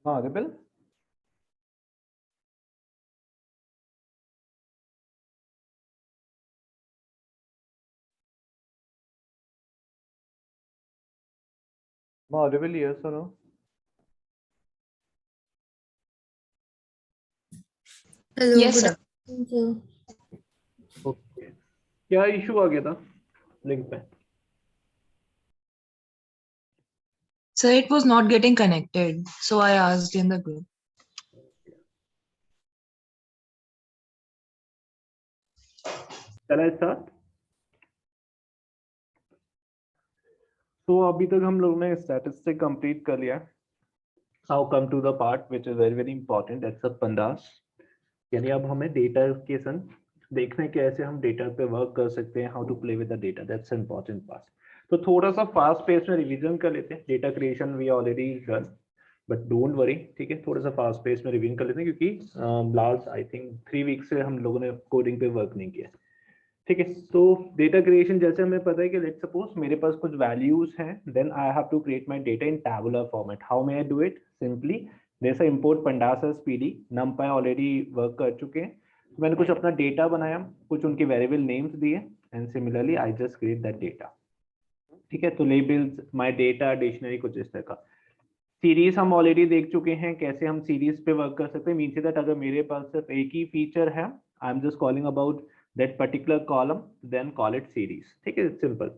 Audible? Audible, yes or no? Hello, Yes, good sir. afternoon, sir. Okay, क्या issue आ गया था link पे? So it was not getting connected. So I asked in the group. चला start. तो अभी तक हम लोगों ने स्टैटिस्टिक कंप्लीट कर लिया। Now come to the part which is very very important, that's a pandas. यानी अब हमें डेटा के संग देखने कैसे हम डेटा पे वर्क कर सकते हैं, how to play with the data, that's important part. तो थोड़ा सा फास्ट पेस में रिवीजन कर लेते हैं। Data creation we already done, but don't worry, ठीक है, थोड़ा सा फास्ट पेस में रिवीजन कर लेते हैं क्योंकि लास्ट आई थिंक 3 वीक से हम लोगों ने कोडिंग पे वर्क नहीं किया। ठीक है, तो डेटा क्रिएशन जैसे हमें पता है कि लेट्स सपोज मेरे पास कुछ वैल्यूज हैं, then I have to create my data in tabular format. How may I do it? Simply जैसे import pandas as pd, numpy already work कर चुके हैं, तो मैंने कुछ अपना डेटा बनाया, कुछ उनके वेरिएबल नेम्स दिए, and similarly I just create that data. ठीक है, तो लेबल्स, माय डेटा, डिक्शनरी, कुछ इस तरह का। सीरीज हम ऑलरेडी देख चुके हैं कैसे हम सीरीज पे वर्क कर सकते हैं। मीन दैट अगर मेरे पास सिर्फ एक ही फीचर है, I am just calling about that particular column, then call it series. ठीक है, सिंपल।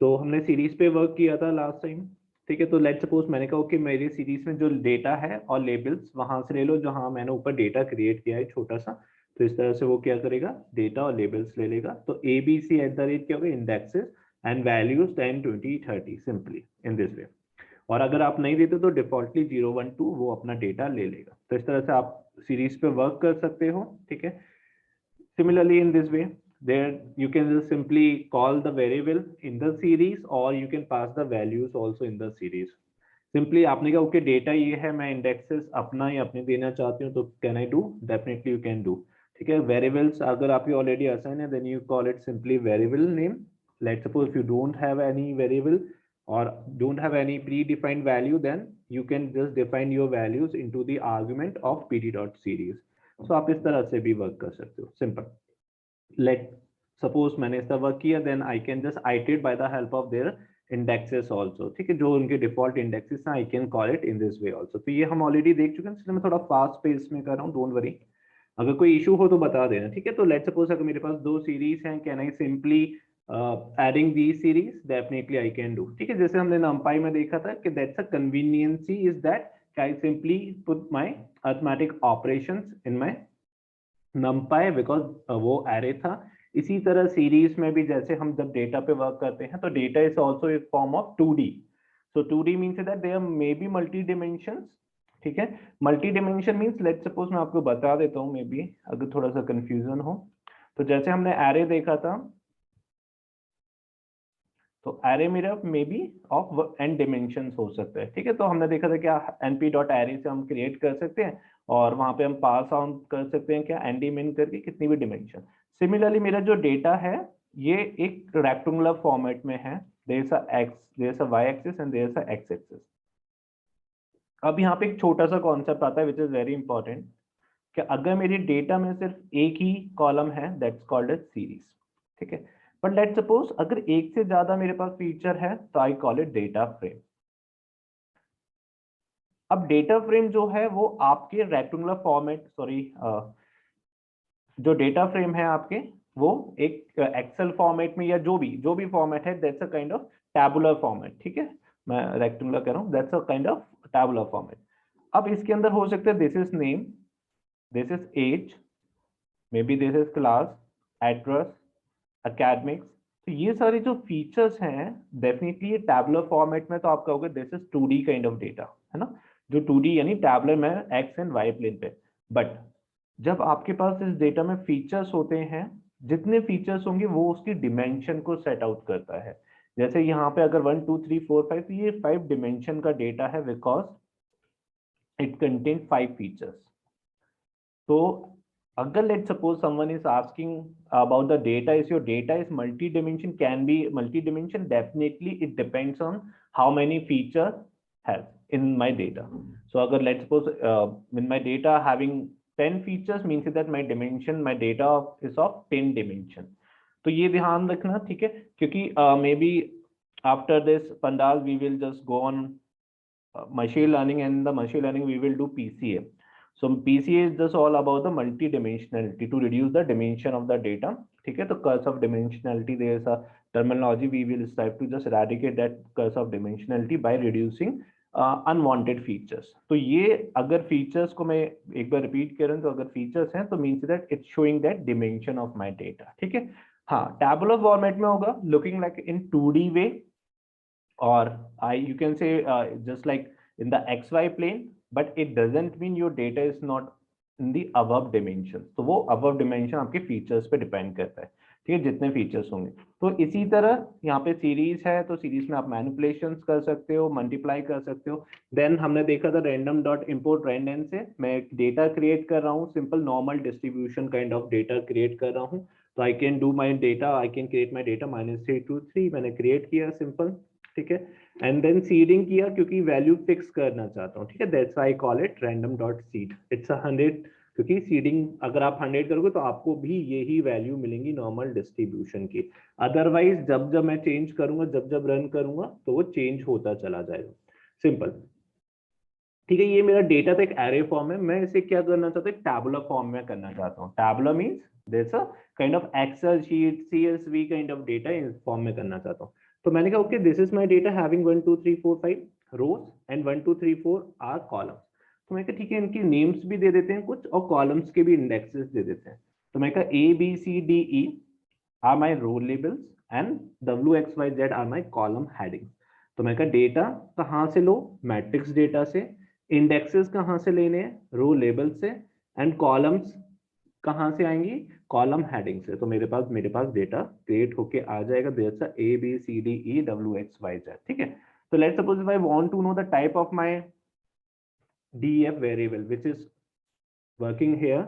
तो हमने सीरीज पे वर्क किया था लास्ट टाइम। ठीक है, तो लेट्स सपोज मैंने कहा कि मेरी सीरीज में जो डेटा है और लेबल्स वहां से ले लो जहां मैंने ऊपर डेटा क्रिएट किया है छोटा सा। तो इस तरह से वो क्या करेगा, डेटा और लेबल्स ले लेगा। तो abc@, क्या होगा, indexes and values 10 20 30, simply in this वे। और अगर आप नहीं देते तो डिफॉल्टली 0 1 2 वो अपना डेटा ले लेगा। तो इस तरह से आप सीरीज पे वर्क कर सकते हो। ठीक है, similarly in this way, there you can just simply call the variable in the series or you can pass the values also in the series. Simply आपने कहा ओके डेटा ये है, मैं इंडेक्सेस अपना ही अपने देना चाहती हूँ, तो can I do? Definitely you can do. ठीक है, वेरिएबल्स अगर आपकी ऑलरेडी असाइन है, then you call it simply variable name. Let's suppose if you don't have any variable or don't have any predefined value, then you can just define your values into the argument of pd.series. so आप इस तरह से भी work कर सकते हो, simple. Let suppose मैंने इस तरह वर्क किया, then I can just iterate by the help of their indexes also. ठीक है, जो उनके डिफॉल्ट इंडेक्सेस हैं, I can call it in this way also. तो ये हम ऑलरेडी देख चुके हैं, इसलिए मैं थोड़ा फास्ट पेस में कर रहा हूँ, डोंट वरी। अगर कोई इशू हो तो बता देना। ठीक है, तो लेट्स सपोज अगर मेरे पास दो सीरीज हैं, can I simply adding the series? Definitely I can do. ठीक है, जैसे हमने numpy में देखा था कि that's a conveniences is that I simply put my arithmetic operations in my numpy because वो array था। इसी तरह सीरीज में भी जैसे हम जब डेटा पे वर्क करते हैं, तो data is also a form of 2D। So 2D means that there may be multi dimensions. ठीक है, multi dimension means let's suppose मैं आपको बता देता हूँ, मे बी अगर थोड़ा सा कंफ्यूजन हो। तो जैसे हमने एरे देखा था, तो एरे मेरा may be of N dimension हो सकता है। ठीक है, तो हमने देखा था क्या np.array से हम क्रिएट कर सकते हैं और वहां पे हम पास ऑन कर सकते हैं क्या, एन डिमेन करके कितनी भी डिमेंशन। सिमिलरली मेरा जो डेटा है ये एक रेक्टेंगुलर फॉर्मेट में है, there is a X, there is a Y axis and there is a X axis. अब यहाँ पे एक छोटा सा कॉन्सेप्ट आता है विच इज वेरी इंपॉर्टेंट, कि अगर मेरी डेटा में सिर्फ एक ही कॉलम है, दैट्स कॉल्ड एज सीरीज। ठीक है, बट लेट सपोज अगर एक से ज्यादा मेरे पास फीचर है, तो I call it data frame. अब डेटा फ्रेम जो है वो आपके रेक्टेंगुलर फॉर्मेट, सॉरी, जो डेटा फ्रेम है आपके, वो एक एक्सेल फॉर्मेट में या जो भी फॉर्मेट है, that's a kind of tabular format. ठीक है, मैं रेक्टेंगुलर कह रहा हूँ, that's a kind of tabular format. अब इसके अंदर हो सकता है this is name, this is age, may B this is class, address, academics. तो ये सारे जो फीचर्स हैं, डेफिनेटली ये टैबुलर फॉर्मेट में तो आप कहोगे this is 2D kind of data, है ना, जो 2D यानी टैबुलर में एक्स एंड वाई प्लेन पे। बट जब आपके पास इस डेटा में फीचर्स होते हैं, जितने फीचर्स होंगे वो उसकी डिमेंशन को सेट आउट करता है। जैसे यहाँ पे अगर 1 2 3 4 5, तो ये 5 डिमेंशन का डेटा है बिकॉज इट कंटेन 5 फीचर्स। तो अगर let's suppose someone is asking about the data, is your data is multi-dimension, can be multi-dimension? Definitely it depends on how many features has in my data. So agar let's suppose in my data having 10 features means that my dimension, my data is of 10 dimension. तो ये ध्यान रखना, ठीक है, क्योंकि maybe after this Pandas we will just go on machine learning, and the machine learning we will do PCA. So PCA is just all about the multi-dimensionality to reduce the dimension of the data. ठीक है, तो curse of dimensionality, there is a terminology, we will strive to just eradicate that curse of dimensionality by reducing unwanted features. तो ये अगर features को मैं एक बार repeat करूँ, तो अगर features हैं तो means that it's showing that dimension of my data. ठीक है, हाँ, tabular format में होगा looking like in 2D way, or you can say just like in the xy plane, but it doesn't mean your data is not in the above dimensions. तो वो above dimension आपके features पे depend करता है, ठीक है, जितने features होंगे. तो इसी तरह यहाँ पे series है, तो series में आप manipulations कर सकते हो, multiply कर सकते हो. Then हमने देखा था random dot import random से मैं data create कर रहा हूँ, simple normal distribution kind of data create कर रहा हूँ. तो I can do my data, I can create my data -3 to 3 मैंने create किया simple, ठीक है, एंड देन सीडिंग किया क्योंकि वैल्यू फिक्स करना चाहता हूँ, ठीक है, that's why I call it random dot seed. It's 100, क्योंकि सीडिंग अगर आप 100 करोगे तो आपको भी यही वैल्यू मिलेंगी नॉर्मल डिस्ट्रीब्यूशन की. अदरवाइज जब जब मैं चेंज करूंगा, जब जब रन करूंगा तो वो चेंज होता चला जाएगा. सिंपल, ठीक है. ये मेरा डेटा तो एक एरे फॉर्म है, मैं इसे क्या करना चाहता हूँ, टैबुलर फॉर्म में करना चाहता हूँ. Tabular means this a kind of Excel sheet, CSV kind of data इस फॉर्म में करना चाहता हूँ. तो मैंने कहा okay, this is my data having 1 2 3 4 5 rows and 1 2 3 4 are columns. तो मैं कहा ठीक है, इनकी नेम्स भी दे देते हैं कुछ और कॉलम्स के भी इंडेक्सेस दे देते हैं. तो मैं कहा A B C D E are my row labels and W X Y Z are my column headings. तो मैं कहा डेटा कहाँ से लो, मैट्रिक्स डेटा से, इंडेक्सेस कहाँ से लेने हैं, रो लेबल से, एंड कॉलम्स कहाँ से आएंगी, कॉलम हेडिंग से. तो मेरे पास डेटा क्रिएट होके आ जाएगा, there is A B C D E W X Y Z. ठीक है, तो let's suppose if I want to know the type of my def variable which is working here,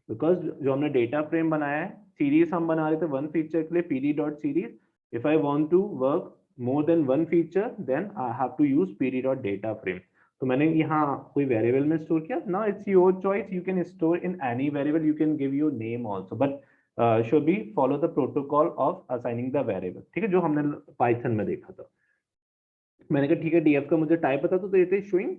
because जो हमने data frame बनाया है, series हम बना रहे थे वन फीचर के लिए, pd dot series. If I want to work more than one feature then I have to use pd dot data frame. तो मैंने यहाँ कोई वेरिएबल में स्टोर किया. Now it's your choice, you can store in any variable, you can give your name also, but should be follow the protocol of assigning the variable. ठीक है, जो हमने पाइथन में देखा था. मैंने कहा ठीक है, डीएफ का मुझे टाइप बता दो, तो it is showing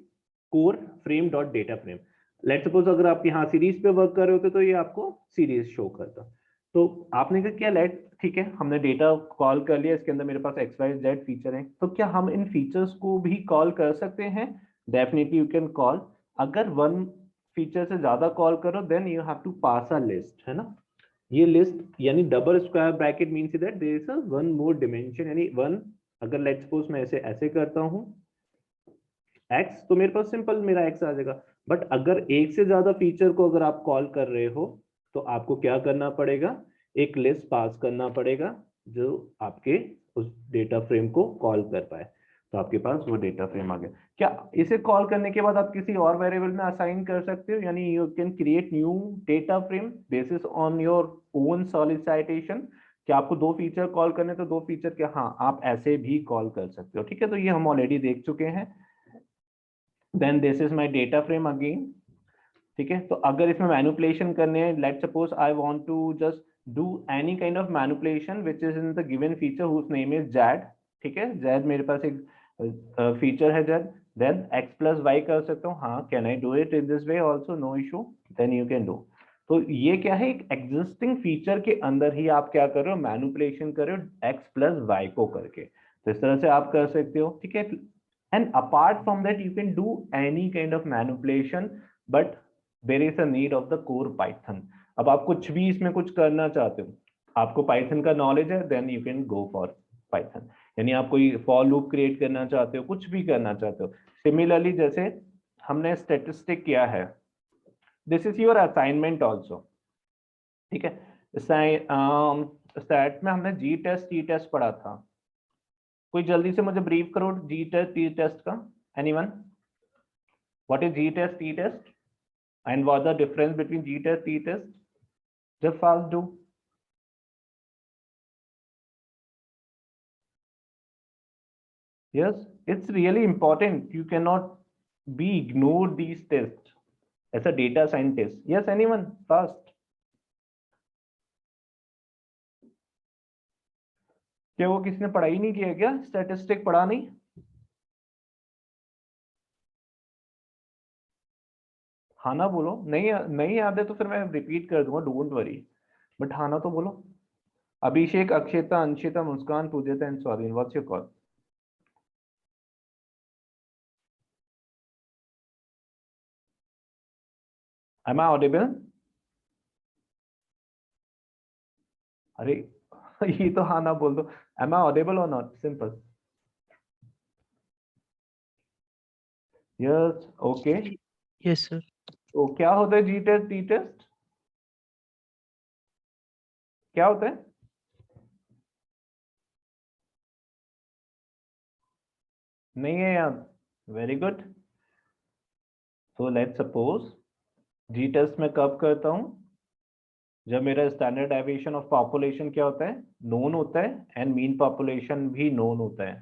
core frame dot data frame. Let's suppose अगर आप यहाँ सीरीज पे वर्क कर रहे होते तो ये आपको सीरीज शो करता. तो आपने कहा क्या, लेट ठीक है, हमने डेटा कॉल कर लिया, इसके अंदर मेरे पास एक्स वाई जेड फीचर है, तो क्या हम इन फीचर्स को भी कॉल कर सकते हैं? Definitely you can call. अगर वन फीचर से ज्यादा कॉल करो then you have to pass a list, है ना. ये लिस्ट यानी double square bracket means that there is a one more dimension, यानी वन. अगर लेट्स सपोज मैं ऐसे करता हूँ x, तो मेरे पास सिंपल मेरा x आ जाएगा. बट अगर एक से ज्यादा फीचर को अगर आप कॉल कर रहे हो तो आपको क्या करना पड़ेगा, एक लिस्ट पास करना पड़ेगा जो आपके उस डेटा फ्रेम को कॉल कर पाए. तो आपके पास वो डेटा फ्रेम आ गया. क्या इसे कॉल करने के बाद आप किसी और वेरिएबल में असाइन कर सकते हो, यानी you can create new data frame basis on your own solicitation. क्या आपको दो फीचर कॉल करने, तो दो फीचर क्या, हाँ, आप ऐसे भी कॉल कर सकते हो. ठीक है, तो ये हम ऑलरेडी देख चुके हैं. Then this is my data frame again. ठीक है, तो अगर इसमें मैनिपुलेशन करने हैं, let's suppose I want to just do any kind of manipulation which is in the given feature whose name is Z. ठीक है, जेड मेरे पास एक फीचर है Z. Then X plus Y कर सकता हूँ. हाँ, can I do it in this way also, no issue, then you can do. तो ये क्या है, एक एग्जिस्टिंग फीचर के अंदर ही आप क्या कर रहे हो, मैनिपुलेशन कर रहे हो एक्स प्लस वाई को करके. तो इस तरह से आप कर सकते हो. ठीक है, and apart from that you can do any kind of manipulation, but there is a need of the core python. अब आप कुछ भी इसमें कुछ करना चाहते हो, आपको पाइथन का नॉलेज है, then you can go for python. यानी आप कोई फॉर लूप क्रिएट करना चाहते हो, कुछ भी करना चाहते हो. सिमिलरली जैसे हमने स्टैटिस्टिक किया है, this is your assignment also. ठीक है, स्टैट में हमने जी टेस्ट टी टेस्ट पढ़ा था. कोई जल्दी से मुझे ब्रीफ करो जी टेस्ट टी टेस्ट का. Anyone, what is Z test T test and what the difference between Z test T test? Just fast do. Yes, it's really important. You cannot be ignored these tests as a data scientist. Yes, anyone? Fast. क्या वो किसने पढ़ाई नहीं किया क्या? Statistic पढ़ा नहीं? हाँ ना बोलो। नहीं नहीं याद है तो फिर मैं रिपीट कर दूंगा, डोंट वरी, बट हाँ ना तो बोलो। अभिषेक, अक्षिता, अंशिता, मुस्कान, पूजिता एंड स्वाधीन, what's your call? Am I audible? अरे ये तो हाँ ना बोल दो। Am I audible or not? Simple. Yes, okay. Yes, sir. तो क्या होता है जी टेस्ट टी टेस्ट? क्या होता है? नहीं है याद? Very good. So let's suppose Z test में कब करता हूं? जब मेरा स्टैंडर्ड डेविएशन ऑफ पॉपुलेशन क्या होता है? नोन होता है, एंड मीन पॉपुलेशन भी नोन होता है,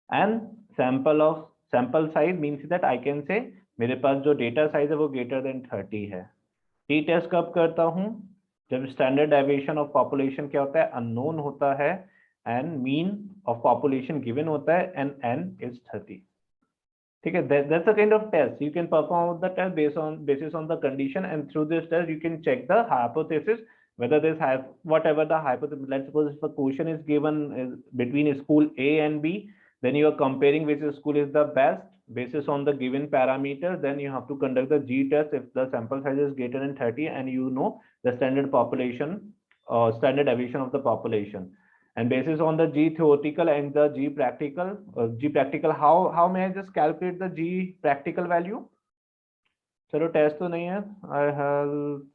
and sample size means that I can से मेरे पास जो डेटा साइज है वो ग्रेटर देन 30 है। टी टेस्ट कब करता हूं? जब स्टैंडर्ड डेविएशन ऑफ पॉपुलेशन क्या होता है? अननोन होता है, and mean of population given होता है, एंड एन इज 30। ठीक है, that's a kind of test. You can perform the test basis on the condition, and through this test you can check the hypothesis whether this has whatever the hypothesis. Let's suppose if a question is given between school A and B, then you are comparing which school is the best basis on the given parameter. Then you have to conduct the G test if the sample size is greater than 30 and you know the standard population or standard deviation of the population. And basis on the G theoretical and the G practical, how may I just calculate the G practical value? चलो test तो नहीं है, I have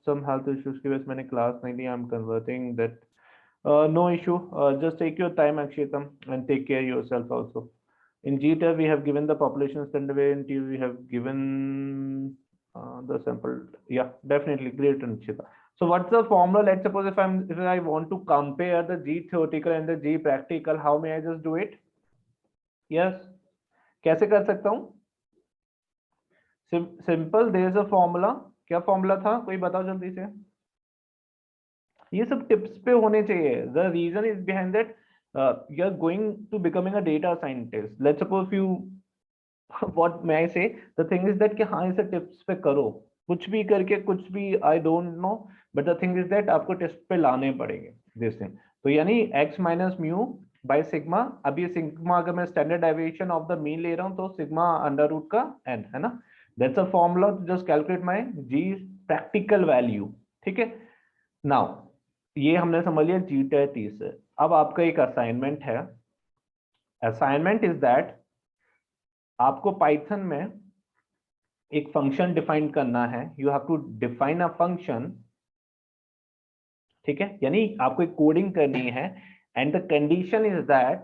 some health issues की वजह से मैंने class नहीं ली, I am converting that, no issue, just take your time Akshitam and take care yourself also. In GTAB we have given the population standard variant, we have given the sample, yeah, definitely great Anshita. So what's the formula? Let's suppose if I want to compare the G theoretical and the G practical, how may I just do it? Yes, कैसे कर सकता हूँ? Simple, there is a formula. क्या formula था? कोई बताओ जल्दी से। ये सब टिप्स पे होने चाहिए. The reason is behind that you are going to becoming a data scientist. Let's suppose you what may I say? The thing is that कि हाँ इसे टिप्स पे करो, कुछ भी करके कुछ भी, I don't know, but the thing is that आपको टिप्स पे लाने पड़ेंगे this thing. तो यानी x minus mu by sigma, अब ये सिग्मा अगर मैं standard deviation of the mean ले रहा हूँ तो सिग्मा अंडर रूट का n है ना. That's a formula to just calculate my G practical value. ठीक है. Now ये हमने समझ लिया G टेस्ट से. अब आपका एक असाइनमेंट है. असाइनमेंट इज दैट आपको पाइथन में एक फंक्शन डिफाइन करना है. You have to define a function. ठीक है, यानी आपको एक कोडिंग करनी है, and the condition is that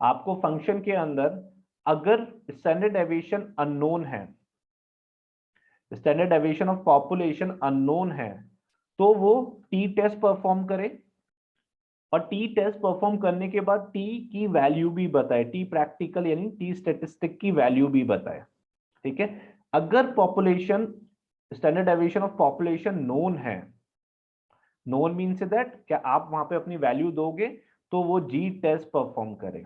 आपको फंक्शन के अंदर अगर स्टैंडर्ड डेविएशन अननोन है, standard deviation of population unknown है, तो वो टी टेस्ट परफॉर्म करे, और टी टेस्ट परफॉर्म करने के बाद टी की वैल्यू भी बताए, टी प्रैक्टिकल यानी टी स्टैटिस्टिक की वैल्यू भी बताए. ठीक है, अगर population standard deviation of population known है, नोन मीन से दैट क्या आप वहां पे अपनी वैल्यू दोगे तो वो जी टेस्ट परफॉर्म करे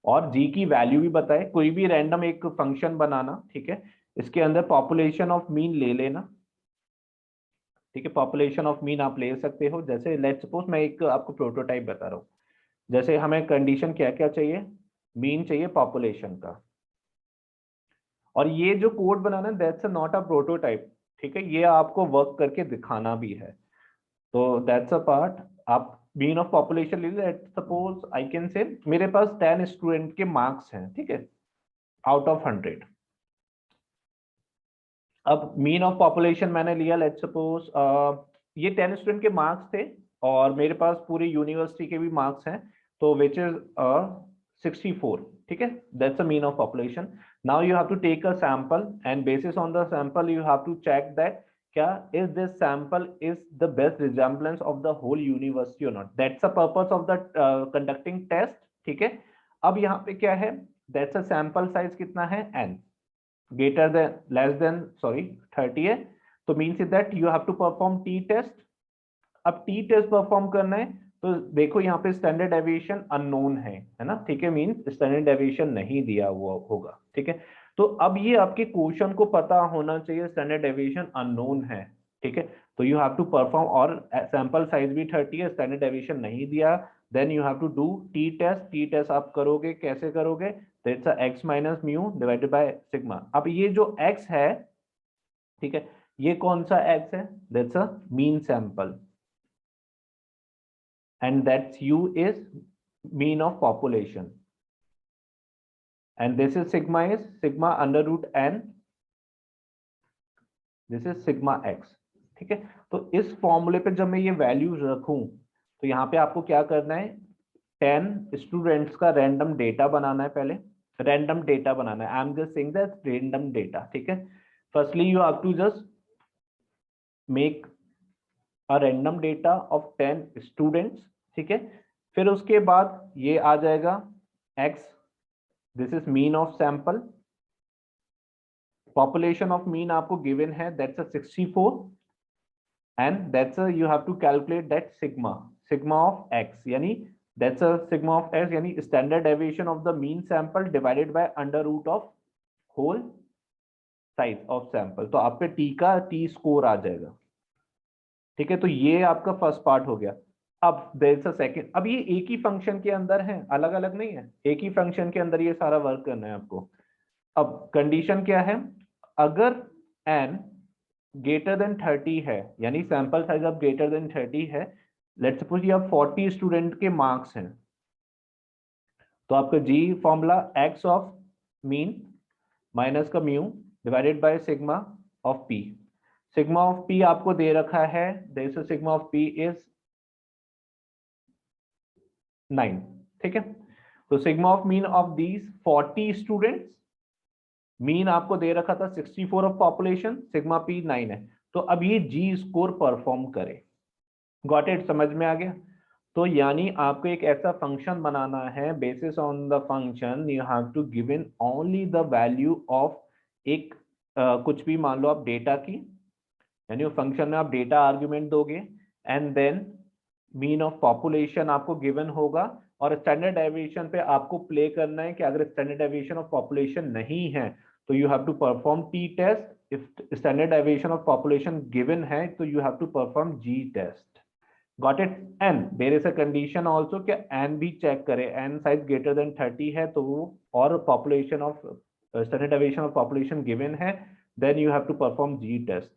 और जी की वैल्यू भी बताए. कोई भी रैंडम एक फंक्शन बनाना. ठीक है, इसके अंदर पॉपुलेशन ऑफ मीन ले लेना. ठीक है, पॉपुलेशन ऑफ मीन आप ले सकते हो. जैसे लेट्स सपोज मैं एक आपको प्रोटोटाइप बता रहा हूँ. जैसे हमें कंडीशन क्या क्या चाहिए? मीन चाहिए पॉपुलेशन का, और ये जो code banana that's not a prototype. ठीक है, ये आपको वर्क करके दिखाना भी है. तो दैट्स अ पार्ट. आप मीन ऑफ पॉपुलेशन ले लीजिए. सपोज आई कैन से मेरे पास 10 स्टूडेंट के मार्क्स हैं. ठीक है, आउट ऑफ 100. अब मीन ऑफ पॉपुलेशन मैंने लिया. लेट्स सपोज ये 10 स्टूडेंट के मार्क्स थे और मेरे पास पूरी यूनिवर्सिटी के भी मार्क्स हैं, तो विच इज 64. ठीक है, that's a mean of population. Now you have to take a sample, and basis on the sample you have to check that क्या is this sample is the best resemblance of the whole university और not. That's the purpose of the conducting test. ठीक है, अब यहाँ पे क्या है, that's a sample size कितना है n, greater than less than 30 है, तो means that you have to perform T test. अब टी टेस्ट परफॉर्म करना है तो देखो यहाँ पे स्टैंडर्ड डेविएशन अननोन है ना, ठीक है, मीन्स स्टैंडर्ड डेविएशन नहीं दिया हुआ होगा, ठीक है। तो अब ये आपके क्वेश्चन को पता होना चाहिए स्टैंडर्ड डेविएशन अननोन है, ठीक है, तो यू हैव टू परफॉर्म, और सैंपल साइज भी 30 है, स्टैंडर्ड डेविएशन नहीं दिया, then you have to do T test. T test आप करोगे, कैसे करोगे, that's x minus mu divided by sigma. अब ये जो x है, ठीक है, ये कौन सा x है, that's a mean sample, and that's u is mean of population, and this is sigma under root n, this is sigma x, ठीक है। तो इस फॉर्मूले पे जब मैं ये वैल्यूज रखूं तो यहाँ पे आपको क्या करना है, 10 स्टूडेंट्स का रैंडम डेटा बनाना है, पहले रैंडम डेटा बनाना है, I am just saying that random data, ठीक है। Firstly you have to just make a random data of 10 students, ठीक है। फिर उसके बाद ये आ जाएगा x, this is mean of sample, population of mean आपको गिवन है, that's a 64, and that's a you have to calculate that sigma of x, यानी that's a sigma of x यानी standard deviation of the mean sample divided by under root of whole size of sample. तो आप पे t का t score आ जाएगा, ठीक है। तो ये आपका फर्स्ट पार्ट हो गया। अब देयर इज अ सेकंड, अब ये एक ही फंक्शन के अंदर है, अलग अलग नहीं है, एक ही फंक्शन के अंदर ये सारा वर्क करना है आपको। अब कंडीशन क्या है, अगर n ग्रेटर देन 30 है, यानी सैंपल साइज अब ग्रेटर देन 30 है, लेट्स सपोज ये अब 40 स्टूडेंट के मार्क्स हैं, तो आपका g formula x of mean minus का mu divided by sigma of p। Sigma of p आपको दे रखा है, there is sigma of p is 9, ठीक है। तो sigma of mean of these 40 students, mean आपको दे रखा था 64 ऑफ पॉपुलेशन, सिग्मा p 9 है, तो अब ये जी स्कोर परफॉर्म करे। गॉट इट, समझ में आ गया। तो यानी आपको एक ऐसा फंक्शन बनाना है, basis on the function you have to given only the value of एक कुछ भी मान लो आप डेटा की, यानी फंक्शन में आप डेटा आर्ग्यूमेंट दोगे, and then mean of population आपको गिवन होगा, और स्टैंडर्ड डेविएशन पे आपको प्ले करना है कि अगर स्टैंडर्ड डेविएशन ऑफ पॉपुलेशन नहीं है तो you have to perform T test, if standard deviation of population given है तो you have to perform Z test. Got it. N there is a condition also कि एन भी check करे, n size greater than 30 है तो वो, और population of standard deviation of population given है, then you have to perform Z test.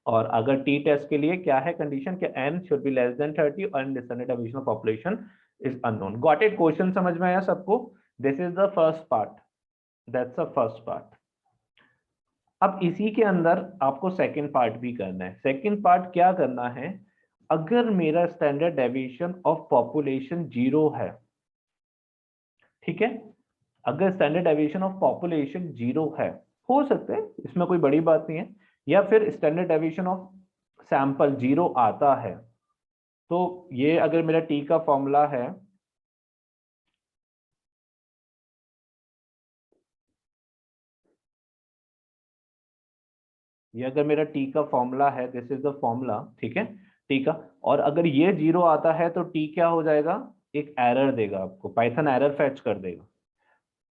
और अगर टी टेस्ट के लिए क्या है कंडीशन कि n should be less than 30 and standard deviation of population is unknown. Got it, question समझ में आया सबको? This is the first part, that's the first part. अब इसी के अंदर आपको सेकंड पार्ट भी करना है। सेकंड पार्ट क्या करना है, अगर मेरा स्टैंडर्ड डेविएशन ऑफ पॉपुलेशन 0 है, ठीक है, अगर स्टैंडर्ड डेविएशन ऑफ पॉपुलेशन 0 है, हो सकता है इसमें कोई बड़ी बात नहीं है, या फिर स्टैंडर्ड डेविएशन ऑफ सैंपल 0 आता है, तो ये अगर मेरा टी का फॉर्मूला है, ये अगर मेरा टी का फॉर्मूला है, दिस इज द फॉर्मूला, ठीक है, टी का, और अगर ये 0 आता है तो टी क्या हो जाएगा, एक एरर देगा आपको, पाइथन एरर फेच कर देगा।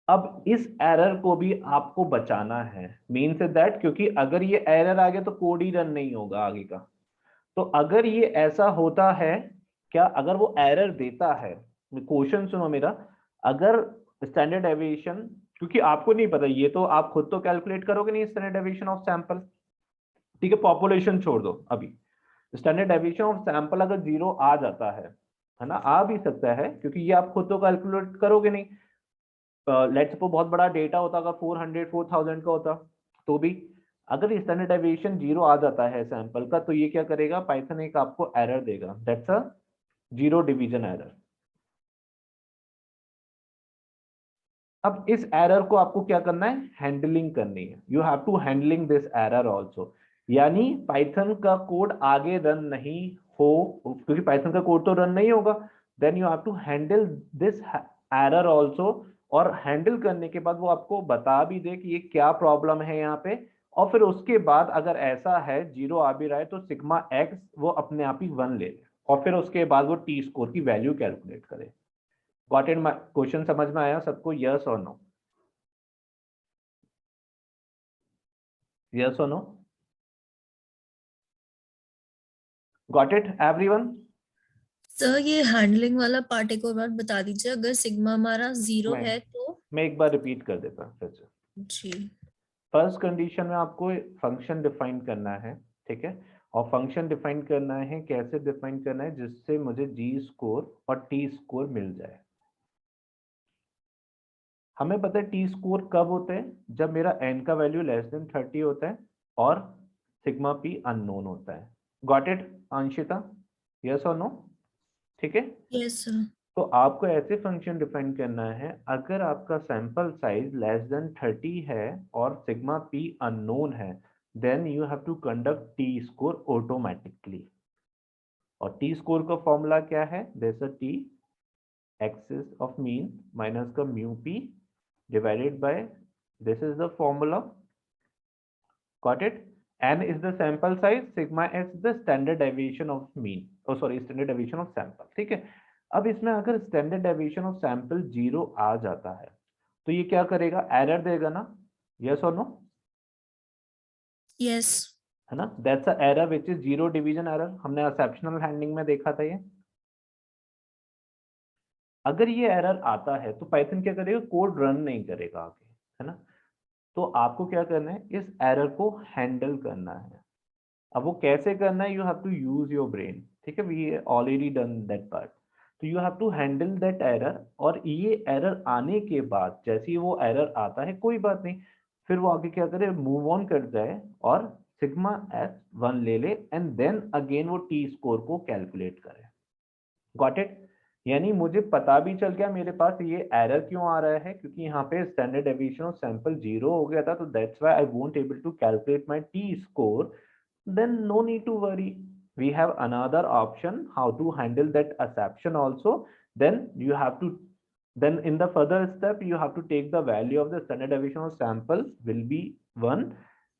अब इस एरर को भी आपको बचाना है, मीन से दैट, क्योंकि अगर ये एरर आ गया तो कोड ही रन नहीं होगा आगे का। तो अगर ये ऐसा होता है, क्या अगर वो एरर देता है, क्वेश्चन सुनो मेरा, अगर स्टैंडर्ड डेविएशन, क्योंकि आपको नहीं पता, ये तो आप खुद तो कैलकुलेट करोगे नहीं स्टैंडर्ड डेविएशन ऑफ सैंपल, ठीक है, पॉपुलेशन छोड़ दो, अभी स्टैंडर्ड डेविएशन ऑफ सैंपल अगर 0 आ जाता है ना, आ भी सकता है, क्योंकि ये आप खुद तो कैलकुलेट करोगे नहीं। लेट्स सपोज बहुत बड़ा डेटा होता, अगर 400 4000 का होता, तो भी अगर स्टैंडर्ड डेविएशन 0 आ जाता है सैंपल का, तो ये क्या करेगा, पाइथन एक आपको एरर देगा, that's a zero division error. अब इस एरर को आपको क्या करना है, हैंडलिंग करनी है, you have to handling this error also, यानी पाइथन का कोड आगे रन नहीं हो, क्योंकि पाइथन का कोड तो रन नहीं होगा, then you have to handle this error also, और हैंडल करने के बाद वो आपको बता भी दे कि ये क्या प्रॉब्लम है यहाँ पे, और फिर उसके बाद अगर ऐसा है 0 आ भी रहा है तो सिग्मा एक्स वो अपने आप ही 1 ले ले, और फिर उसके बाद वो टी स्कोर की वैल्यू कैलकुलेट करे। Got it? क्वेश्चन समझ में आया सबको? यस और नो? यस और no? Got it everyone? Sir ये हैंडलिंग वाला पार्ट एक और बार बता दीजिए, अगर सिग्मा हमारा 0 मैं है तो। मैं एक बार रिपीट कर देता हूँ फिर से। जी। फर्स्ट कंडीशन में आपको फंक्शन डिफाइन करना है, ठीक है, और फंक्शन डिफाइन करना है, कैसे डिफाइन करना है, जिससे मुझे जी स्कोर और टी स्कोर मिल जाए। हमें पता है टी स्कोर कब होते हैं, जब मेरा एन का वैल्यू लेस देन 30 होता है और सिग्मा पी अननोन होता है। Got it Anshita? यस और नो? ठीक है। Yes sir. तो आपको ऐसे फंक्शन डिफाइन करना है, अगर आपका सैंपल साइज लेस देन 30 है और सिग्मा पी अननोन है, then you have to conduct T score automatically. और टी स्कोर का फॉर्मूला क्या है? This T axis of mean minus का mu P divided by, this is the formula. Got it? N is the sample size, sigma s is the standard deviation of mean, oh sorry, standard deviation of sample, ठीक है। अब इसमें अगर standard deviation of sample 0 आ जाता है तो ये क्या करेगा? एरर देगा ना? यस और नो? यस। है ना? That's a error which is zero division error, हमने एक्सेप्शनल हैंडलिंग में देखा था ये। अगर ये एरर आता है तो पाइथन क्या करेगा? कोड रन नहीं करेगा आगे, है ना? तो आपको क्या करना है? इस एरर को हैंडल करना है। अब वो कैसे करना है? You have to use your brain, ठीक है, we already done that part. तो you have to handle that error, और ये एरर आने के बाद जैसे ही वो एरर आता है कोई बात नहीं, फिर वो आगे क्या करे? मूव ऑन कर जाए और सिग्मा एस 1 ले ले, एंड देन अगेन वो टी स्कोर को कैलकुलेट करे। Got it? यानी मुझे पता भी चल गया मेरे पास ये एरर क्यों आ रहा है, क्योंकि यहाँ पे स्टैंडर्ड डेविएशन ऑफ सैंपल 0 हो गया था, तो that's why I won't able to calculate my T score. then no need to worry, we have another option how to handle that exception also. Then you have to, then in the further step you have to take the value of the standard deviation of sample will be 1,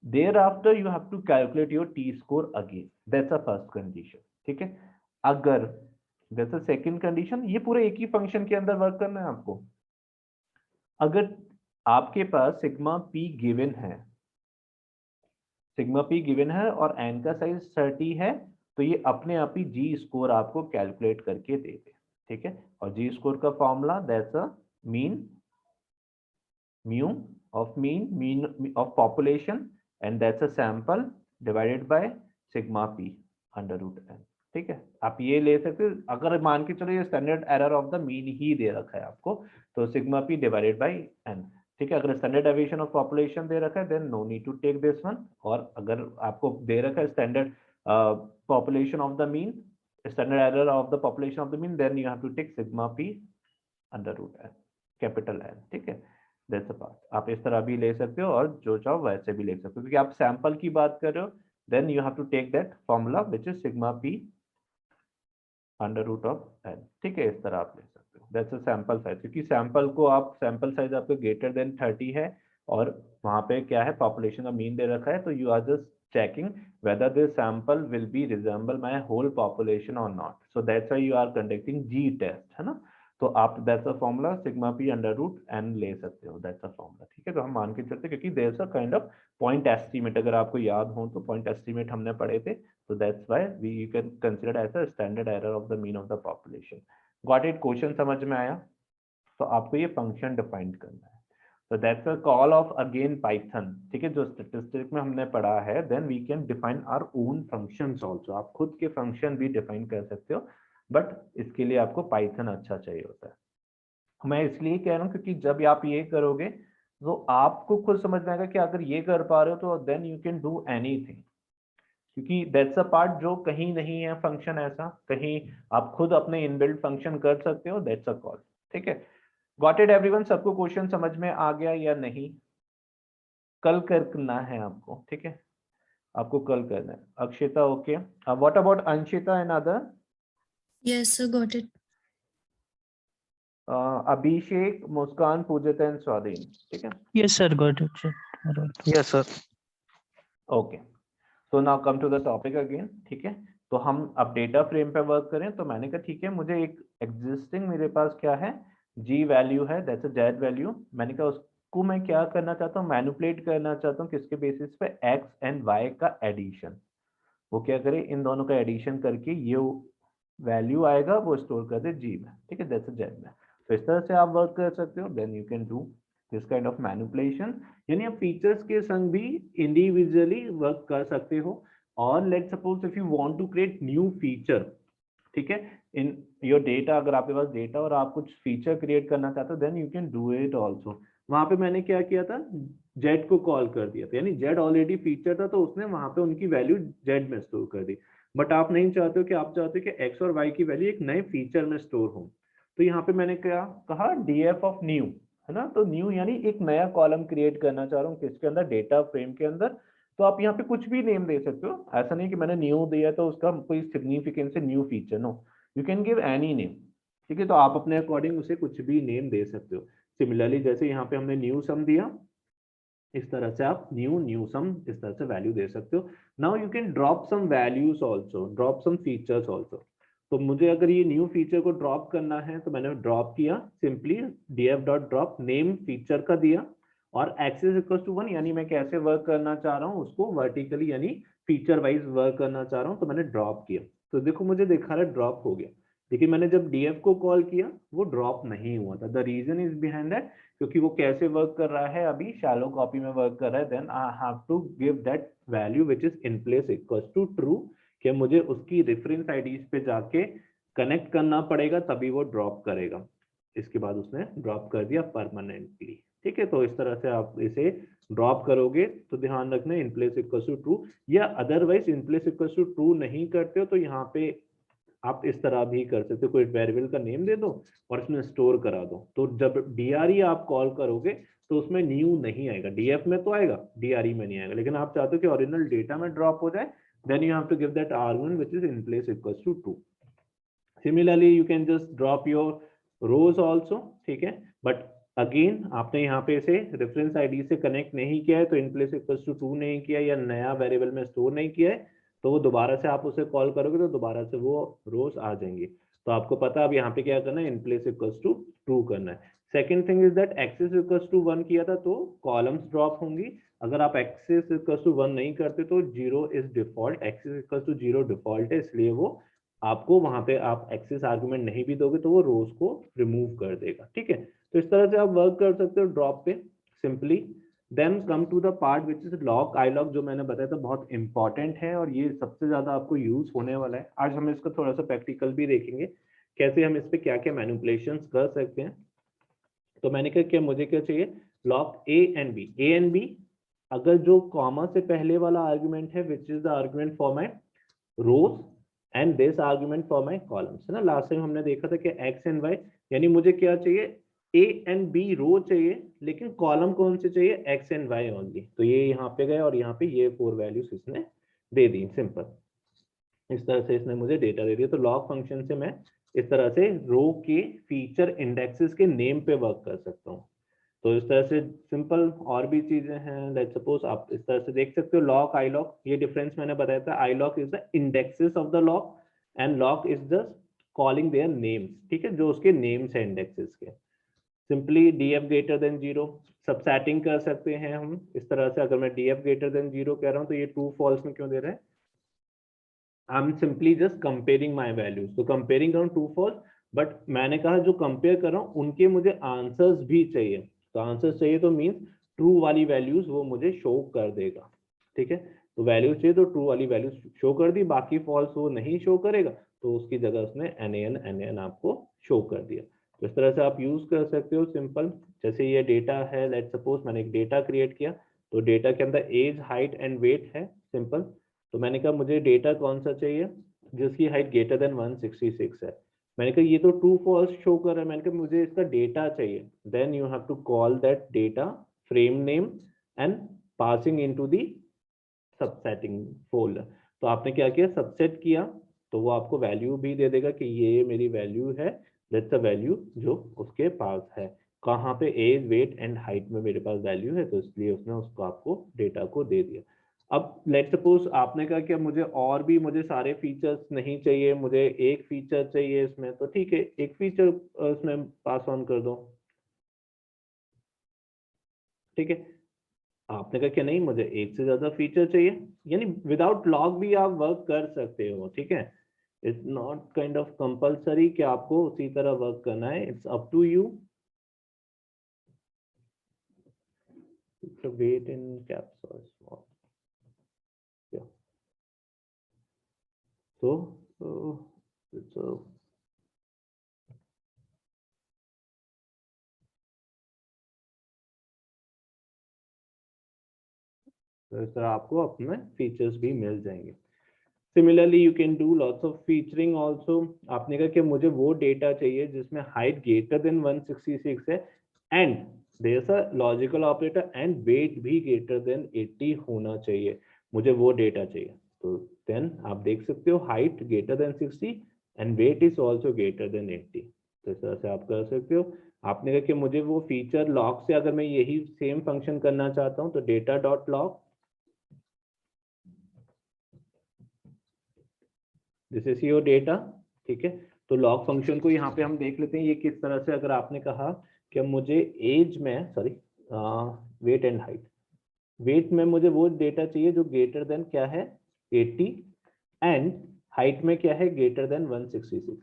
thereafter you have to calculate your t score again. That's the first condition, ठीक है। अगर जैसे second condition, ये पूरे एक ही function के अंदर work करना है आपको। अगर आपके पास सिग्मा पी गिवन है, सिग्मा पी गिवन है और एन का साइज 30 है, तो ये अपने आप ही जी स्कोर आपको कैलकुलेट करके दे दे, ठीक है। और जी स्कोर का formula that's a mean mu of mean of population, and that's a sample divided by sigma P under root N, ठीक है। आप ये ले सकते हो, अगर मान के चलो ये standard error of the mean ही दे रखा है आपको, तो sigma P divided by N, ठीक है। अगर स्टैंडर्ड डेविएशन ऑफ पॉपुलेशन दे रखा है then no need to take this one, और अगर आपको दे रखा है standard population of the mean, standard error of the population of the mean, then you have to take sigma P under root N, capital N, ठीक है। That's a part. आप इस तरह भी ले सकते हो और जो चाहो वैसे भी ले सकते हो, क्योंकि आप सैंपल की बात कर रहे हो, then you have to take that formula which is sigma P under root of N, ठीक है। इस तरह आप ले सकते हो। दैट्स अ सैंपल साइज, क्योंकि सैंपल को आप सैंपल साइज आपको ग्रेटर देन 30 है और वहां पे क्या है, पॉपुलेशन का मीन दे रखा है, तो you are just checking whether this sample will be resemble my whole population or not, so that's why you are conducting g test, है ना। तो आप that's a formula sigma P under root N ले सकते हो, that's a formula, ठीक है। तो हम मान के चलते, क्योंकि there a kind of point estimate, अगर आपको याद हो तो पॉइंट एस्टीमेट हमने पढ़े थे, so that's why we you can consider as a standard error of the mean of the population. Got it? Question समझ में आया? तो आपको ये फंक्शन डिफाइन करना है, so that's a call of again Python, ठीक है, जो स्टैटिस्टिक्स में हमने पढ़ा है। then we can define our own functions also, आप खुद के फंक्शन भी डिफाइन कर सकते हो, बट इसके लिए आपको पाइथन अच्छा चाहिए होता है। मैं इसलिए कह रहा हूँ क्योंकि जब आप ये करोगे तो आपको खुद समझ में आएगा कि अगर ये कर पा रहे हो तो then you can do anything, क्योंकि दैट्स अ पार्ट जो कहीं नहीं है फंक्शन ऐसा, कहीं आप खुद अपने इनबिल्ट फंक्शन कर सकते हो, दैट्स अ कॉल, ठीक है। Got it everyone? सबको क्वेश्चन समझ में आ गया या नहीं? कल करना है आपको, ठीक है, आपको कल करना है। Akshita okay, what about Anshita and other? Yes sir, got it. Abhishek, Muskan, Pujit and स्वाधीन, ठीक है। Yes, sir. Got it, sir. Alright. Yes, sir. Okay, so now come to the topic again, ठीक है। तो हम अब डेटा फ्रेम पे वर्क करें, तो मैंने कहा ठीक है, मुझे एक एग्जिस्टिंग मेरे पास क्या है, जी वैल्यू है, दैट्स अ जेड वैल्यू। मैंने कहा उसको मैं क्या करना चाहता हूँ, मैनिपुलेट करना चाहता हूँ, किसके बेसिस पे, एक्स एंड वाई का एडिशन। वो क्या करे, इन दोनों का एडिशन करके ये वैल्यू आएगा, वो स्टोर कर दे जी में, ठीक है, दैट्स अ जेड में। तो इस तरह से आप वर्क कर सकते हो, then you can do this kind of manipulation, यानी आप फीचर्स के संग भी इंडिविजुअली वर्क कर सकते हो। और let's suppose if you want to create new feature, ठीक है, इन योर डेटा, अगर आपके पास डेटा और आप कुछ फीचर क्रिएट करना चाहते हो, then you can do it also. वहां पे मैंने क्या किया था, जेड को कॉल कर दिया था, यानी जेड ऑलरेडी फीचर था, तो उसने वहां पे उनकी वैल्यू जेड में स्टोर कर दी। बट आप नहीं चाहते हो, कि आप चाहते हो कि एक्स और वाई की वैल्यू एक नए फीचर में स्टोर हो। तो यहाँ पे मैंने क्या कहा, डीएफ ऑफ न्यू, है ना। तो न्यू यानी एक नया कॉलम क्रिएट करना चाह रहा हूँ, किसके अंदर, डेटा फ्रेम के अंदर। तो आप यहाँ पे कुछ भी नेम दे सकते हो, ऐसा नहीं कि मैंने न्यू दिया तो उसका कोई सिग्निफिकेंस है new feature, no, you can give any name, ठीक है। तो आप अपने अकॉर्डिंग उसे कुछ भी नेम दे सकते हो। सिमिलरली जैसे यहाँ पे हमने न्यू सम दिया, इस तरह से आप न्यू सम इस तरह से वैल्यू दे सकते हो। Now you can drop some values also, drop some features also. तो मुझे अगर ये न्यू फीचर को ड्रॉप करना है, तो मैंने ड्रॉप किया, simply df dot drop name feature का दिया, और एक्सेस इक्वल टू 1, यानी मैं कैसे वर्क करना चाह रहा हूँ उसको वर्टिकली, यानी फीचर वाइज वर्क करना चाह रहा हूँ, तो मैंने ड्रॉप किया। तो देखो मुझे दिखा रहा है ड्रॉप हो गया, लेकिन मैंने जब df को कॉल किया वो ड्रॉप नहीं हुआ था। The reason is behind that, क्योंकि वो कैसे वर्क कर रहा है, अभी शैलो कॉपी में वर्क कर रहा है, then I have to give that value which is in place equal to true, कि मुझे उसकी रेफरेंस आईडीज पे जाके कनेक्ट करना पड़ेगा, तभी वो ड्रॉप करेगा। इसके बाद उसने ड्रॉप कर दिया परमानेंटली, ठीक है। तो इस तरह से आप इसे ड्रॉप करोगे, तो ध्यान रखना in place equal to true, या otherwise in place equal to true नहीं करते हो, तो यहाँ पे आप इस तरह भी कर सकते हो, कोई वेरिएबल का नेम दे दो और इसमें स्टोर करा दो। तो जब डीआरई आप कॉल करोगे, तो उसमें न्यू नहीं आएगा, डीएफ में तो आएगा, डीआरई में नहीं आएगा। लेकिन आप चाहते हो कि ओरिजिनल डेटा में ड्रॉप हो जाए, then you have to give that argument which is in place equal to true. Similarly you can just drop your rows also, ठीक है। बट अगेन आपने यहाँ पे इसे रेफरेंस आईडी से कनेक्ट नहीं किया है, तो in place equal to true नहीं किया, या नया वेरिएबल में स्टोर नहीं किया है, तो वो दोबारा से आप उसे कॉल करोगे, तो दोबारा से वो रोज आ जाएंगी। तो आपको पता है अब यहाँ पे क्या करना है, in place equals to true करना है। Second thing is that axis equals to 1 किया था, तो कॉलम्स ड्रॉप होंगी। अगर आप एक्सेस इक्वल्स टू 1 नहीं करते, तो 0 is default, axis equals to 0 default है, इसलिए वो आपको वहां पे आप एक्सेस आर्गुमेंट नहीं भी दोगे, तो वो रोज को रिमूव कर देगा, ठीक है। तो इस तरह से आप वर्क कर सकते हो ड्रॉप पे simply. Then come to the part which is loc iloc, जो मैंने बताया था बहुत इंपॉर्टेंट है, और ये सबसे ज्यादा आपको यूज होने वाला है। आज हम इसको थोड़ा सा प्रैक्टिकल भी देखेंगे, कैसे हम इस पे क्या क्या मैनिपुलेशंस कर सकते हैं। तो मैंने कहा क्या मुझे क्या चाहिए, लॉक ए एंड बी, अगर जो कॉमा से पहले वाला आर्गुमेंट है which is the argument for my rows and this argument for my columns, है ना। लास्ट टाइम हमने देखा था कि एक्स एंड वाई, यानी मुझे क्या चाहिए, ए एंड बी रो चाहिए, लेकिन कॉलम कौन से चाहिए, एक्स एंड वाई ओनली। तो ये यहाँ पे गए, और यहाँ पे ये 4 वैल्यूज इसने दे दी, सिंपल। इस तरह से इसने मुझे डेटा दे दिया। तो लॉग फंक्शन से मैं इस तरह से रो के फीचर इंडेक्सेस के नेम पे वर्क कर सकता हूँ। तो इस तरह से सिंपल और भी चीजें हैं, लेट्स सपोज आप इस तरह से देख सकते हो, लॉक आई लॉक, ये डिफरेंस मैंने बताया था। Iloc is the indexes of the loc, and loc is the calling their names, ठीक है, जो उसके नेम्स है इंडेक्सेस के। Simply DF greater than 0, subsetting कर सकते हैं हम इस तरह से। अगर मैं डीएफ ग्रेटर देन 0 कह रहा हूँ, तो ये ट्रू फॉल्स में क्यों दे रहा है, I M simply just comparing my values. तो कंपेयरिंग करूँ ट्रू फॉल्स, बट मैंने कहा जो कंपेयर कर रहा हूँ उनके मुझे आंसर्स भी चाहिए। तो आंसर्स चाहिए तो मीन्स ट्रू वाली वैल्यूज वो मुझे शो कर देगा, ठीक है। तो वैल्यूज चाहिए तो ट्रू वाली वैल्यूज शो कर दी, बाकी फॉल्स वो नहीं शो करेगा, तो उसकी जगह उसने NaN आपको शो कर दिया। तो इस तरह से आप यूज कर सकते हो सिंपल। जैसे ये डेटा है, लेट्स सपोज मैंने एक डेटा क्रिएट किया, तो डेटा के अंदर एज, हाइट एंड वेट है, सिंपल। तो मैंने कहा मुझे डेटा कौन सा चाहिए, जिसकी हाइट ग्रेटर देन 166 है। मैंने कहा ये तो ट्रू फॉल्स शो कर रहा है, मैंने कहा मुझे इसका डेटा चाहिए। Then you have to call that data frame name and passing into the subsetting folder. तो आपने क्या किया, सबसेट किया, तो वो आपको वैल्यू भी दे देगा कि ये मेरी वैल्यू है, दैट्स अ वैल्यू जो उसके पास है। कहाँ पे एज वेट एंड हाइट में मेरे पास वैल्यू है, तो इसलिए उसने उसको आपको डेटा को दे दिया। अब लेट्स सपोज आपने कहा कि मुझे और भी मुझे सारे फीचर्स नहीं चाहिए, मुझे एक फीचर चाहिए इसमें, तो ठीक है एक फीचर इसमें पास ऑन कर दो। ठीक है, आपने कहा कि नहीं मुझे एक से ज्यादा फीचर चाहिए, यानी विदाउट लॉग भी आप वर्क कर सकते हो। ठीक है, it's not kind of compulsory कि आपको उसी तरह वर्क करना है, it's up to you. Weight in caps और स्मॉल, so it's a तो इस तरह आपको अपने फीचर्स भी मिल जाएंगे। Similarly you can do lots of featuring also. आपने कहा कि मुझे वो डेटा चाहिए जिसमें हाइट ग्रेटर देन 166 है and there is a logical operator and weight भी ग्रेटर देन 80 होना चाहिए, मुझे वो डेटा चाहिए। तो देन आप देख सकते हो height greater than 60 and weight is also greater than 80। तो इस तरह से आप कर सकते हो। आपने कहा कि मुझे वो फीचर लॉग से अगर मैं यही सेम फंक्शन करना चाहता हूँ तो data dot log, this is your data. ठीक है, तो लॉग फंक्शन को यहाँ पे हम देख लेते हैं ये किस तरह से। अगर आपने कहा कि मुझे एज में sorry weight and height, weight में मुझे वो डेटा चाहिए जो ग्रेटर देन क्या है 80 एंड हाइट में क्या है ग्रेटर देन 166।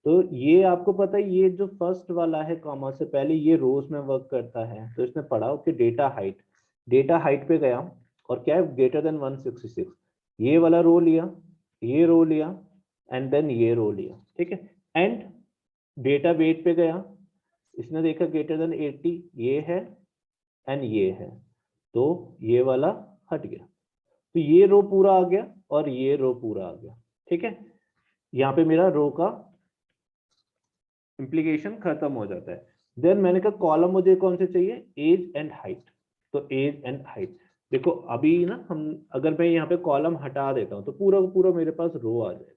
तो ये आपको पता है ये जो फर्स्ट वाला है कॉमा से पहले ये रोज में वर्क करता है। तो इसने पढ़ा कि डेटा हाइट पे गया और क्या है ग्रेटर देन 166, ये वाला रो लिया, ये रो लिया एंड देन ये रो लिया। ठीक है, एंड डेटा वेट पे गया, इसने देखा ग्रेटर देन 80 ये है एंड ये है, तो ये वाला हट गया, तो ये रो पूरा आ गया और ये रो पूरा आ गया। ठीक है, यहाँ पे मेरा रो का इंप्लीकेशन खत्म हो जाता है। देन मैंने कहा कॉलम मुझे कौन से चाहिए, एज एंड हाइट। तो एज एंड हाइट देखो अभी ना हम अगर मैं यहाँ पे कॉलम हटा देता हूँ तो पूरा पूरा मेरे पास रो आ जाएगा।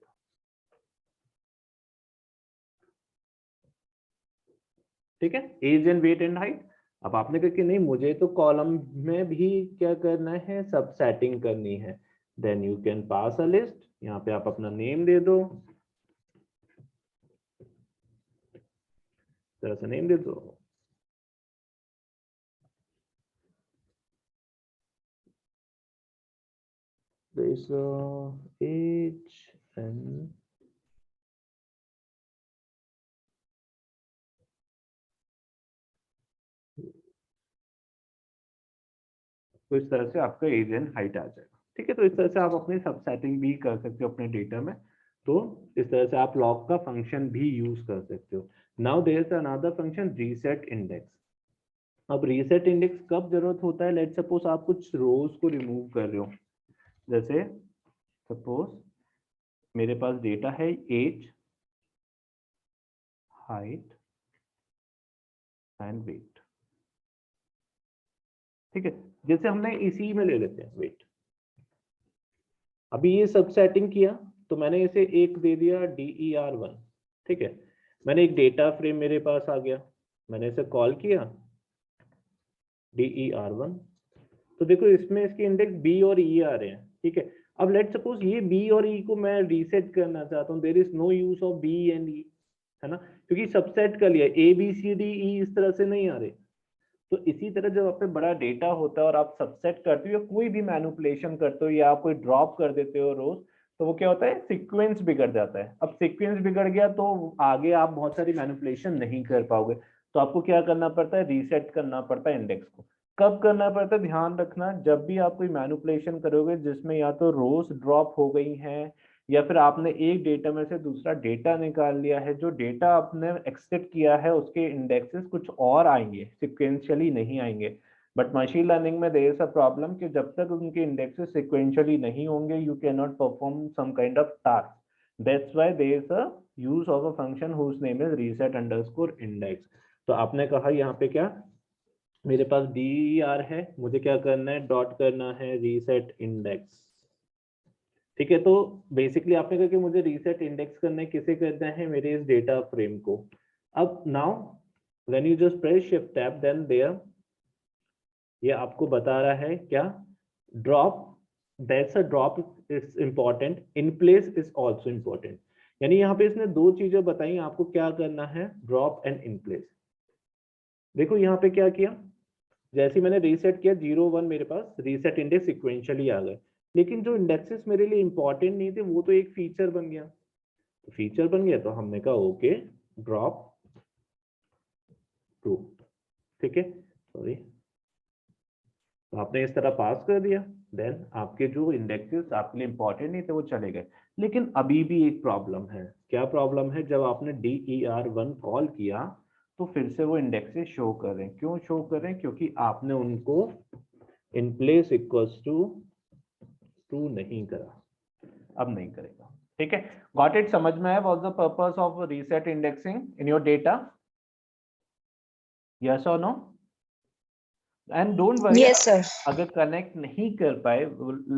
ठीक है, age and weight and height. अब आपने कहा कि नहीं मुझे तो कॉलम में भी क्या करना है, सब सेटिंग करनी है। Then you can pass a list, यहाँ पे आप अपना नेम दे दो, तरह से नेम दे दो, this age and तो इस तरह से आपका एज एंड हाइट आ जाएगा। ठीक है, तो इस तरह से आप अपनी सब सेटिंग भी कर सकते हो अपने डेटा में। तो इस तरह से आप लॉग का फंक्शन भी यूज कर सकते हो। Now there is another function reset index. अब रीसेट इंडेक्स कब जरूरत होता है, लेट्स सपोज आप कुछ रोज को रिमूव कर रहे हो, जैसे सपोज मेरे पास डेटा है एज, हाइट एंड वेट। ठीक है, जैसे हमने इसी में ले लेते हैं वेट, अभी ये सब सेटिंग किया तो मैंने इसे एक दे दिया DER1। ठीक है, मैंने एक डेटा फ्रेम मेरे पास आ गया, मैंने इसे कॉल किया DER1। तो देखो इसमें इसके इंडेक्स B और E आ रहे हैं। ठीक है, अब लेट सपोज ये B और E को मैं रीसेट करना चाहता हूँ, there is no use of B and E, है ना, क्योंकि सबसेट कर लिया, ABCDE इस तरह से नहीं आ रहे। तो इसी तरह जब आप पे बड़ा डेटा होता है और आप सबसेट करते हो या कोई भी मैनिपुलेशन करते हो या आप कोई ड्रॉप कर देते हो रोज, तो वो क्या होता है सीक्वेंस बिगड़ जाता है। अब सीक्वेंस बिगड़ गया तो आगे आप बहुत सारी मैनिपुलेशन नहीं कर पाओगे, तो आपको क्या करना पड़ता है, रीसेट करना पड़ता है इंडेक्स को। कब करना पड़ता है, ध्यान रखना, जब भी आप कोई मैनिपुलेशन करोगे जिसमें या तो रोज ड्रॉप हो गई हैं या फिर आपने एक डेटा में से दूसरा डेटा निकाल लिया है, जो डेटा आपने एक्सेप्ट किया है उसके इंडेक्सेस कुछ और आएंगे, सिक्वेंशियली नहीं आएंगे। बट मशीन लर्निंग में देयर इज अ प्रॉब्लम कि जब तक उनके इंडेक्सेस सिक्वेंशियली नहीं होंगे you can not perform some kind of task. That's why there is a use of a function whose name is reset underscore index. तो आपने कहा यहाँ पे क्या, मेरे पास DER है, मुझे क्या करना है, डॉट करना है रीसेट इंडेक्स। ठीक है, तो बेसिकली आपने कहा कि मुझे रीसेट इंडेक्स करना है, किसे करना है, मेरे इस डेटा फ्रेम को। अब now when you just press shift tab then there ये आपको बता रहा है क्या, drop, that's a drop it's important, in place is also important. यानी यहाँ पे इसने दो चीजें बताई आपको क्या करना है, ड्रॉप एंड इन प्लेस। देखो यहाँ पे क्या किया, जैसे ही मैंने रीसेट किया 0 1 मेरे पास रीसेट इंडेक्स सिक्वेंशियली आ गए, लेकिन जो इंडेक्सेस मेरे लिए इंपॉर्टेंट नहीं थे वो तो एक फीचर बन गया, फीचर बन गया तो हमने कहा ओके ड्रॉप ट्रू, ठीक है, सॉरी, तो आपने इस तरह पास कर दिया, देन आपके जो इंडेक्सेस आपके लिए इंपॉर्टेंट नहीं थे वो चले गए। लेकिन अभी भी एक प्रॉब्लम है, क्या प्रॉब्लम है, जब आपने DER1 कॉल किया तो फिर से वो इंडेक्सेस शो कर रहे हैं, क्यों शो कर रहे हैं, क्योंकि आपने उनको in place equals to true नहीं करा, अब नहीं करेगा, ठीक है। गॉट इट, समझ में आया what's the purpose of reset indexing in your data, yes और no, and don't worry, Yes, sir. अगर कनेक्ट नहीं कर पाए,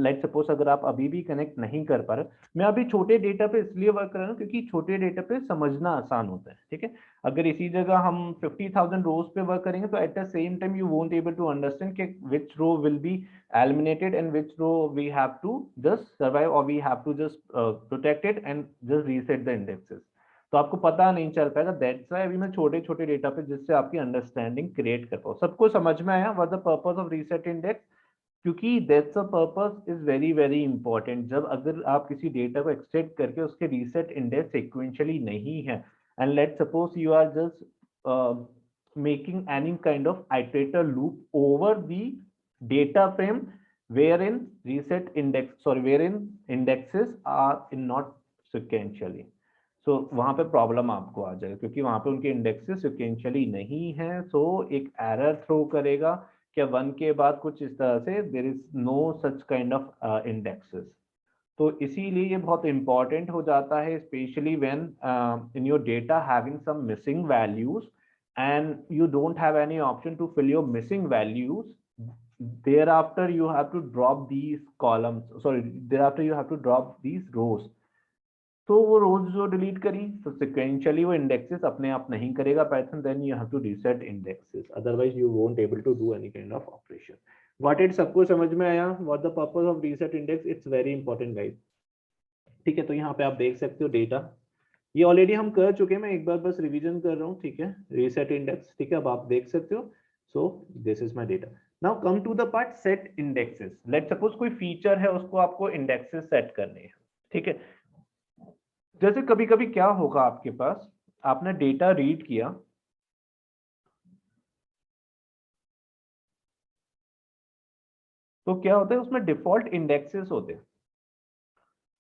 लेट सपोज अगर आप अभी भी कनेक्ट नहीं कर पा रहे, मैं अभी छोटे डेटा पे इसलिए वर्क कर रहा हूँ क्योंकि छोटे डेटा पे समझना आसान होता है, ठीक है। अगर इसी जगह हम 50,000 रोज पे वर्क करेंगे तो at the same time you won't able to understand कि which row will be eliminated and which row we have to just survive और we have to just protect it and just reset the indexes, तो आपको पता नहीं चल पाएगा। That's why अभी मैं छोटे छोटे डेटा पे जिससे आपकी अंडरस्टैंडिंग क्रिएट कर पाऊँ। सबको समझ में आया what the purpose of reset index, क्योंकि that's a purpose is very very important. जब अगर आप किसी डेटा को एक्सट्रैक्ट करके उसके रीसेट इंडेक्स सिक्वेंशियली नहीं है and let suppose you are just making any kind of iterator loop over the data frame wherein reset index wherein indexes are not sequentially, so वहां पे प्रॉब्लम आपको आ जाएगा क्योंकि वहां पे उनके इंडेक्सेस सिक्वेंशियली नहीं है, सो एक एरर थ्रो करेगा कि 1 के बाद कुछ इस तरह से there is no such kind of indexes. तो इसीलिए ये बहुत इंपॉर्टेंट हो जाता है, specially when in your data having some missing values and you don't have any option to fill your missing values, thereafter you have to drop these columns, thereafter you have to drop these rows। तो वो रोज जो delete करी तो sequentially वो indexes अपने आप नहीं करेगा Python, then you have to reset indexes, otherwise you won't able to do any kind of operation. What it, सबको समझ में आया what the purpose of reset index, it's very important guys, ठीक है। तो यहाँ पे आप देख सकते हो डेटा, ये ऑलरेडी हम कर चुके हैं, मैं एक बार बस रिवीजन कर रहा हूँ, ठीक है, रीसेट इंडेक्स, ठीक है, अब आप देख सकते हो। So this is my data, now come to the part set indexes. Let suppose कोई फीचर है उसको आपको इंडेक्सेस सेट करने हैं, ठीक है। जैसे कभी कभी क्या होगा आपके पास, आपने डेटा रीड किया, तो क्या होता है उसमें डिफॉल्ट इंडेक्सेस होते हैं,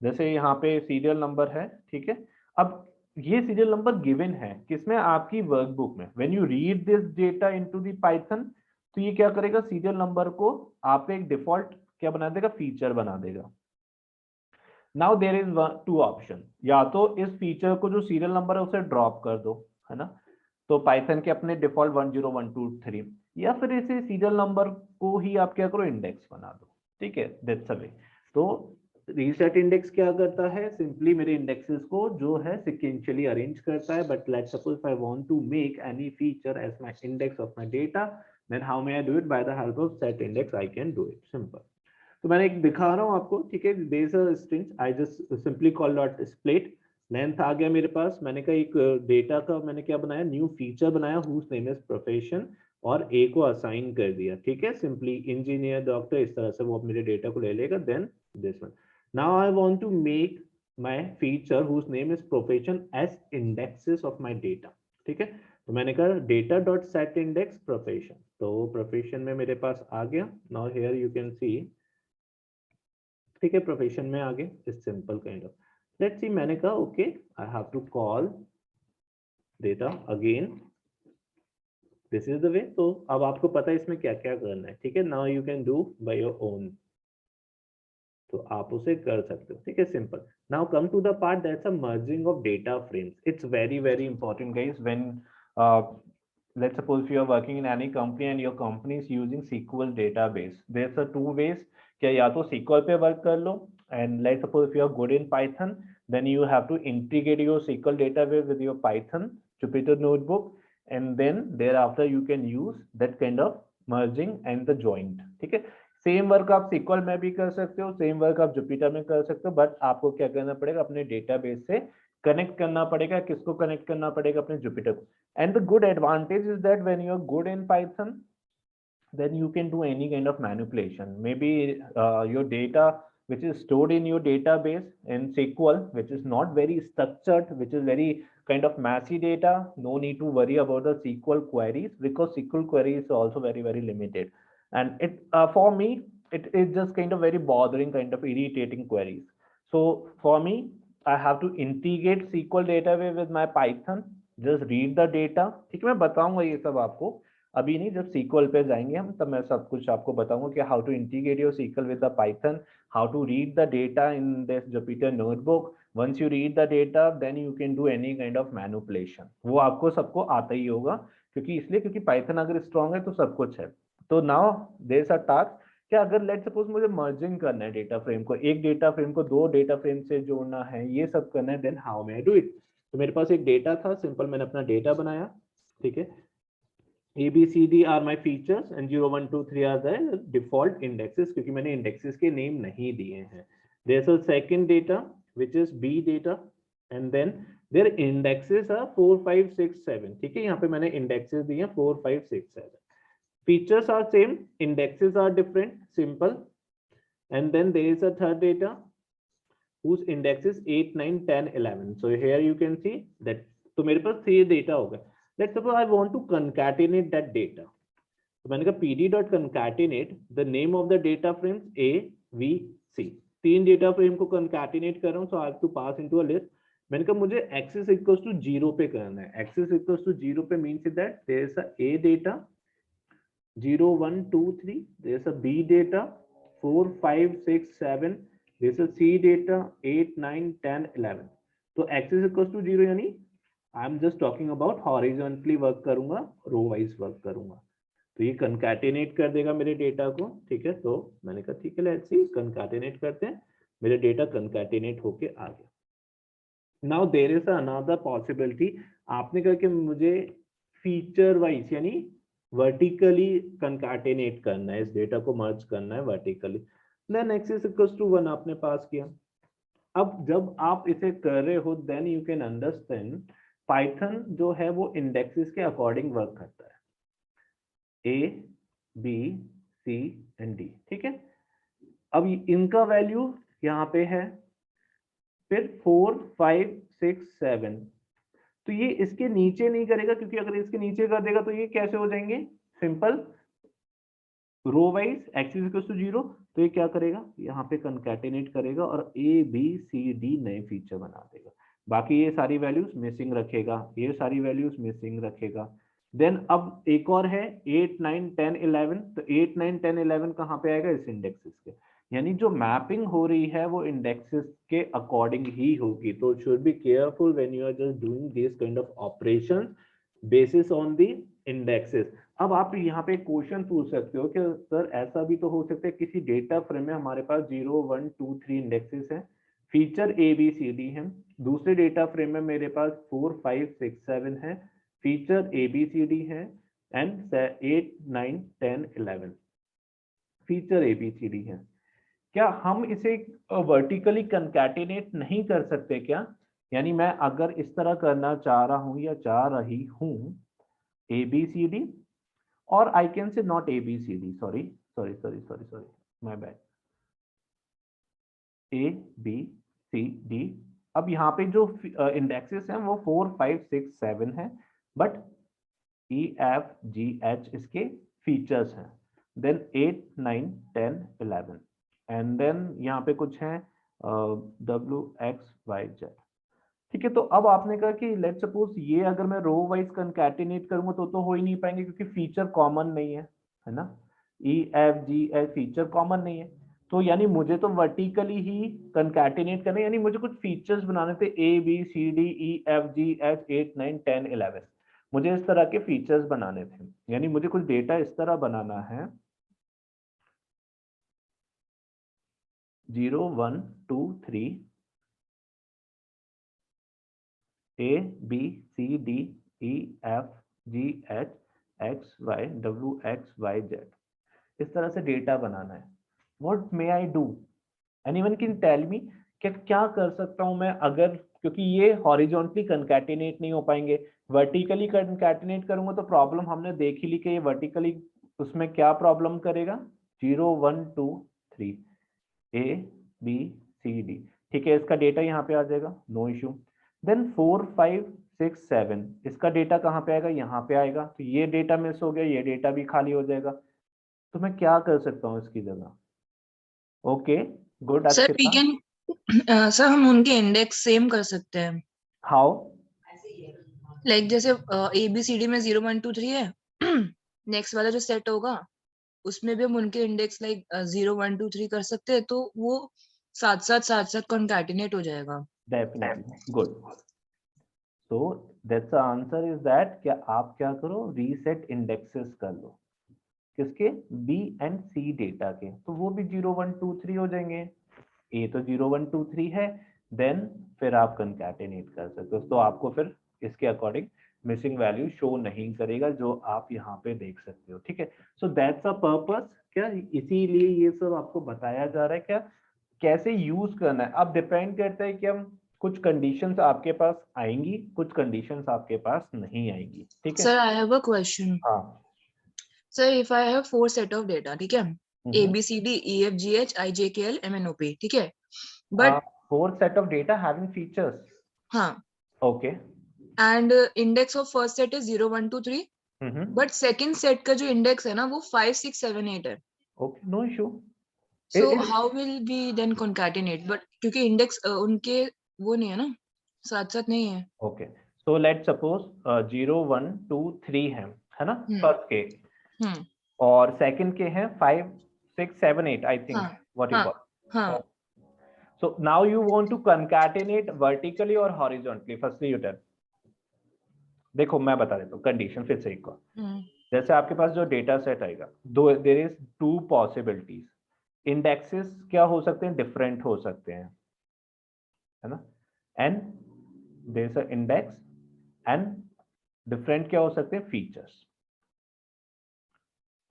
जैसे यहाँ पे सीरियल नंबर है, ठीक है। अब ये सीरियल नंबर गिवन है किसमें, आपकी वर्कबुक में। When you read this data into the Python, तो ये क्या करेगा, सीरियल नंबर को आप एक डिफॉल्ट क्या बना देगा, फीचर बना देगा। नाउ देयर इज 2 ऑप्शन, या तो इस फीचर को जो सीरियल नंबर है उसे ड्रॉप कर दो, है ना, तो पाइथन के अपने डिफॉल्ट 1 0 1 2 3, या फिर इसे सीरियल नंबर को ही आप क्या करो, इंडेक्स बना दो, ठीक है, दैट्स अ वे। तो रीसेट इंडेक्स क्या करता है, सिंपली मेरे इंडेक्सेस को जो है सिक्वेंशियली अरेंज करता है, but let's suppose if I want to make any feature as my index of my data, then how may I do it, by the help of set index I can do it, simple. तो मैंने एक दिखा रहा हूँ आपको, ठीक है, there is a string, I just simply call dot split, length आ गया मेरे पास, मैंने कहा एक डेटा का मैंने क्या बनाया, न्यू फीचर बनाया हुज नेम इज प्रोफेशन, और ए को असाइन कर दिया, ठीक है, सिंपली इंजीनियर, डॉक्टर, इस तरह से वो मेरे डेटा को ले लेगा। Then this one, now I want to make my feature whose name is profession as indexes of my data, ठीक है। तो मैंने कहा data dot set index profession, तो प्रोफेशन में मेरे पास आ गया। Now here you can see, ठीक है, प्रोफेशन में आगे इस simple kind of, let's see, मैंने कहा okay I have to call data again, this is the way. तो अब आपको पता है इसमें क्या क्या करना है, ठीक है, now you can do by your own, तो आप उसे कर सकते हो, ठीक है, simple. Now come to the part that's a merging of data frames, it's very very important guys. When let's suppose you are working in any company and your company is using SQL database, there's a 2 ways, क्या या तो SQL पे work कर लो, and let's suppose if you are good in Python, then you have to integrate your SQL database with your Python, Jupyter notebook, and then thereafter you can use that kind of merging and the joint. ठीक है, same work आप SQL में भी कर सकते हो, same work आप Jupyter में कर सकते हो, बट आपको क्या करना पड़ेगा, अपने डेटाबेस से कनेक्ट करना पड़ेगा. किसको कनेक्ट करना पड़ेगा, अपने Jupyter को. And the good advantage is that when you are good in Python, then you can do any kind of manipulation. Maybe your data which is stored in your database in SQL, which is not very structured, which is very kind of messy data, no need to worry about the SQL queries, because SQL query is also very limited. And it for me, it is just kind of very bothering, kind of irritating queries. So for me, I have to integrate SQL database with my Python, just read the data. ठीक है, मैं बताऊंगा ये सब आपको, अभी नहीं, जब SQL पे जाएंगे हम तब मैं सब कुछ आपको बताऊंगा कि how to integrate your SQL with the Python, how to read the data in this Jupyter notebook. Once you read the data, then you can do any kind of manipulation. वो आपको सबको आता ही होगा, क्योंकि इसलिए क्योंकि Python अगर strong है तो सब कुछ है. तो now there is a task कि अगर लेट सपोज मुझे मर्जिंग करना है डेटा फ्रेम को, एक डेटा फ्रेम को दो डेटा फ्रेम से जोड़ना है, ये सब करना है, then how may I do it. तो मेरे पास एक डेटा था सिंपल, मैंने अपना डेटा बनाया. ठीक है, ABCD are my features and 0 1 2 3 are the default indexes, क्योंकि मैंने इंडेक्सेस के नेम नहीं दिए हैं. There is a second data which is B data, and then their indexes are 4 5 6 7. ठीक है, यहाँ पे मैंने इंडेक्सेस दिए 4 5 6 7. Features are same, indexes are different, simple. And then there is a third data whose index is 8 9 10 11. So here you can see that तो मेरे पास 3 data होगा. Let's suppose I want to concatenate that data. तो मैंने कहा pd dot concatenate the name of the data frames A B C. 3 data frame को concatenate कर रहा हूँ, so I have to pass into a list. मैंने कहा मुझे axis equals to 0 पे करना है. Axis equals to 0 पे means that there is a A data 0 1 2 3, there's a B data 4 5 6 7, there's a C data 8 9 10 11. तो axis equals to 0 यानी आई am just talking about horizontally work करूंगा, रो वाइज वर्क करूंगा. तो ये कंकैटिनेट कर देगा मेरे डेटा को. ठीक है, तो मैंने कहा ठीक है लेट्स सी कंकैटिनेट करते हैं. मेरा डेटा कंकैटिनेट होके आ गया. Now there is another possibility. आपने कहा कि मुझे फीचर वाइज यानी वर्टिकली कंकैटिनेट करना है, इस डेटा को मर्ज करना है vertically. Then axis equals to 1 आपने पास किया. अब जब आप इसे कर रहे हो then you can understand Python जो है वो इंडेक्सेस के अकॉर्डिंग वर्क करता है. A B C and D. ठीक है, अब इनका वैल्यू यहाँ पे है, फिर 4 5 6 7. तो ये इसके नीचे नहीं करेगा, क्योंकि अगर इसके नीचे कर देगा तो ये कैसे हो जाएंगे, simple row wise axis equals to 0. तो ये क्या करेगा, यहाँ पे कंकैटिनेट करेगा और A B C D नए फीचर बना देगा. बाकी ये सारी वैल्यूज मिसिंग रखेगा, ये सारी वैल्यूज मिसिंग रखेगा. देन अब एक और है 8 9 10 11. तो 8 9 10 11 कहाँ पे आएगा, इस इंडेक्सेस के. यानी जो मैपिंग हो रही है वो इंडेक्सेस के अकॉर्डिंग ही होगी. तो should be careful when you are just doing this kind of operations basis on the indexes. अब आप यहाँ पे क्वेश्चन पूछ सकते हो कि सर ऐसा भी तो हो सकता है किसी डेटा फ्रेम में हमारे पास 0 1 2 3 इंडेक्सेस हैं, feature A B C D है. दूसरे डेटा फ्रेम में मेरे पास 4 5 6 7 है, feature A B C D है, and 8 9 10 11 feature A B C D है. क्या हम इसे वर्टिकली कंकैटिनेट नहीं कर सकते क्या? यानी मैं अगर इस तरह करना चाह रहा हूं या चाह रही हूं ABCD, और आई कैन से not ABCD, sorry my bad, ABCD. अब यहाँ पे जो इंडेक्सेस हैं वो 4 5 6 7 है, बट EFGH इसके फीचर्स हैं. देन 8 9 10 11 एंड देन यहाँ पे कुछ है WXYZ. ठीक है, तो अब आपने कहा कि लेट सपोज ये अगर मैं रो वाइज कंकैटिनेट करूंगा तो हो ही नहीं पाएंगे, क्योंकि फीचर कॉमन नहीं है ना. EFGH फीचर कॉमन नहीं है. तो यानी मुझे तो वर्टिकली ही कंकैटिनेट करना है, यानी मुझे कुछ फीचर्स बनाने थे ABCDEFGH 8 9 10 11. मुझे इस तरह के फीचर्स बनाने थे, यानी मुझे कुछ डेटा इस तरह बनाना है 0 1 2 3 A B C D E F G H X Y W X Y Z, इस तरह से डेटा बनाना है। What may I do? Anyone can tell me कि क्या कर सकता हूं मैं अगर, क्योंकि ये हॉरिजॉन्टली कंकैटिनेट नहीं हो पाएंगे, वर्टिकली कंकैटिनेट करूंगा तो प्रॉब्लम हमने देख ही ली कि ये वर्टिकली उसमें क्या प्रॉब्लम करेगा, 0 1 2 3 A B C D, ठीक है, इसका डेटा यहाँ पे आ जाएगा, नो इशू। देन 4 5 6 7, इसका डेटा कहाँ पे आएगा, यहाँ पे आएगा, तो ये डेटा मिस हो गया, ये डेटा भी खाली हो जाएगा। तो मैं क्या कर सकता हूँ इसकी जगह? Okay good sir we Akshita, can sir हम उनके इंडेक्स सेम कर सकते हैं। हाउ? लाइक जैसे ABCD में 0 1 2 3 है, नेक्स्ट वाला जो सेट होगा उसमें भी हम उनके इंडेक्स लाइक 0 1 2 3 कर सकते हैं, तो वो साथ साथ कॉन्कैटिनेट हो जाएगा। Definitely good. So that's answer is that, क्या आप क्या करो, रीसेट इंडेक्सेस कर लो, किसके, B एंड C डेटा के, तो वो भी 0 1 2 3 हो जाएंगे। A तो 0 1 2 3 है, देन फिर आप कंकैटिनेट कर सकते हो, तो आपको फिर इसके अकॉर्डिंग मिसिंग वैल्यू शो नहीं करेगा, जो आप यहाँ पे देख सकते हो, ठीक है। सो दैट्स अ पर्पस, क्या इसीलिए ये सब आपको बताया जा रहा है, क्या कैसे यूज करना है। अब डिपेंड करता है कि हम कुछ कंडीशंस आपके पास आएंगी, कुछ कंडीशंस आपके पास नहीं आएंगी, ठीक है। Sir I have a question. हाँ sir if I have 4 set of data, ठीक है, hmm, ABCD EFGH IJKL MNOP, ठीक है, but 4 set of data having features, हाँ, okay, and index of first set is 0 1 2 3, but second set का जो index है ना वो 5 6 7 8 है। okay, no issue. So how will we then concatenate, but क्योंकि इंडेक्स उनके वो नहीं है ना, साथ साथ नहीं है। Okay, so let's suppose 0 1 2 3 है ना हम्म फर्स्ट के, हम्म और सेकंड के हैं 5 6 7 8 I think हाँ what you हाँ call. हाँ। So now you want to concatenate vertically or horizontally, firstly you tell. देखो मैं बता देता हूँ कंडीशन फिर से एक बार, जैसे आपके पास जो डेटा सेट आएगा, दो देयर इज 2 पॉसिबिलिटीज, इंडेक्सेस क्या हो सकते हैं, डिफरेंट हो सकते हैं, है ना, and there is a index and different क्या हो सकते हैं, फीचर्स,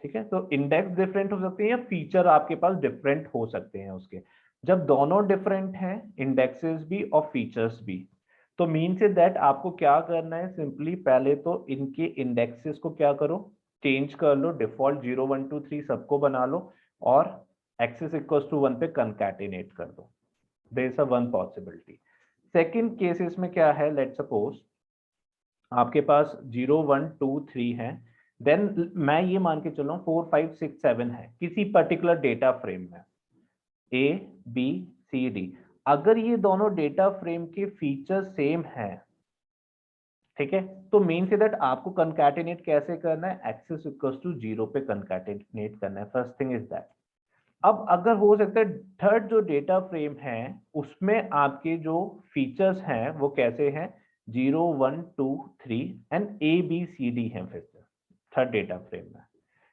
ठीक है। तो इंडेक्स डिफरेंट हो सकते हैं या फीचर आपके पास डिफरेंट हो सकते हैं उसके, जब दोनों डिफरेंट हैं, इंडेक्सेस भी और फीचर्स भी, तो मीन से दैट आपको क्या करना है, सिंपली पहले तो इनके इंडेक्सेस को क्या करो, चेंज कर लो, डिफॉल्ट 0 1 2 3 सबको बना लो, और एक्सेस इक्वल्स टू 1 पे कंकैटिनेट कर दो, there is a one possibility. Second cases में क्या है, लेट्स सपोज आपके पास 0 1 2 3 है, देन मैं ये मान के चल रहा हूँ 4 5 6 7 है किसी पर्टिकुलर डेटा फ्रेम में, A B C D, अगर ये दोनों डेटा फ्रेम के फीचर सेम है, ठीक है, तो मेन से दैट आपको कंकैटिनेट कैसे करना है, एक्सेस इक्वल्स टू 0 पे कंकैटिनेट करना है, फर्स्ट थिंग इज दैट। अब अगर हो सकता है थर्ड जो डेटा फ्रेम है उसमें आपके जो फीचर्स हैं वो कैसे हैं, 0 1 2 3 and A B C D है, फिर से थर्ड डेटा फ्रेम में,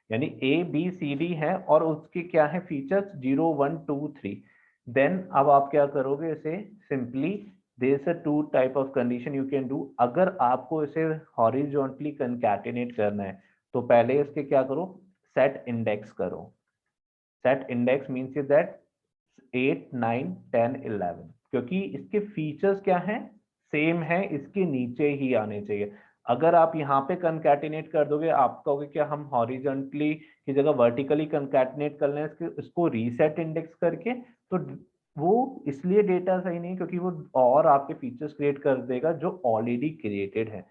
यानी A B C D है और उसके क्या है फीचर्स 0 1 2 3, देन अब आप क्या करोगे, इसे simply there is a 2 type of condition you can do. अगर आपको इसे हॉरिजॉन्टली कंकैटिनेट करना है तो पहले इसके क्या करो, सेट इंडेक्स करो, set index means is that 8 9 10 11, क्योंकि इसके फीचर्स क्या हैं, सेम है, इसके नीचे ही आने चाहिए। अगर आप यहाँ पे कंकैटिनेट कर दोगे, आप कहोगे क्या हम हॉरिजॉन्टली की जगह वर्टिकली कंकैटिनेट कर लें इसको रीसेट इंडेक्स करके, तो वो इसलिए डेटा सही नहीं, क्योंकि वो और आपके फीचर्स क्रिएट कर देगा जो ऑलरेडी क्रिएटेड है।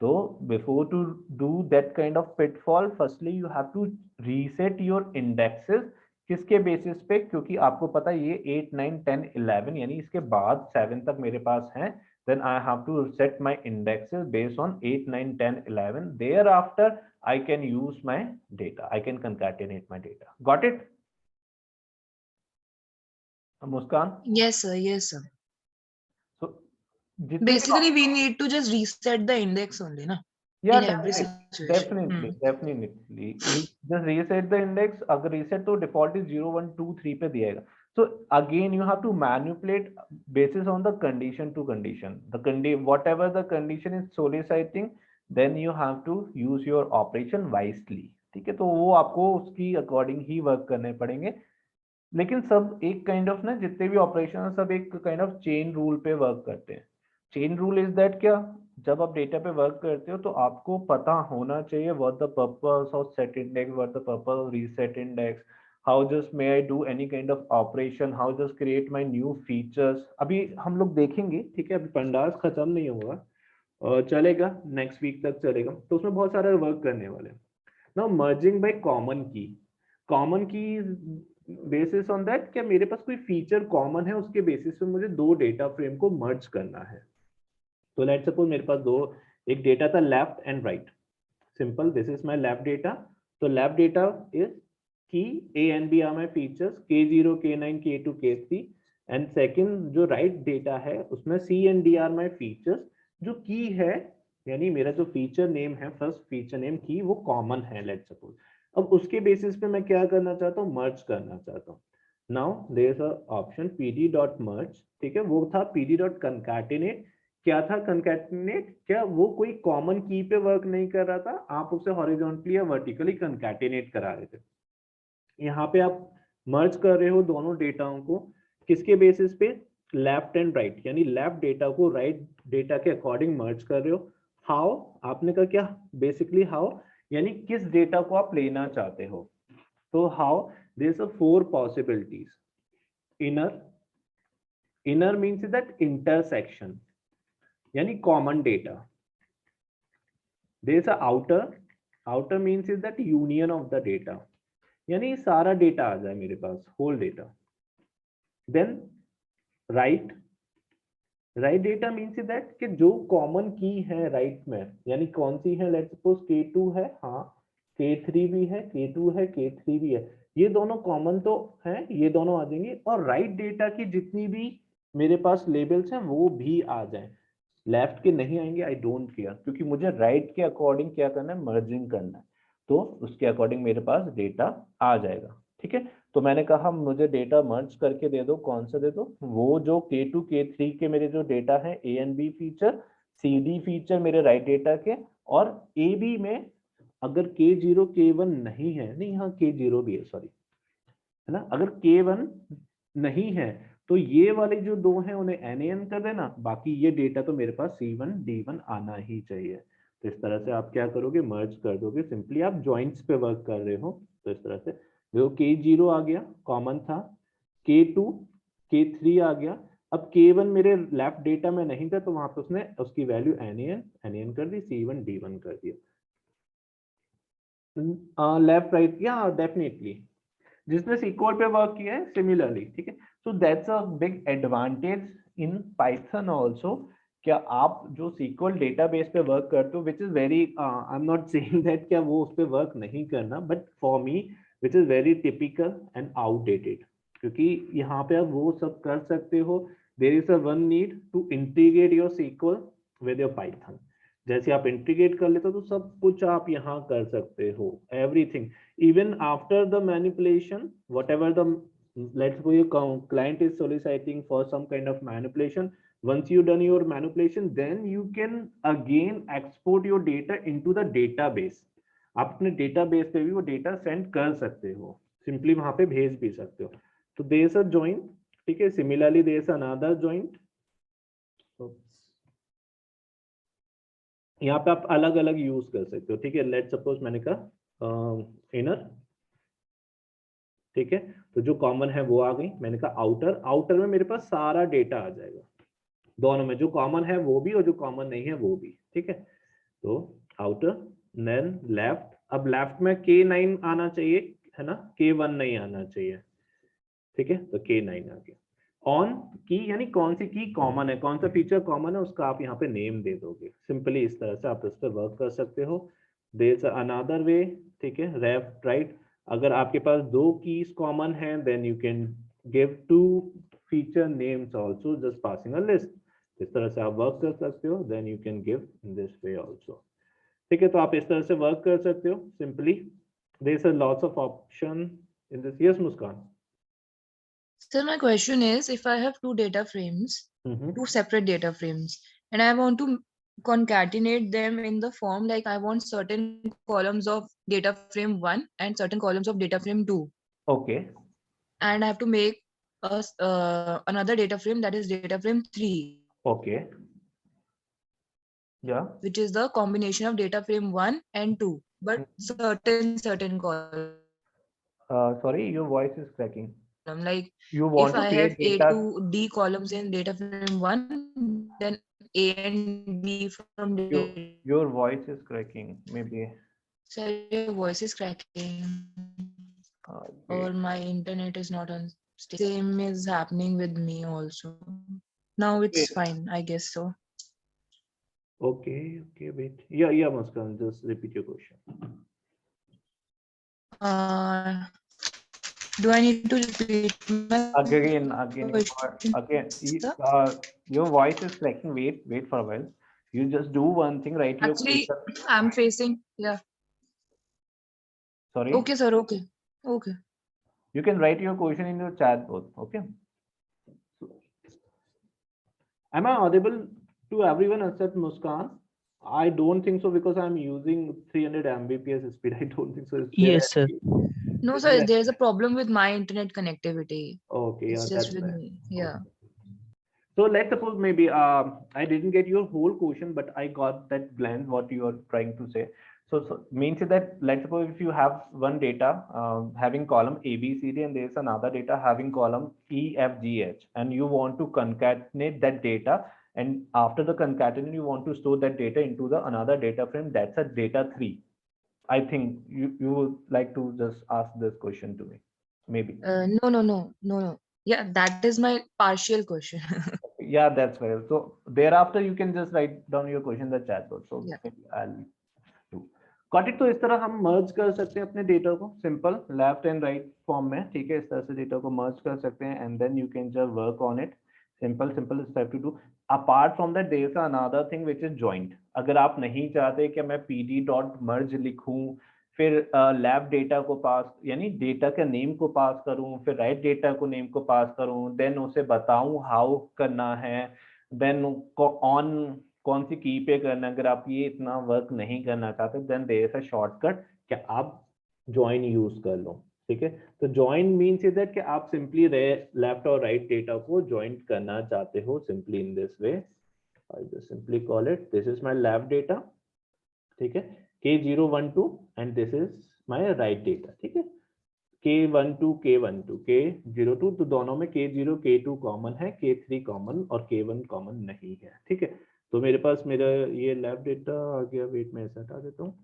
तो before to do that kind of pitfall, firstly you have to reset your indexes, किसके बेसिस पे, क्योंकि आपको पता है ये 8 9 10 11 यानी इसके बाद 7 तक मेरे पास है, then I have to set my indexes based on 8 9 10 11, thereafter I can use my data, I can concatenate my data. Got it? Muskan, Yes sir, yes sir. so जितने भी Basically we need to just reset the index only na, yeah, in every situation. definitely you just reset the index, अगर reset तो default is 0 1 2 3 पे दिएगा, so again you have to manipulate basis on the condition to condition, the whatever the condition is soliciting, then you have to use your operation wisely, ठीक है। तो वो आपको उसकी according ही work करने पड़ेंगे, लेकिन सब एक काइंड ऑफ ना, जितने भी ऑपरेशन है सब एक काइंड ऑफ चेन रूल पे वर्क करते हैं। चेन रूल इज दैट क्या, जब आप डेटा पे वर्क करते हो तो आपको पता होना चाहिए what the purpose of set index, what the purpose of reset index, how just may I do any kind of operation, how just create my new features. अभी हम लोग देखेंगे, ठीक है, अभी पंडास खत्म नहीं होगा और चलेगा नेक्स्ट वीक तक चलेगा, तो उसमें बहुत सारे वर्क करने वाले हैं। नाउ मर्जिंग बाय कॉमन की, कॉमन की बेसिस ऑन दैट, क्या मेरे पास कोई फीचर कॉमन है, उसके बेसिस पे मुझे दो डेटा फ्रेम को मर्ज करना है। तो लेट्स सपोज मेरे पास दो, एक डेटा था left and right, simple, this is my left data. तो left data is key A and B are my features K0 K9 K2 K3, and second जो राइट डेटा है उसमें C and D are my features, जो key है, यानी मेरा जो feature name है, फर्स्ट फीचर नेम की, वो कॉमन है लेट्स सपोज। अब उसके बेसिस पे मैं क्या करना चाहता हूँ, मर्ज करना चाहता हूँ। Now there is a option pd.merge, ठीक है, वो था pd.concatenate। क्या था कंकैटिनेट, क्या वो कोई कॉमन की पे वर्क नहीं कर रहा था, आप उसे हॉरिजॉन्टली या वर्टिकली कंकैटिनेट करा रहे थे। यहाँ पे आप मर्ज कर रहे हो दोनों डेटाओं को, किसके बेसिस पे, लेफ्ट एंड राइट, यानी लेफ्ट डेटा को राइट डेटा के अकॉर्डिंग मर्ज कर रहे हो। हाउ, आपने कहा क्या, बेसिकली हाउ, यानी किस डेटा को आप लेना चाहते हो। तो how, there is 4 possibilities. Inner means that intersection, यानी common data. There is outer means is that union of the data, यानी सारा डेटा आ जाए मेरे पास, whole data. Then right data means that कि जो कॉमन की है राइट में, यानी कौन सी है, लेट्स सपोज K2 है, हाँ K3 भी है, K2 है, K3 भी है, ये दोनों कॉमन तो है, ये दोनों आ जाएंगे। और राइट डेटा की जितनी भी मेरे पास लेबल्स हैं वो भी आ जाए, लेफ्ट के नहीं आएंगे, आई डोंट केयर, क्योंकि मुझे राइट के अकॉर्डिंग क्या करना है, मर्जिंग करना है, तो उसके अकॉर्डिंग मेरे पास डेटा आ जाएगा, ठीक है। तो मैंने कहा मुझे डेटा मर्ज करके दे दो, कौन सा दे दो, वो जो K2 K3 के मेरे जो डेटा है A and B feature, CD feature मेरे राइट डेटा के, और AB में अगर K0 K1 नहीं है, नहीं हाँ K0 भी है, सॉरी, है ना, अगर K1 नहीं है तो ये वाले जो दो हैं उन्हें NaN कर देना, बाकी ये डेटा तो मेरे पास C1 D1 आना ही चाहिए। तो इस तरह से आप क्या करोगे, मर्ज कर दोगे, सिंपली आप जॉइंट्स पे वर्क कर रहे हो। तो इस तरह से देखो K0 आ गया, कॉमन था, K2 K3 आ गया, अब K1 मेरे लेफ्ट डेटा में नहीं था तो वहां पे उसने उसकी वैल्यू NaN कर दी, C1 D1 कर दिया। लेफ्ट राइट, या डेफिनेटली जिसने SQL पे वर्क किया है सिमिलरली, ठीक है। So that's a big advantage in Python also. क्या आप जो SQL डेटाबेस पे वर्क करते हो, which is very, I am not saying that क्या वो उस पे वर्क नहीं करना, but for me which is very typical and outdated, क्योंकि यहाँ पे आप वो सब कर सकते हो। There is a one need to integrate your SQL with your Python. जैसे आप इंटीग्रेट कर लेते हो तो सब कुछ आप यहाँ कर सकते हो, everything, even after the manipulation, whatever the, let's suppose your client is soliciting for some kind of manipulation, once you done your manipulation, then you can again export your data into the database। आप अपने database पे भी वो data send कर सकते हो, simply वहां पे भेज भी सकते हो। तो there is a join, ठीक है, similarly there is another joint। यहाँ पे आप अलग अलग यूज कर सकते हो, ठीक है। लेट्स सपोज मैंने कहा इनर, ठीक है, तो जो कॉमन है वो आ गई, मैंने कहा आउटर में मेरे पास सारा डेटा आ जाएगा, दोनों में जो कॉमन है वो भी और जो कॉमन नहीं है वो भी, ठीक है। तो आउटर, देन लेफ्ट, अब लेफ्ट में K9 आना चाहिए, है ना, K1 नहीं आना चाहिए, ठीक है, तो K9 आ गया। ऑन की, यानी कौन सी की कॉमन है, कौन सा फीचर कॉमन है, उसका आप यहाँ पे नेम दे दोगे, सिंपली इस तरह से आप इस पर वर्क कर सकते हो। देयर इज अनदर वे, ठीक है, लेफ्ट राइट, अगर आपके पास दो कीज कॉमन है, then you can give 2 feature names also, just passing a list. इस तरह से आप वर्क कर सकते हो, then you can give in this way also, ठीक है। तो आप इस तरह से वर्क कर सकते हो simply. There is a lots of option in this. Yes Muskan. So my question is, if I have two data frames, two separate data frames, and I want to concatenate them in the form like I want certain columns of data frame 1 and certain columns of data frame 2, Okay. and I have to make another data frame that is data frame 3, Okay. Yeah. which is the combination of data frame 1 and 2, but certain column. Sorry, your voice is cracking. Like You if want I to have create A data. to D columns in data frame 1, then A and B from data. Your voice is cracking. Maybe. Sorry, your voice is cracking, or Okay. my internet is not on. Same is happening with me also. Now Okay. it's fine, I guess so. Okay. Okay. Wait. Yeah, Muskan. Just repeat your question. Do I need to repeat my Again. question, sir? Your voice is cracking. Wait for a while. You just do one thing. Write your Actually, question. I'm facing, yeah. Sorry. Okay, sir, okay. Okay. You can write your question in your chat both. Okay. Am I audible to everyone except Muskan? I don't think so because I'm using 300 Mbps speed. I don't think so. Yes, sir. No, Is sir, there there's a problem with my internet connectivity. Okay, yeah, It's just that's with right. me. Yeah. Okay. So let's suppose maybe I didn't get your whole question, but I got that glance what you are trying to say. So means that let's suppose if you have one data having column A, B, C, D, and there's another data having column E, F, G, H, and you want to concatenate that data, and after the concatenation you want to store that data into the another data frame. That's a data 3. I think you would like to just ask this question to me, maybe. No. Yeah, that is my partial question. Yeah, that's well. So thereafter you can just write down your question in the chat box. So Yeah. maybe I'll do. Got it? तो इस तरह हम merge कर सकते हैं अपने data को simple left and right form में, ठीक है? इस तरह से डेटा को merge कर सकते हैं and then you can just work on it. Simple step to do. Apart from that there is another thing which is joint. अगर आप नहीं चाहते कि मैं pd dot merge लिखूं, फिर लैब डेटा को पास यानी डेटा के नेम को पास करूं, फिर राइट डेटा को नेम को पास करूं, देन उसे बताऊं हाउ करना है, देन ऑन कौन सी की पे करना है। अगर आप ये इतना वर्क नहीं करना चाहते then there is a shortcut कि आप ज्वाइन यूज कर लो, ठीक है? तो ज्वाइन मींस इज दैट कि आप सिंपली लेफ्ट और राइट डेटा को ज्वाइन करना चाहते हो simply in this way. I just simply call it this is my lab data, ठीक है? K012 and this is my right data, ठीक है? K12 K02 तो दोनों में K0 K2 कॉमन है, K3 कॉमन और K1 कॉमन नहीं है, ठीक है? तो मेरे पास मेरा ये लैब डेटा आ गया। वेट में ऐसा हटा देता हूँ,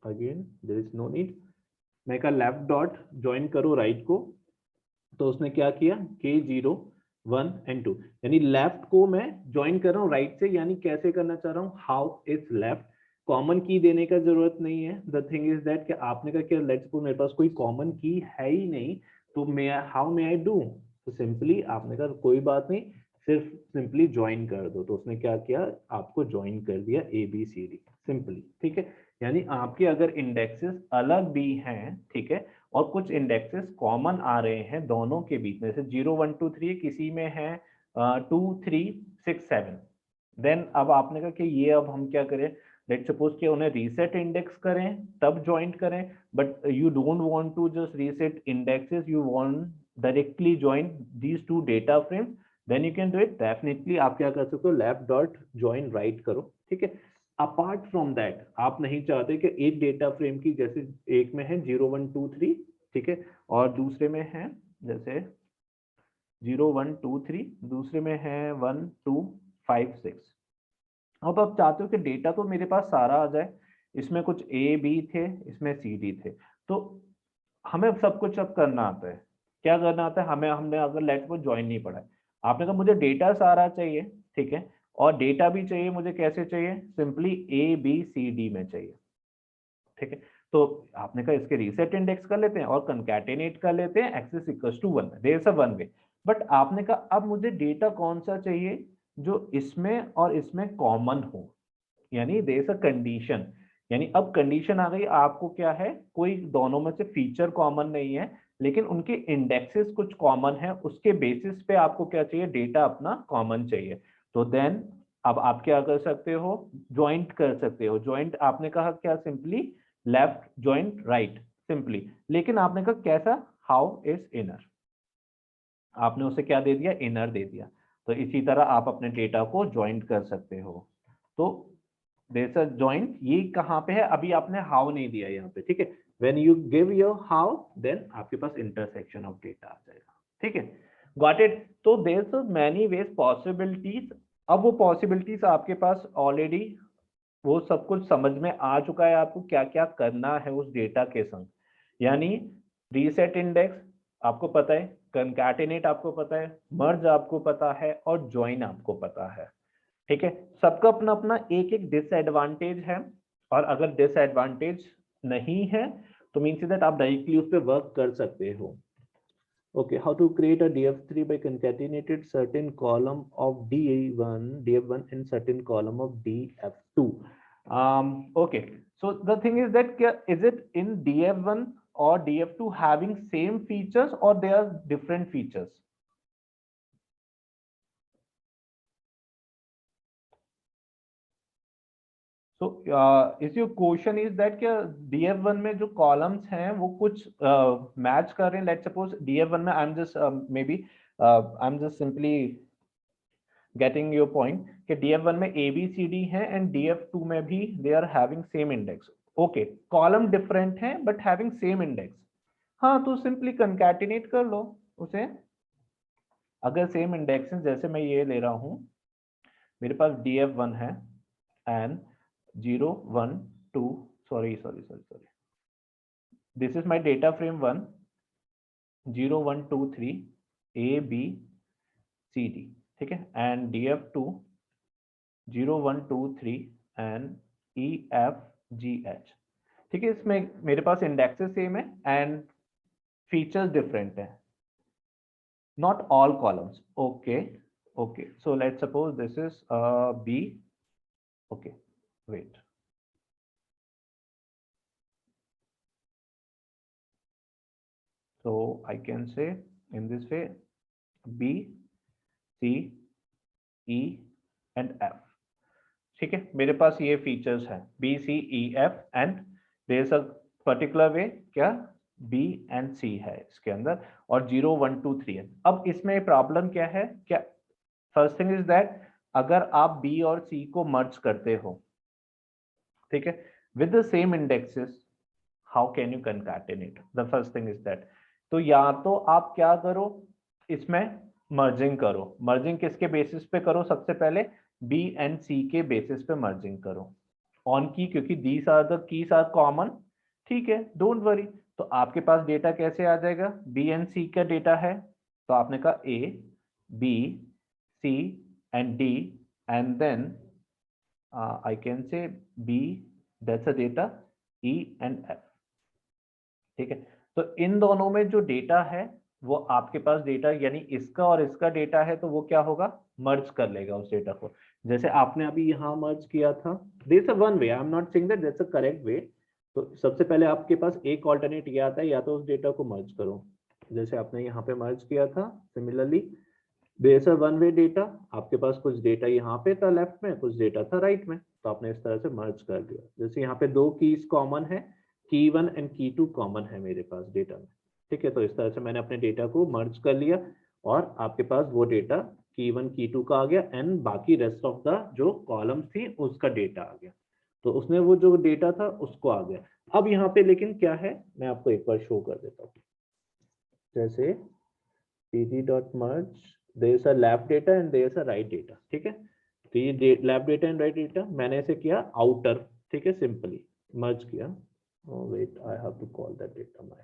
again there is no need. मैं का लैब डॉट ज्वाइन करो राइट को, तो उसने क्या किया K0 1 and 2 यानी लेफ्ट को मैं ज्वाइन कर रहा हूँ राइट से, यानी कैसे करना चाह रहा हूँ, हाउ इज लेफ्ट। कॉमन की देने का जरूरत नहीं है। द थिंग इज दैट कि आपने कहा कि लेट्स सपोज मेरे पास कोई कॉमन की है ही नहीं, तो मैं हाउ मे आई डू, तो सिंपली आपने कहा कोई बात नहीं, सिर्फ सिंपली ज्वाइन कर दो। तो उसने क्या किया, आपको ज्वाइन कर दिया ABCD सिंपली, ठीक है? यानी आपके अगर इंडेक्सेस अलग भी हैं, ठीक है, और कुछ इंडेक्सेस कॉमन आ रहे हैं दोनों के बीच में, से 0 1 2 3 किसी में है 2 3 6 7, देन अब आपने कहा कि ये अब हम क्या करें, लेट्स सपोज कि उन्हें रीसेट इंडेक्स करें तब ज्वाइन करें, but you don't want to just reset indexes, you want directly join these two data frame, then you can do it. Definitely आप क्या कर सकते हो, लैब डॉट ज्वाइन राइट करो, ठीक है? अपार्ट फ्रॉम दैट आप नहीं चाहते कि एक डेटा फ्रेम की, जैसे एक में है 0 1 2 3, ठीक है, और दूसरे में है जैसे 0 1 2 3, दूसरे में है 1 2 5 6। अब आप चाहते हो कि डेटा तो मेरे पास सारा आ जाए, इसमें कुछ A B थे, इसमें C D थे, तो हमें सब कुछ अब करना आता है। क्या करना आता है हमें, हमने अगर लेट को ज्वाइन नहीं पढ़ा है, आपने कहा मुझे डेटा सारा चाहिए, ठीक है, और डेटा भी चाहिए मुझे, कैसे चाहिए, सिंपली ABCD में चाहिए, ठीक है? तो आपने कहा इसके रीसेट इंडेक्स कर लेते हैं और कंकैटिनेट कर लेते हैं axis equals to 1, there is a one way. But आपने कहा अब मुझे डेटा कौन सा चाहिए जो इसमें और इसमें कॉमन हो, यानी देयर इज अ कंडीशन, यानी अब कंडीशन आ गई, आपको क्या है, कोई दोनों में से फीचर कॉमन नहीं है लेकिन उनके इंडेक्सेस कुछ कॉमन है, उसके बेसिस पे आपको क्या चाहिए, डेटा अपना कॉमन चाहिए। तो देन अब आप क्या कर सकते हो, ज्वाइंट कर सकते हो। ज्वाइंट आपने कहा क्या, simply left joint right simply, लेकिन आपने कहा कैसा, हाउ इज इनर, आपने उसे क्या दे दिया, इनर दे दिया। तो इसी तरह आप अपने डेटा को ज्वाइंट कर सकते हो। तो देयर अ ज्वाइंट, ये कहाँ पे है, अभी आपने हाउ नहीं दिया यहाँ पे, ठीक है। When you give your how then आपके पास इंटरसेक्शन ऑफ डेटा आ जाएगा, ठीक है। Got it. तो there are many ways possibilities. अब वो पॉसिबिलिटीज आपके पास ऑलरेडी वो सब कुछ समझ में आ चुका है आपको क्या क्या करना है उस डेटा के संग। यानी रीसेट इंडेक्स आपको पता है, कंकैटिनेट आपको पता है, मर्ज आपको पता है और ज्वाइन आपको पता है, ठीक है। सबका अपना अपना एक एक डिसएडवांटेज है, और अगर डिसएडवांटेज नहीं है तो मीन्स दैट आप डायरेक्टली उस पर वर्क कर सकते हो। Okay, how to create a df3 by concatenated certain column of df1 and certain column of df2. Okay, so the thing is that is it in df1 or df2 having same features or they are different features? So is your question is that क्या df1 में जो columns हैं वो कुछ match कर रहे हैं? Let's suppose df1 में I'm just maybe I'm just simply getting your point कि df1 में a b c d है and df2 में भी they are having same index. Okay, column different है but having same index. हाँ, तो simply concatenate कर लो उसे। अगर same index है, जैसे मैं ये ले रहा हूँ, मेरे पास df1 है and 0 1 2 sorry this is my data frame 1 0 1 2 3 a b c d, ठीक है, and df2 0 1 2 3 and e f g h, ठीक है। इसमें मेरे पास इंडेक्सेस सेम है एंड फीचर्स डिफरेंट है, not all columns. Okay, so let's suppose this is b. Okay, wait, so I can say in this way b c e and f, ठीक है। मेरे पास ये फीचर्स है b c e f and there is a particular way क्या b and c है इसके अंदर, और 0 1 2 3 है। अब इसमें प्रॉब्लम क्या है, क्या फर्स्ट थिंग इज दैट अगर आप b और c को मर्ज करते हो, ठीक है, with the same indexes, how can you concatenate, the first thing is that. तो या तो आप क्या करो, इसमें मर्जिंग करो। मर्जिंग किसके बेसिस पे करो, सबसे पहले b एंड c के बेसिस पे मर्जिंग करो ऑन की, क्योंकि these are the keys are common, ठीक है, डोंट वरी। तो आपके पास डेटा कैसे आ जाएगा, b एंड c का डेटा है, तो आपने कहा a b c and d and then I can say b, that's a data, e and f, ठीक है। तो इन दोनों में जो डेटा है वो आपके पास डेटा, यानी इसका और इसका डेटा है, तो वो क्या होगा, मर्ज कर लेगा उस डेटा को। जैसे आपने अभी यहाँ मर्ज किया था, this a one way, I am not saying that that's a correct way. तो सबसे पहले आपके पास एक ऑल्टरनेट ये आता है, या तो उस डेटा को मर्ज करो, जैसे आपने यहाँ पे मर्ज किया था। Similarly there is a one way data, आपके पास कुछ डेटा यहाँ पे था लेफ्ट में, कुछ डेटा था राइट में, तो आपने इस तरह से मर्ज कर दिया। जैसे यहाँ पे दो कीज कॉमन है, की 1 एंड की 2 कॉमन है मेरे पास डेटा में, ठीक है। तो इस तरह से मैंने अपने डेटा को मर्ज कर लिया और आपके पास वो डेटा की 1 की 2 का आ गया एंड बाकी रेस्ट ऑफ द जो कॉलम थी उसका डेटा आ गया। तो उसने वो जो डेटा था उसको आ गया। अब यहाँ पे लेकिन क्या है, मैं आपको एक बार शो कर देता हूँ। जैसे pd.merge, there is a left data and there is a right data, ठीक है। तो ये left data and right data मैंने ऐसे किया outer, ठीक है, सिंपली मर्ज किया। oh wait, I have to call that data my,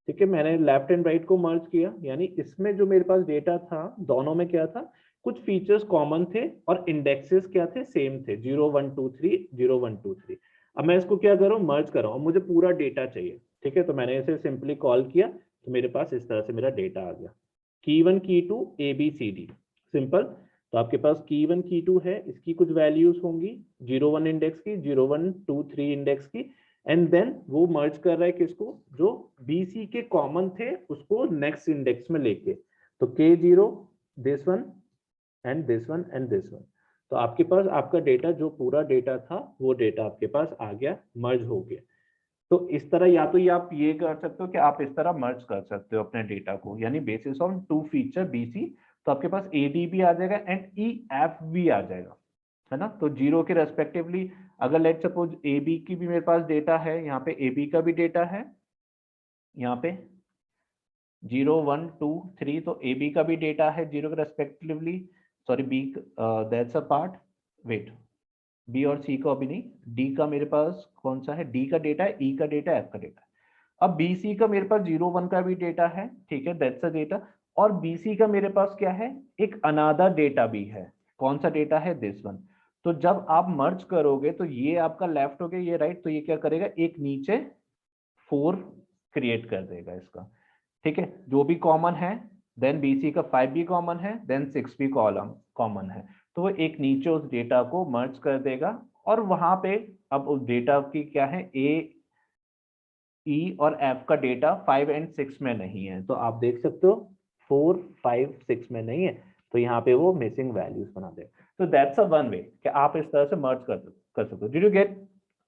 ठीक है, मैंने लेफ्ट एंड राइट को मर्ज किया, यानी इसमें जो मेरे पास डेटा था दोनों में क्या था, कुछ फीचर्स कॉमन थे और इंडेक्सेस क्या थे, सेम थे, 0 1 2 3 0 1 2 3। अब मैं इसको क्या करूं, मर्ज कर रहा हूं, मुझे पूरा डेटा चाहिए, ठीक है। तो मैंने इसे सिंपली कॉल किया, तो मेरे पास इस तरह से मेरा डेटा आ गया, की 1 की 2 A B C D, simple. तो आपके पास की 1 की 2 है, इसकी कुछ वैल्यूज होंगी 0 1 इंडेक्स की, 0 1 2 3 इंडेक्स की, एंड देन वो मर्ज कर रहा है किसको, जो BC के कॉमन थे उसको नेक्स्ट इंडेक्स में लेके, तो K0 this one and this one and this one. तो आपके पास आपका डेटा जो पूरा डेटा था वो डेटा आपके पास आ गया, मर्ज हो गया। तो इस तरह या तो ये आप ये कर सकते हो कि आप इस तरह मर्ज कर सकते हो अपने डेटा को, यानी बेसिस ऑन 2 फीचर BC, तो आपके पास AD भी आ जाएगा एंड EF भी आ जाएगा, है ना। तो 0 के रेस्पेक्टिवली अगर लेट सपोज AB की भी मेरे पास डेटा है, यहाँ पे AB का भी डेटा है, यहाँ पे 0 1 2 3, तो AB का भी डेटा है 0 के respectively, sorry B that's a part, wait B और C का अभी नहीं, D का मेरे पास कौन सा है, D का डेटा है, E का डेटा है, F का डेटा है। अब BC का मेरे पास 0 1 का भी डेटा है, ठीक है, दैट्स अ डेटा। और BC का मेरे पास क्या है, एक अनादर डेटा भी है, कौन सा डेटा है, दिस वन। तो जब आप मर्ज करोगे तो ये आपका लेफ्ट हो गया, ये राइट, तो ये क्या करेगा, एक नीचे 4 क्रिएट कर देगा इसका, ठीक है, जो भी कॉमन है। देन BC का 5 भी कॉमन है, देन 6 भी कॉमन है, तो वो एक नीचे उस डेटा को मर्ज कर देगा। और वहां पे अब उस डेटा की क्या है, A, E और F का डेटा 5 एंड 6 में नहीं है, तो आप देख सकते हो 4 5 6 में नहीं है, तो यहाँ पे वो मिसिंग वैल्यूज बना दे। तो दैट्स अ वन वे कि आप इस तरह से मर्ज कर सकते हो। डिड यू गेट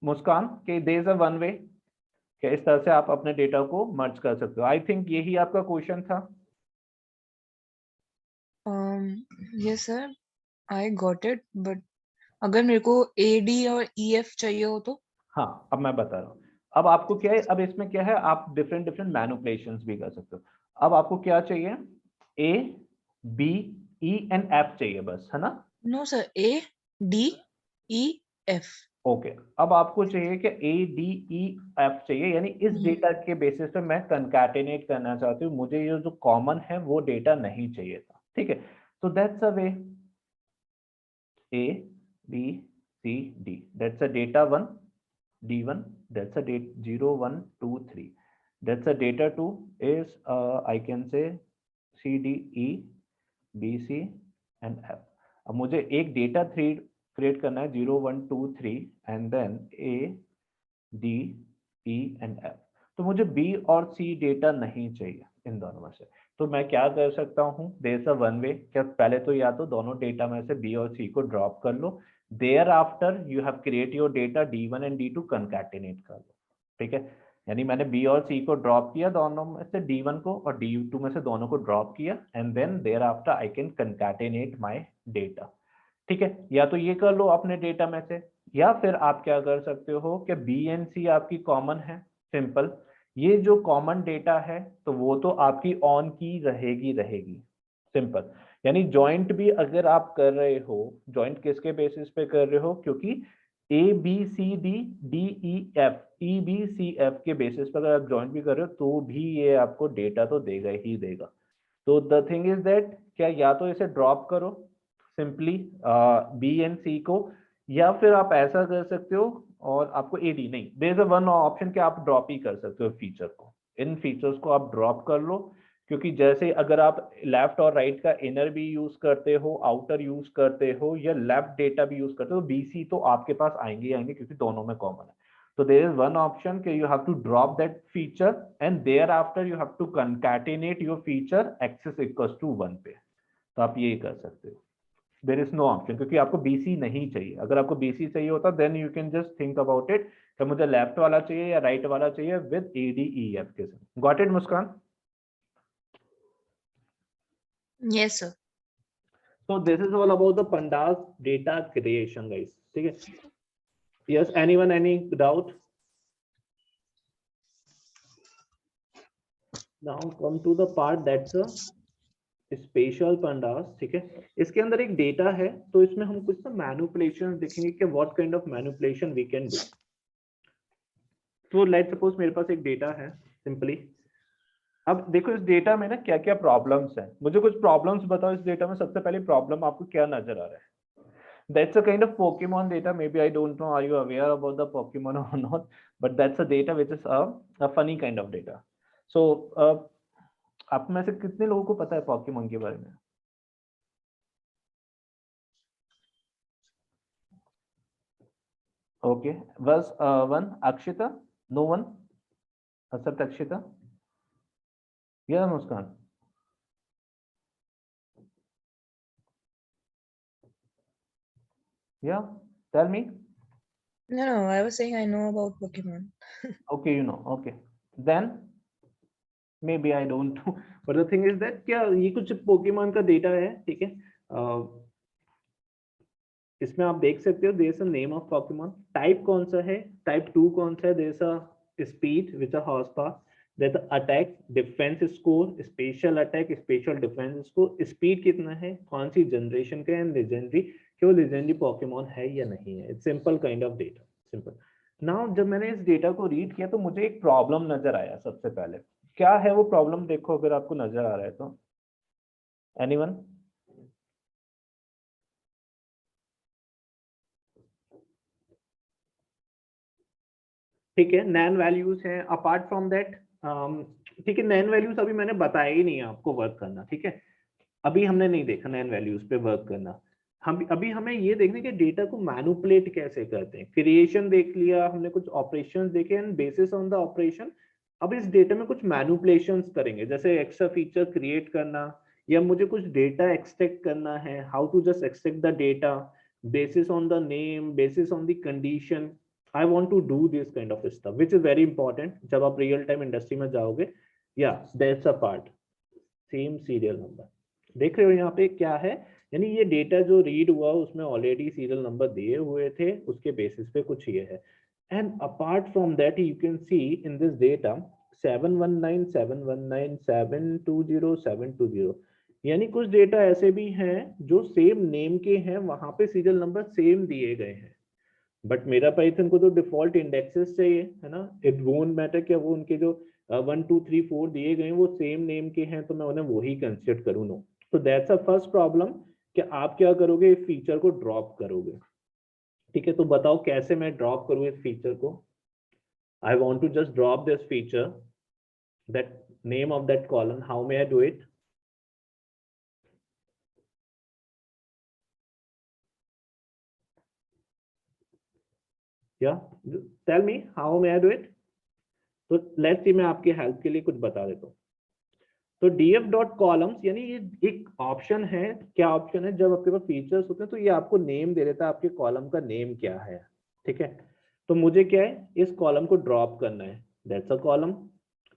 मुस्कान कि there is a one way कि इस तरह से आप अपने डेटा को मर्ज कर सकते हो। आई थिंक यही आपका क्वेश्चन था। Yes sir, I got it, but अगर मेरे को AD और EF चाहिए हो तो? हाँ, अब मैं बता रहा हूँ। अब आपको क्या है, अब इसमें क्या है, आप डिफरेंट डिफरेंट मैनिपुलेशंस भी कर सकते हो। अब आपको क्या चाहिए, A B E and F चाहिए बस, है ना। No sir, A D E F। Okay, अब आपको चाहिए कि A D E F चाहिए, यानी इस डेटा के बेसिस पे मैं कंकैटिनेट करना चाहती हूँ, मुझे ये जो कॉमन है वो डेटा नहीं चाहिए था, ठीक है। तो that's a way, A B C D, that's a data 1, D1, that's a date 0 1 2 3, that's a data 2 is I can say C D E B C and F। अब मुझे एक डेटा 3 क्रिएट करना है, 0 1 2 3 and then A D E and F। तो मुझे B और C data नहीं चाहिए इन दोनों में से, तो मैं क्या कर सकता हूँ, there is a one way, क्या पहले तो या तो दोनों डेटा में से B और C को ड्रॉप कर लो, thereafter you have create your data D1 and D2 concatenate कर लो, ठीक है। यानी मैंने B और C को ड्रॉप किया, दोनों में से D1 को और D2 में से दोनों को ड्रॉप किया, and then thereafter I can concatenate my data, ठीक है। या तो ये कर लो अपने डेटा में से, या फिर आप क्या कर सकते हो कि B एंड C आपकी कॉमन है, सिंपल, ये जो कॉमन डेटा है तो वो तो आपकी ऑन की रहेगी, सिंपल। यानी जॉइंट भी अगर आप कर रहे हो, जॉइंट किसके बेसिस पे कर रहे हो, क्योंकि A B C D D E F E B C F के बेसिस पर अगर आप जॉइंट भी कर रहे हो तो भी ये आपको डेटा तो देगा ही देगा। तो द थिंग इज दैट, क्या या तो इसे ड्रॉप करो सिंपली B एंड C को, या फिर आप ऐसा कर सकते हो, और आपको AD नहीं, there is a one option कि आप ड्रॉप ही कर सकते हो फीचर को, इन फीचर्स को आप ड्रॉप कर लो, क्योंकि जैसे अगर आप लेफ्ट और राइट का इनर भी यूज करते हो, आउटर यूज करते हो, या लेफ्ट डेटा भी यूज करते हो, BC तो आपके पास आएंगे ही आएंगे क्योंकि दोनों में कॉमन है। तो देयर इज वन ऑप्शन कि you have to drop that feature and thereafter you have to concatenate your feature axis equals to 1 पे, तो आप ये कर सकते हो। देयर इज नो ऑप्शन, क्योंकि आपको BC नहीं चाहिए। अगर आपको BC चाहिए होता then you can just think about it कि मुझे लेफ्ट वाला चाहिए या राइट वाला चाहिए विद ADEF के साथ। Got it Muskan? Yes sir. So this is all about the pandas data creation, guys, ठीक है। Yes, anyone, any doubt? Now come to the part that's a special pandas, ठीक है। इसके अंदर एक डेटा है, तो इसमें हम कुछ ना मैनिपुलेशन देखेंगे कि what kind of manipulation we can do. तो लेट्स सपोज मेरे पास एक डेटा है सिंपली। अब देखो इस डेटा में ना क्या क्या प्रॉब्लम्स हैं, मुझे कुछ प्रॉब्लम्स बताओ इस डेटा में। सबसे पहली प्रॉब्लम आपको क्या नजर आ रहा है? That's a kind of Pokemon data. Maybe I don't know. Are you aware about the Pokemon or not? But that's a data which is a funny kind of data. So आप में से कितने लोगों को पता है Pokemon के बारे में? Okay, was one Akshita. No one except Akshita या Muskan? Yeah, tell me. No, I was saying I know about Pokemon. Okay, you know. Okay, then maybe I don't know. But the thing is that क्या ये कुछ Pokemon का data है, ठीक है? इसमें आप देख सकते हो there is a name of Pokemon, type कौन सा है, टाइप 2 कौन सा है, there is a speed which a horse power, there is attack, defence score, special attack, special defence score, speed कितना है, कौन सी जनरेशन का, एंड लेजेंडरी, कि वो लेजेंडरी पोकेमॉन है या नहीं है। It's simple kind of data, simple. Now जब मैंने इस डेटा को रीड किया तो मुझे एक प्रॉब्लम नजर आया। सबसे पहले क्या है वो प्रॉब्लम, देखो अगर आपको नजर आ रहा है तो, एनीवन? ठीक है, नैन वैल्यूज हैं, अपार्ट फ्रॉम दैट, ठीक है, नैन वैल्यूज अभी मैंने बताया ही नहीं है आपको वर्क करना, ठीक है, अभी हमने नहीं देखा नैन वैल्यूज पे वर्क करना। हम अभी हमें ये देखने के डेटा को मैनिपुलेट कैसे करते हैं। क्रिएशन देख लिया हमने, कुछ ऑपरेशंस देखे, and basis on the operation अब इस डेटा में कुछ मैनिपुलेशंस करेंगे, जैसे एक्स्ट्रा फीचर क्रिएट करना, या मुझे कुछ डेटा एक्सट्रैक्ट करना है, how to just extract the data basis on the name, basis on the condition. I want to do this kind of stuff, which is very important जब आप real time industry में जाओगे। या that's a part, same serial number देख रहे हो यहाँ पे क्या है, यानी ये डेटा जो रीड हुआ उसमें ऑलरेडी सीरियल नंबर दिए हुए थे, उसके बेसिस पे कुछ ये है। And apart from that you can C in this data 719 719 720 720, यानी कुछ डेटा ऐसे भी हैं जो सेम नेम के हैं, वहां पे सीरियल नंबर सेम दिए गए हैं, बट मेरा पाइथन को तो डिफॉल्ट इंडेक्सेस चाहिए, है ना। इट वोंट मैटर क्या वो उनके जो 1 2 3 4 दिए गए वो सेम नेम के हैं, तो मैं उन्हें वही कंसिडर करूँ। नो, तो दैट्स अ फर्स्ट प्रॉब्लम कि आप क्या करोगे, इस फीचर को ड्रॉप करोगे। ठीक है, तो बताओ कैसे मैं ड्रॉप करूँ इस फीचर को। I want to just drop this feature, that name of that column, how may I do it? या tell me how may I do it. तो लेट्स सी, मैं आपकी हेल्प के लिए कुछ बता देता हूँ। तो df डॉट कॉलम्स, यानी ये एक ऑप्शन है। क्या ऑप्शन है, जब आपके पास फीचर्स होते हैं तो ये आपको नेम दे देता है, आपके कॉलम का नेम क्या है। ठीक है, तो मुझे क्या है, इस कॉलम को ड्रॉप करना है, दैट्स अ कॉलम।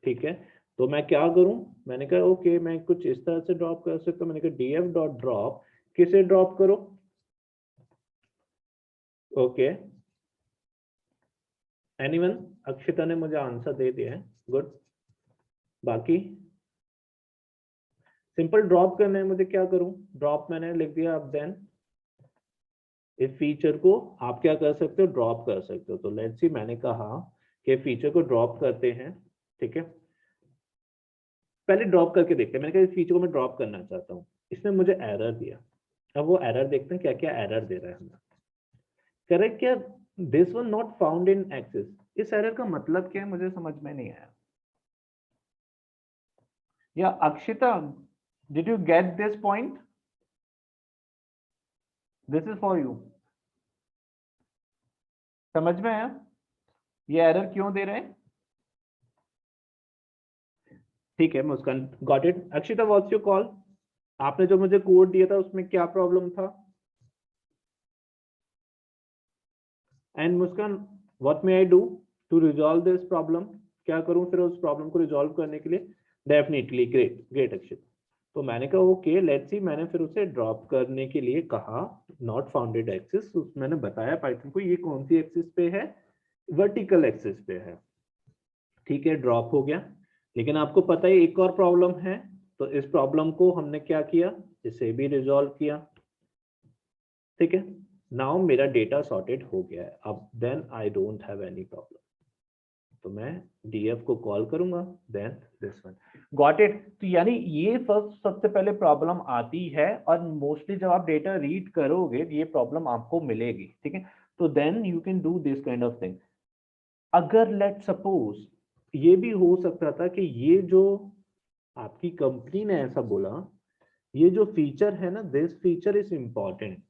ठीक है, तो मैं क्या करूं, मैंने कहा ओके मैं कुछ इस तरह से ड्रॉप कर सकता हूं। मैंने कहा df डॉट ड्रॉप, किसे ड्रॉप करो, ओके एनीवन? अक्षिता ने मुझे आंसर दे दिया है, गुड। बाकी सिंपल ड्रॉप करना है, मुझे क्या करूं, ड्रॉप मैंने लिख दिया। अब देन इस फीचर को आप क्या कर सकते हो, ड्रॉप कर सकते हो। तो लेट्स सी, मैंने कहा कि फीचर को ड्रॉप करते हैं। ठीक है, पहले ड्रॉप करके देखते हैं। मैंने कहा इस फीचर को मैं ड्रॉप करना चाहता हूँ, इसने मुझे एरर दिया। अब वो एरर देखते हैं क्या क्या एरर दे रहा है हमें। करेक्ट, क्या this one not found in excess, इस एरर का मतलब क्या है मुझे समझ में नहीं आया। या Akshita, did you get this point? This is for you, समझ में आया ये एरर क्यों दे रहे हैं? ठीक है Muskan, got it. Akshita what's your call, आपने जो मुझे कोड दिया था उसमें क्या प्रॉब्लम था? And Muskan, what may I do to resolve this problem, क्या करूं फिर उस प्रॉब्लम को रिजॉल्व करने के लिए? Definitely, great great Akshita. तो मैंने कहा ओके लेट्स सी, मैंने फिर उसे ड्रॉप करने के लिए कहा नॉट फाउंडेड एक्सिस। मैंने बताया पाइथन को ये कौन सी एक्सिस पे है, वर्टिकल एक्सिस पे है। ठीक है, ड्रॉप हो गया। लेकिन आपको पता है एक और प्रॉब्लम है, तो इस प्रॉब्लम को हमने क्या किया, इसे भी रिजॉल्व किया। ठीक है, नाउ मेरा डेटा सॉर्टेड हो गया है। अब then I don't have any problem, तो मैं df को कॉल करूंगा, then this one, got it. तो यानी ये फर्स्ट सबसे पहले प्रॉब्लम आती है, और मोस्टली जब आप डेटा रीड करोगे ये प्रॉब्लम आपको मिलेगी। ठीक है, तो then you can do this kind of thing. अगर लेट सपोज ये भी हो सकता था कि ये जो आपकी कंपनी ने ऐसा बोला, ये जो फीचर है ना, this feature is important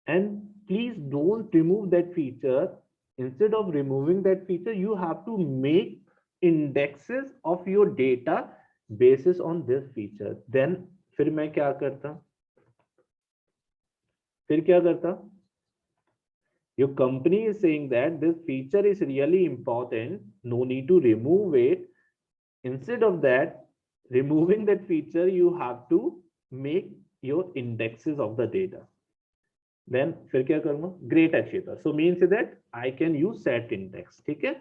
and please don't remove that feature instead of removing that feature you have to make indexes of your data basis on this feature. Then फिर मैं क्या करता, your company is saying that this feature is really important, no need to remove it. Instead of that, removing that feature, you have to make your indexes of the data. Then फिर क्या करूंगा, great Akshita. So means that I can use set index. ठीक है,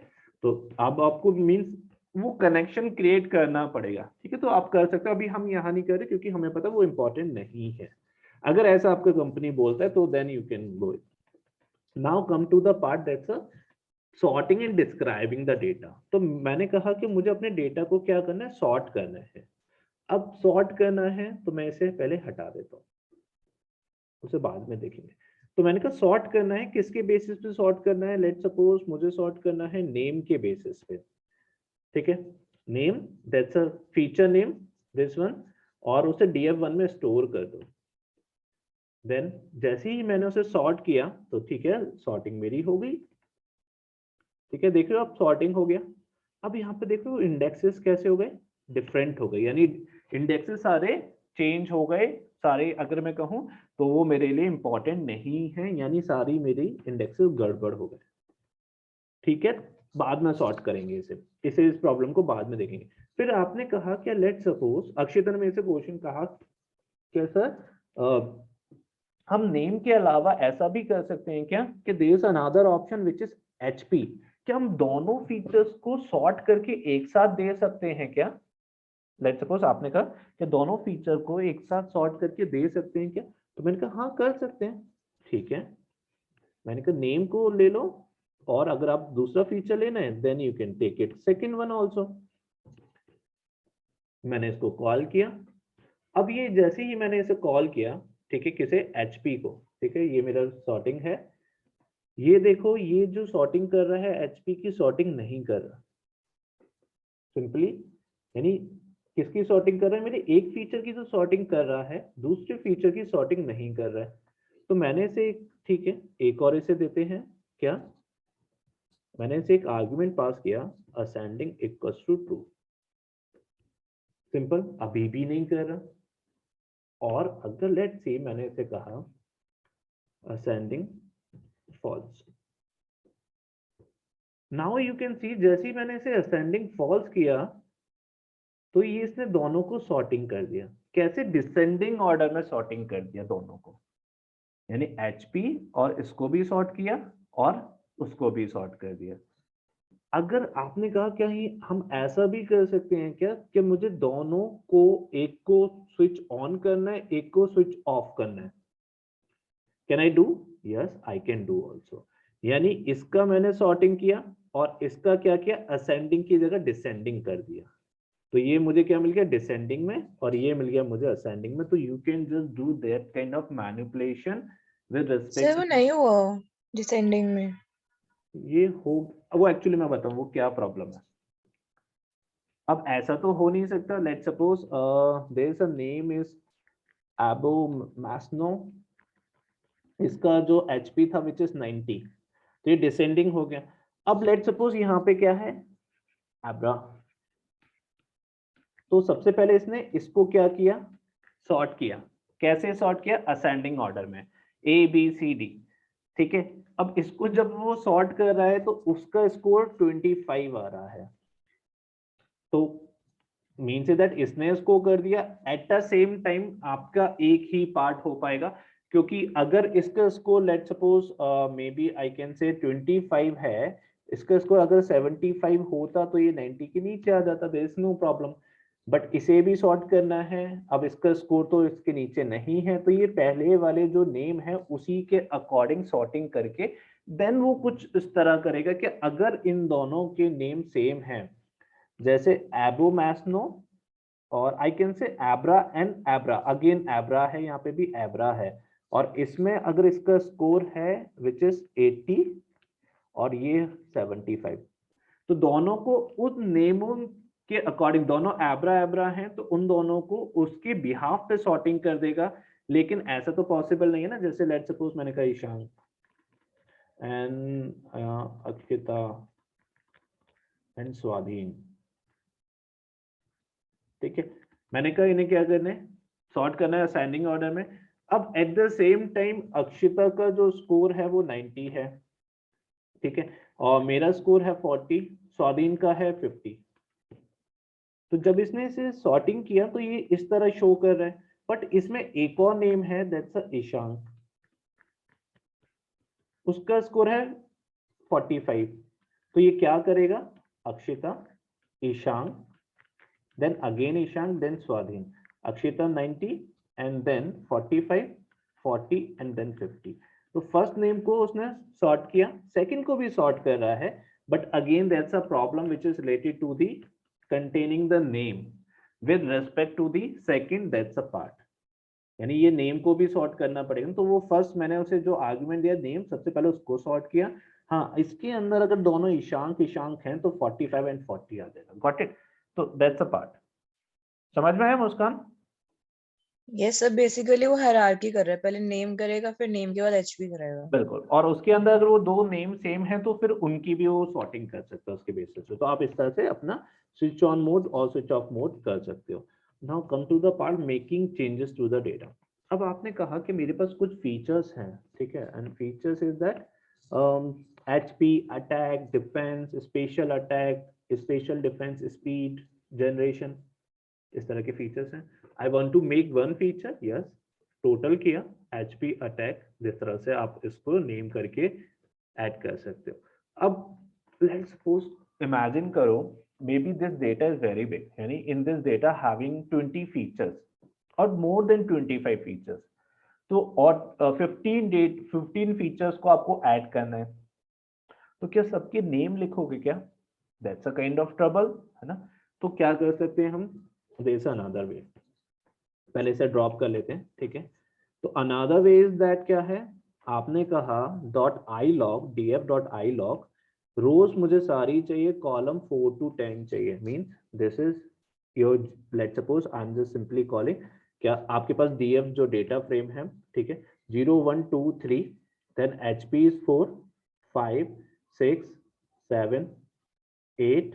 तो अब आपको means वो connection create करना पड़ेगा. ठीक है, तो आप कर सकते हो. अभी हम यहाँ नहीं कर रहे क्योंकि हमें पता वो इंपॉर्टेंट नहीं है. अगर ऐसा आपका कंपनी बोलता है तो then you can go it. Now come to the part that's a sorting and describing the data. तो मैंने कहा कि मुझे अपने डेटा को क्या करना है, सॉर्ट करना है. अब सॉर्ट करना है तो मैं इसे पहले हटा देता हूँ, उसे बाद में देखेंगे. तो मैंने कहा सॉर्ट करना है, किसके बेसिस पे सॉर्ट करना है. लेट सपोज मुझे सॉर्ट करना है नेम के बेसिस पे. ठीक है, name that's a feature name this one, और उसे df1 में स्टोर कर दो. देन जैसे ही मैंने उसे सॉर्ट किया तो ठीक है, सॉर्टिंग मेरी हो गई. ठीक है, देख रहे हो आप, सॉर्टिंग हो गया. अब यहाँ पे देखो इंडेक्सेस कैसे हो गए, डिफरेंट हो गए, यानी इंडेक्सेस सारे चेंज हो गए सारे. अगर मैं कहूँ तो वो मेरे लिए इंपॉर्टेंट नहीं है, यानी सारी मेरी इंडेक्सेस गड़बड़ हो गए. ठीक है, बाद में सॉर्ट करेंगे इसे इस प्रॉब्लम को बाद में देखेंगे. फिर आपने कहा क्या, लेट सपोज अक्षिता ने मेरे से क्वेश्चन कहा क्या सर हम नेम के अलावा ऐसा भी कर सकते हैं क्या कि there is another option which is HP. क्या हम दोनों फीचर्स को सॉर्ट करके एक साथ दे सकते हैं क्या. लेट सपोज आपने कहा कि दोनों फीचर को एक साथ सॉर्ट करके दे सकते हैं क्या. तो मैंने कहा हाँ कर सकते हैं. ठीक है, मैंने कहा नेम को ले लो, और अगर आप दूसरा फीचर लेना है then you can take it second one also. मैंने इसको कॉल किया. अब ये जैसे ही मैंने इसे कॉल किया, ठीक है, किसे, एचपी को. ठीक है, ये मेरा सॉर्टिंग है. ये देखो, ये जो सॉर्टिंग कर रहा है एचपी की सॉर्टिंग नहीं कर रहा. सिंपली यानी किसकी सॉर्टिंग कर रहा है, मेरे एक फीचर की तो सॉर्टिंग कर रहा है, दूसरे फीचर की सॉर्टिंग नहीं कर रहा है. तो मैंने इसे, ठीक है, एक और इसे देते हैं क्या, मैंने इसे एक आर्गुमेंट पास किया, ascending equals to true. Simple, अभी भी नहीं कर रहा. और अगर लेट्स सी मैंने इसे कहा ascending false, now you can see जैसे ही मैंने इसे असेंडिंग फॉल्स किया तो ये इसने दोनों को सॉर्टिंग कर दिया. कैसे, डिसेंडिंग ऑर्डर में सॉर्टिंग कर दिया दोनों को, यानी एचपी और इसको भी सॉर्ट किया और उसको भी सॉर्ट कर दिया. अगर आपने कहा क्या ही हम ऐसा भी कर सकते हैं क्या कि मुझे दोनों को, एक को स्विच ऑन करना है, एक को स्विच ऑफ करना है. Can I do, yes I can do also. यानी इसका मैंने सॉर्टिंग किया और इसका क्या किया, असेंडिंग की जगह डिसेंडिंग कर दिया. तो ये मुझे क्या मिल गया, डिसेंडिंग में, और ये मिल गया मुझे असेंडिंग में. तो you can just do that kind of manipulation with sir respect. वो नहीं हुआ डिसेंडिंग में. ये हो, वो एक्चुअली मैं बताऊं वो क्या प्रॉब्लम है. अब ऐसा तो हो नहीं सकता. Let suppose there is a name is Abomasnow, इसका जो एचपी था विच इज 90, तो ये डिसेंडिंग हो गया. अब लेट सपोज यहाँ पे क्या है, एब्रा. तो सबसे पहले इसने इसको क्या किया, सॉर्ट किया. कैसे सॉर्ट किया, असेंडिंग ऑर्डर में, ए बी सी डी. ठीक है, अब इसको जब वो सॉर्ट कर रहा है तो उसका स्कोर 25 आ रहा है. तो मीन्स दैट इसने इसको कर दिया. एट द सेम टाइम आपका एक ही पार्ट हो पाएगा, क्योंकि अगर इसका score let suppose maybe I can say 25 है, इसका स्कोर अगर 75 होता तो ये 90 के नीचे आ जाता, there is no problem. But इसे भी सॉर्ट करना है. अब इसका स्कोर तो इसके नीचे नहीं है, तो ये पहले वाले जो नेम है उसी के अकॉर्डिंग सॉर्टिंग करके देन वो कुछ इस तरह करेगा कि अगर इन दोनों के नेम सेम हैं, जैसे एबो मैस्नो और आई कैन से एब्रा एंड एब्रा, अगेन एब्रा है, यहाँ पे भी एब्रा है, और इसमें अगर इसका स्कोर है विच इज 80 और ये 75, तो दोनों को उन नेमों के अकॉर्डिंग, दोनों एब्रा एब्रा हैं तो उन दोनों को उसके बिहाफ पे सॉर्टिंग कर देगा. लेकिन ऐसा तो पॉसिबल नहीं है ना. जैसे लेट सपोज मैंने कहा ईशान, एंड अक्षिता एंड स्वाधीन। ठीक है, मैंने कहा इन्हें क्या करना है, सॉर्ट करना है असेंडिंग ऑर्डर में। अब eight the same time Akshita का जो स्कोर है वो 90 है, ठीक है, और मेरा स्कोर है 40, स्वाधीन का है 50। तो जब इसने इसे सॉर्टिंग किया तो ये इस तरह शो कर रहा है, बट इसमें एक और नेम है, दैट्स अ ईशांक, उसका स्कोर है 45। तो ये क्या करेगा, Akshita, Ishank, then again Ishank, then Swadhin, Akshita 90 and then 45, 40 and then 50। तो फर्स्ट नेम को उसने सॉर्ट किया, सेकंड को भी सॉर्ट कर रहा है, but again that's a problem which is related to the containing the name with respect to the second, that's a part, यानी ये नेम को भी सॉर्ट करना पड़ेगा। तो वो फर्स्ट मैंने उसे जो आर्गुमेंट दिया नेम, सबसे पहले उसको सॉर्ट किया। हाँ, इसके अंदर अगर दोनों ईशांक ईशांक हैं तो 45 एंड 40 आ जाएगा। Got it? तो दैट्स अ पार्ट, समझ में आया मुस्कान? यस सर, बेसिकली वो हायरार्की कर रहा है, पहले नेम करेगा फिर नेम के बाद एचपी करेगा। बिल्कुल, और उसके अंदर अगर वो दो नेम सेम है तो फिर उनकी भी वो सॉर्टिंग कर सकते हो उसके बेसिस पे। तो आप इस तरह से अपना स्विच ऑन मोड और स्विच ऑफ मोड कर सकते हो। Now come to the part making changes to the data. अब आपने कहा कि मेरे पास कुछ फीचर्स हैं, ठीक है, and features is that HP, attack, defence, special attack, special defence, speed, generation, इस तरह के फीचर्स हैं। I want to make one feature, yes, total किया, एचपी, अटैक, जिस तरह से आप इसको नेम करके ऐड कर सकते हो। अब लेट्स सपोज, इमेजिन करो, may be this data is very big, यानी in this data having 20 features और मोर देन 25 फीचर्स, तो और 15 फीचर्स को आपको ऐड करना है, तो क्या सबके नेम लिखोगे क्या? That's a kind of trouble, है ना? तो क्या कर सकते हैं हम, देयर अनदर वे, पहले से ड्रॉप कर लेते हैं, ठीक है। तो अनदर वे इज दैट क्या है, आपने कहा .ilog, df.ilog, रोज मुझे सारी चाहिए, कॉलम 4 to 10 चाहिए, means this is your, let's suppose I am just simply calling, क्या आपके पास df जो डेटा फ्रेम है, ठीक है, 0 1 2 3, then hp is 4 5 6 7 8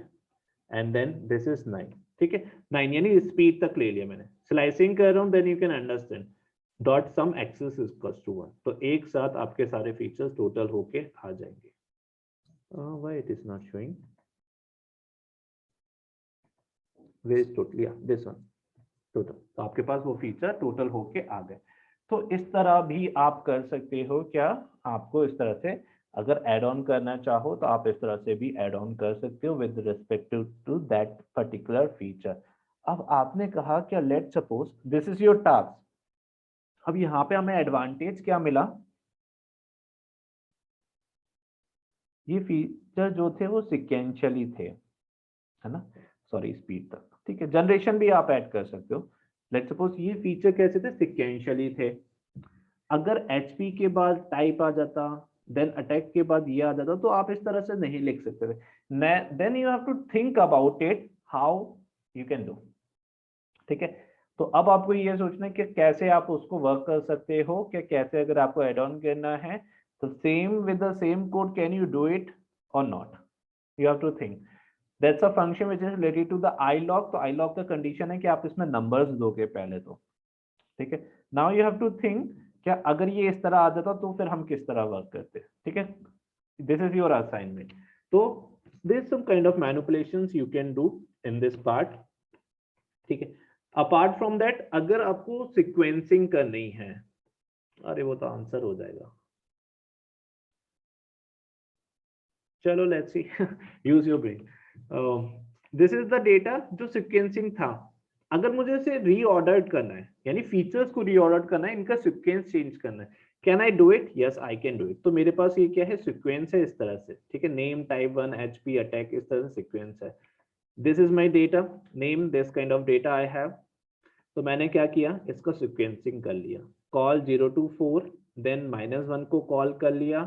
and then this is 9, ठीक है, 9 यानी स्पीड तक ले लिया मैंने। स्लाइसिंग कर रहा हूं, then you can understand dot sum axis is equals to 1, तो एक साथ आपके सारे फीचर्स टोटल होके आ जाएंगे। Why it is not showing, where is total, या दिस वन टोटल, तो आपके पास वो फीचर टोटल होके आ गए। तो इस तरह भी आप कर सकते हो, क्या आपको इस तरह से अगर ऐड ऑन करना चाहो तो आप इस तरह से भी ऐड ऑन कर सकते हो with respect to that particular feature. अब आपने कहा क्या, let suppose this is your task. अब यहाँ पे हमें एडवांटेज क्या मिला, ये फीचर जो थे वो सिक्वेंशियली थे, है ना, सॉरी स्पीड तक, ठीक है, जनरेशन भी आप ऐड कर सकते हो। लेट सपोज ये फीचर कैसे थे, सिक्वेंशियली थे। अगर एचपी के बाद टाइप आ जाता, देन अटैक के बाद ये आ जाता, तो आप इस तरह से नहीं लिख सकते थे। Then you have to think about it how you can do, ठीक है। तो अब आपको ये सोचना है कि कैसे आप उसको वर्क कर सकते हो, कि कैसे अगर आपको एड ऑन करना है तो same with the same code can you do it और not, you have to think. That's a function which is related to the ilog। तो ilog का कंडीशन है कि आप इसमें नंबर्स दोगे पहले तो, ठीक है। Now you have to think, क्या अगर ये इस तरह आ जाता तो फिर हम किस तरह वर्क करते, ठीक है। This is your assignment. तो there some kind of manipulations you can do in this part, ठीक है। अपार्ट फ्रॉम दैट, अगर आपको सीक्वेंसिंग करनी है, अरे वो तो आंसर हो जाएगा, चलो let's see, use your brain. This is the data जो सीक्वेंसिंग था। अगर मुझे इसे रीऑर्डर करना है, यानी फीचर्स को रीऑर्डर करना है, इनका सीक्वेंस चेंज करना है, can I do it? Yes I can do it. तो मेरे पास ये क्या है, सीक्वेंस है इस तरह से, ठीक है, नेम, टाइप 1, एचपी, अटैक, इस तरह से सीक्वेंस है। This is my data name, this kind of data I have. तो मैंने क्या किया, इसका सीक्वेंसिंग कर लिया, कॉल 0 to 4, देन -1 को कॉल कर लिया,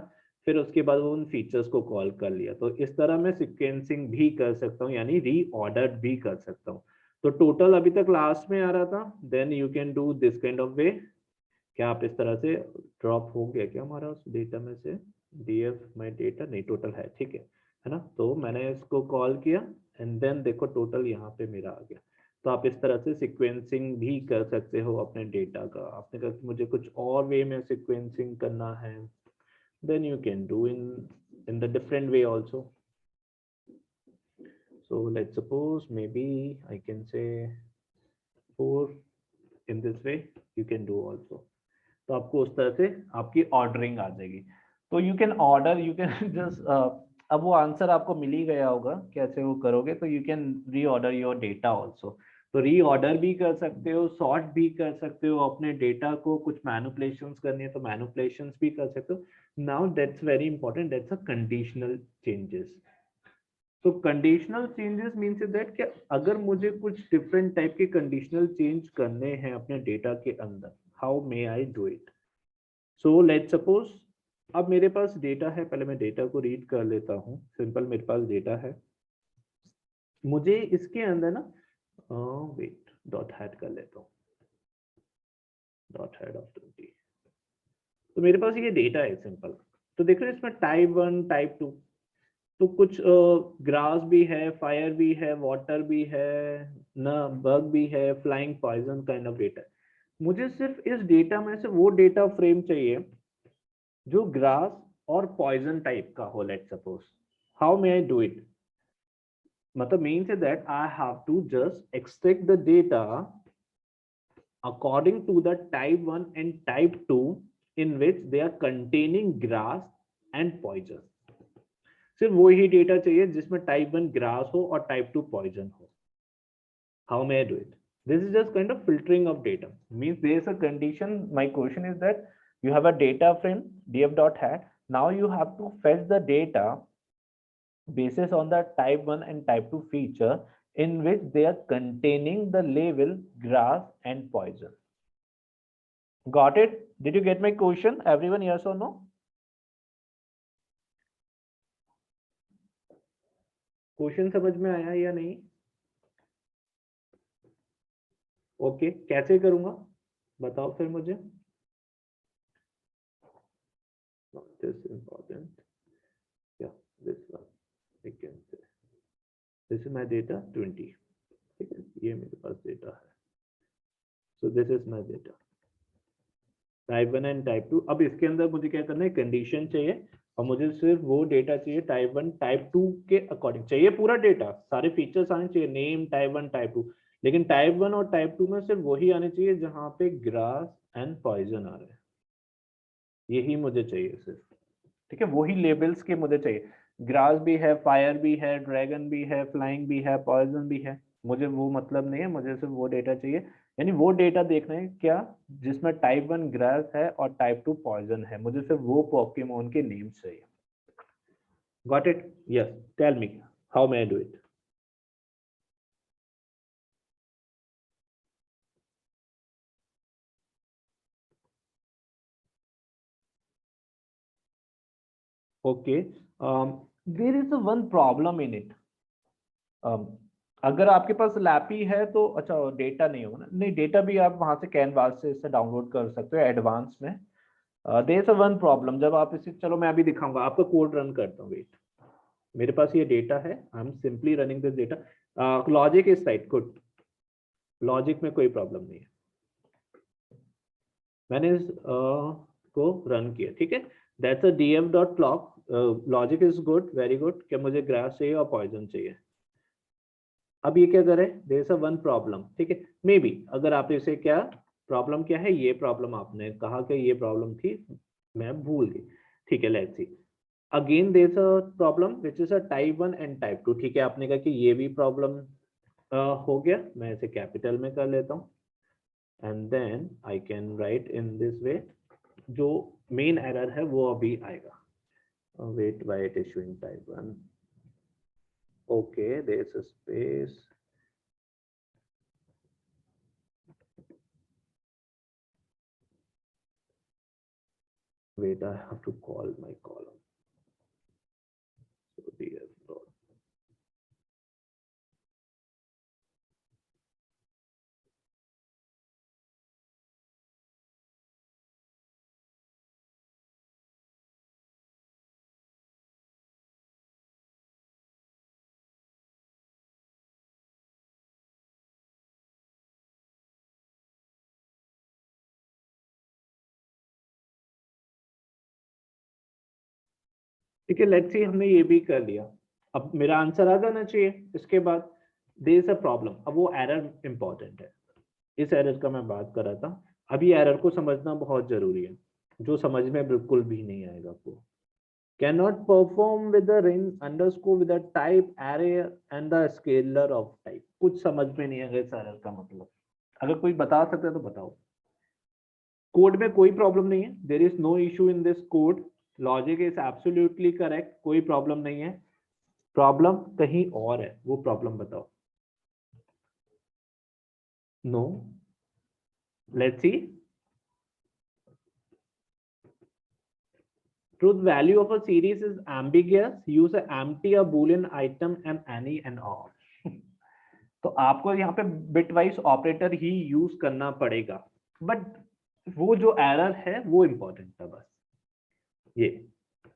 फिर उसके बाद वो उन फीचर्स को कॉल कर लिया। तो इस तरह मैं सीक्वेंसिंग भी कर सकता हूँ, यानी रीऑर्डर भी कर सकता हूँ। तो टोटल अभी तक लास्ट में आ रहा था, then you can do this kind of way. क्या आप इस तरह से, ड्रॉप हो गया क्या हमारा उस डेटा में से, df my data नहीं टोटल है, है ना। तो मैंने इसको कॉल किया एंड देन देखो टोटल यहाँ पे मेरा आ गया। तो आप इस तरह से सिक्वेंसिंग भी कर सकते हो अपने डेटा का। आपने कहा कि मुझे कुछ और वे में सिक्वेंसिंग करना है, then you can do in the different way also. So let's suppose maybe I can say 4 in this way you can do also. तो आपको उस तरह से आपकी ऑर्डरिंग आ जाएगी। तो you can order, you can just अब वो आंसर आपको मिल ही गया होगा कैसे वो करोगे। तो you can reorder your data also. तो रीऑर्डर भी कर सकते हो, सॉर्ट भी कर सकते हो, अपने डेटा को कुछ मैनिपुलेशंस करनी है तो मैनिपुलेशंस भी कर सकते हो। Now that's very important, that's a conditional changes. तो कंडीशनल चेंजेस मीन्स दैट कि अगर मुझे कुछ डिफरेंट टाइप के कंडीशनल चेंज करने हैं अपने डेटा के अंदर, how may I do it. So let's suppose अब मेरे पास डेटा है, पहले मैं डेटा को रीड कर लेता हूँ। सिंपल मेरे पास डेटा है, मुझे इसके अंदर ना वेट डॉट हैड कर लेता हूँ, डॉट हैड ऑफ 20। तो मेरे पास ये डेटा है सिंपल। तो देखो इसमें टाइप 1 टाइप 2, तो कुछ ग्रास भी है, फायर भी है, वाटर भी है ना, बग भी है, flying poison kind of data. मुझे सिर्फ इस डेटा में से वो डेटा फ्रेम चाहिए जो ग्रास और पॉइजन टाइप का हो। Let's suppose how may I do it, मतलब means that I have to just extract the data according to the type 1 and type 2 in which they are containing grass and poison। सिर्फ वही data चाहिए जिसमें type 1 grass हो और type 2 poison हो। How may I do it, this is just kind of filtering of data. Means there is a condition, my question is that you have a data frame df.hat, now you have to fetch the data basis on the type 1 and type 2 feature in which they are containing the label grass and poison। Got it? Did you get my question everyone, yes or no? Question समझ में आया या नहीं? Okay कैसे करूंगा बताओ फिर मुझे। this important, yeah, this one I can say this is my data 20, ठीक है, ये मेरे पास डेटा है। so this is my data type 1 and type 2। अब इसके अंदर मुझे क्या करना है, कंडीशन चाहिए और मुझे सिर्फ वो डेटा चाहिए टाइप 1 टाइप 2 के अकॉर्डिंग चाहिए। पूरा डेटा सारे फीचर्स आने चाहिए, नेम टाइप 1 टाइप 2, लेकिन टाइप 1 और टाइप 2 में सिर्फ वही आने चाहिए जहां पे ग्रास एंड पॉइजन आ रहे हैं, यही मुझे चाहिए सिर्फ। ठीक है, वही लेबल्स के मुझे चाहिए। ग्रास भी है, फायर भी है, ड्रैगन भी है, फ्लाइंग भी है, पॉइजन भी है, मुझे वो मतलब नहीं है, मुझे सिर्फ वो डेटा चाहिए। यानी वो डेटा देखना है क्या जिसमें टाइप 1 ग्रास है और टाइप 2 पॉइजन है, मुझे सिर्फ वो पोकेमोन के नेम्स चाहिए। Got it? Yes, tell me how may I do it. Okay, there is one problem in it. अगर आपके पास लैपी है तो अच्छा डेटा नहीं होगा ना, नहीं डेटा भी आप वहां से कैनवास से इससे डाउनलोड कर सकते हो एडवांस में। देयर इज वन प्रॉब्लम, जब आप इसे, चलो मैं अभी दिखाऊंगा आपका कोड रन करता हूँ। वेट, मेरे पास ये डेटा है, I M simply running this data. Logic is side good, logic में कोई प्रॉब्लम नहीं है, मैंने इस को रन किया। ठीक है, that's a df.clock, logic is good, very good. क्या मुझे ग्रास चाहिए और पॉइजन चाहिए। अब ये क्या करे, there is a one problem. ठीक है, मे बी अगर आप इसे, क्या प्रॉब्लम क्या है, ये प्रॉब्लम आपने कहा कि ये प्रॉब्लम थी, मैं भूल गई। ठीक है, let's see again there is a problem which is a type 1 and type 2। ठीक है, आपने कहा कि ये भी प्रॉब्लम हो गया, मैं इसे कैपिटल में कर लेता हूँ and then I can write in this way. जो मेन एरर है वो अभी आएगा। Wait, why it is showing type 1, okay, there's a space, wait, I have to call my column, so df ठीक है, लेट्स सी हमने ये भी कर लिया, अब मेरा आंसर आ जाना चाहिए। इसके बाद देयर इज अ प्रॉब्लम, अब वो एरर इंपॉर्टेंट है, इस एरर का मैं बात कर रहा था। अभी एरर को समझना बहुत जरूरी है, जो समझ में बिल्कुल भी नहीं आएगा आपको। cannot perform with the ring underscore with the type array and the scalar of type, कुछ समझ में नहीं आएगा इस एरर का मतलब। अगर कोई बता सकता है तो बताओ। कोड में कोई प्रॉब्लम नहीं है, there is no issue in this code, logic is absolutely correct, कोई प्रॉब्लम नहीं है। प्रॉब्लम कहीं और है, वो प्रॉब्लम बताओ। No, let's see. Truth value of a series is ambiguous. Use a empty, a boolean item, and any and all. तो आपको यहाँ पे बिटवाइज ऑपरेटर ही यूज करना पड़ेगा, बट वो जो एरर है वो इंपॉर्टेंट था बस ये।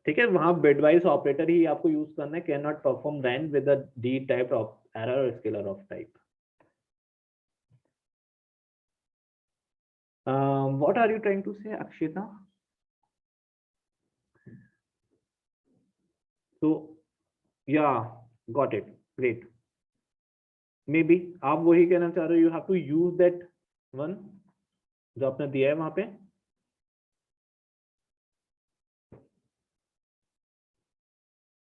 ठीक है, वहां बिटवाइज ऑपरेटर ही आपको यूज करना है। Can not perform rand with the D type of error और scalar of type. What are you trying to say Akshita? So yeah, got it, great. Maybe आप वही कहना चाह रहे हो, you have to use that one जो आपने दिया है वहां पे।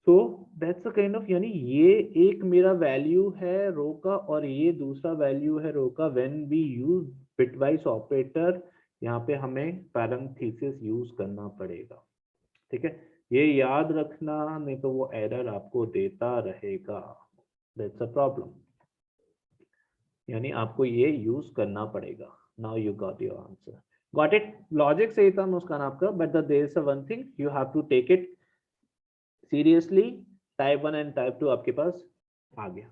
So that's a kind of, यानी ये एक मेरा वैल्यू है रो का और ये दूसरा वैल्यू है रो का। when we use bitwise operator, यहाँ पे हमें पैरेंथेसिस यूज करना पड़ेगा। ठीक है, ये याद रखना, नहीं तो वो एरर आपको देता रहेगा। दैट्स अ प्रॉब्लम, यानी आपको ये यूज करना पड़ेगा। Now you got your answer, got it. Logic सही था मुस्कान आपका, but there is one thing you have to take it seriously. Type 1 and type 2 आपके पास आ गया,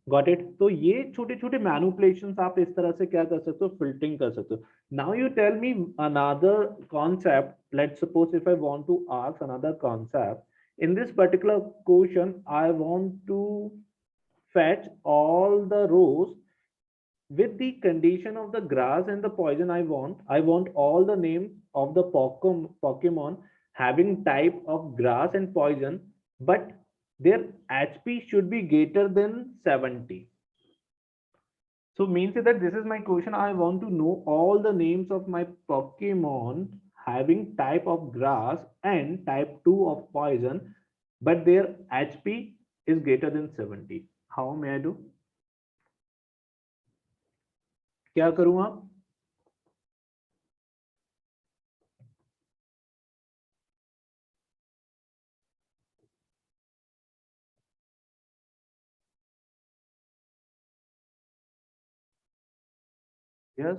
गॉट इट। तो ये छोटे छोटे मैनिपुलेशंस आप इस तरह से क्या कर सकते हो, फिल्टरिंग कर सकते हो। Now you tell me another concept, let's suppose if I want to ask another concept in this particular question, I want to fetch all the rows with the condition of the grass and the poison. I want all the name of the Pokemon having type of grass and poison, but their HP should be greater than 70. So means that this is my question. I want to know all the names of my Pokemon having type of grass and type 2 of poison, but their HP is greater than 70. How may I do? क्या करूं आप? Yes.